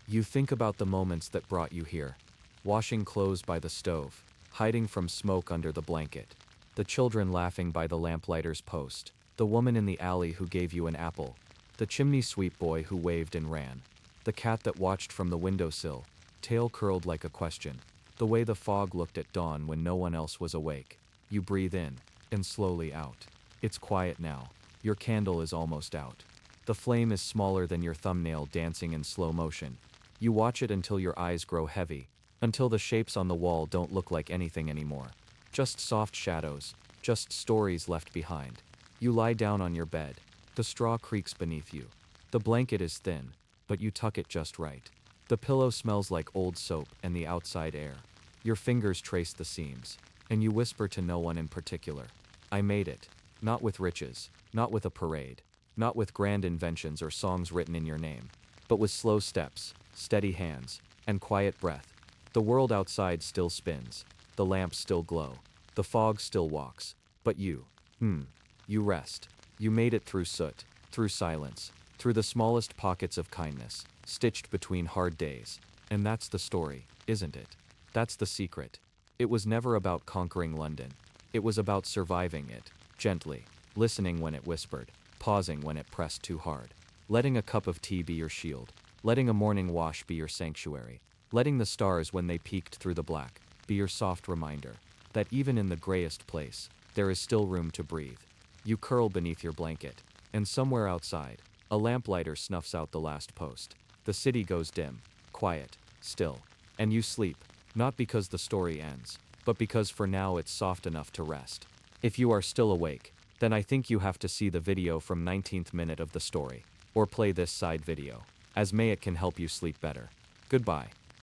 You think about the moments that brought you here. Washing clothes by the stove, hiding from smoke under the blanket. The children laughing by the lamplighter's post. The woman in the alley who gave you an apple. The chimney sweep boy who waved and ran. The cat that watched from the windowsill, tail curled like a question. The way the fog looked at dawn when no one else was awake. You breathe in, and slowly out. It's quiet now. Your candle is almost out. The flame is smaller than your thumbnail dancing in slow motion. You watch it until your eyes grow heavy, until the shapes on the wall don't look like anything anymore. Just soft shadows, just stories left behind. You lie down on your bed. The straw creaks beneath you. The blanket is thin, but you tuck it just right. The pillow smells like old soap and the outside air. Your fingers trace the seams, and you whisper to no one in particular. I made it. Not with riches, not with a parade, not with grand inventions or songs written in your name, but with slow steps, steady hands, and quiet breath. The world outside still spins. The lamps still glow. The fog still walks. But you rest. You made it through soot, through silence, through the smallest pockets of kindness, stitched between hard days. And that's the story, isn't it? That's the secret. It was never about conquering London. It was about surviving it, gently, listening when it whispered, pausing when it pressed too hard, letting a cup of tea be your shield, letting a morning wash be your sanctuary, letting the stars when they peeked through the black be your soft reminder that even in the grayest place, there is still room to breathe. You curl beneath your blanket, and somewhere outside, a lamplighter snuffs out the last post. The city goes dim, quiet, still, and you sleep, not because the story ends, but because for now it's soft enough to rest. If you are still awake, then I think you have to see the video from 19th minute of the story, or play this side video, as may it can help you sleep better. Goodbye.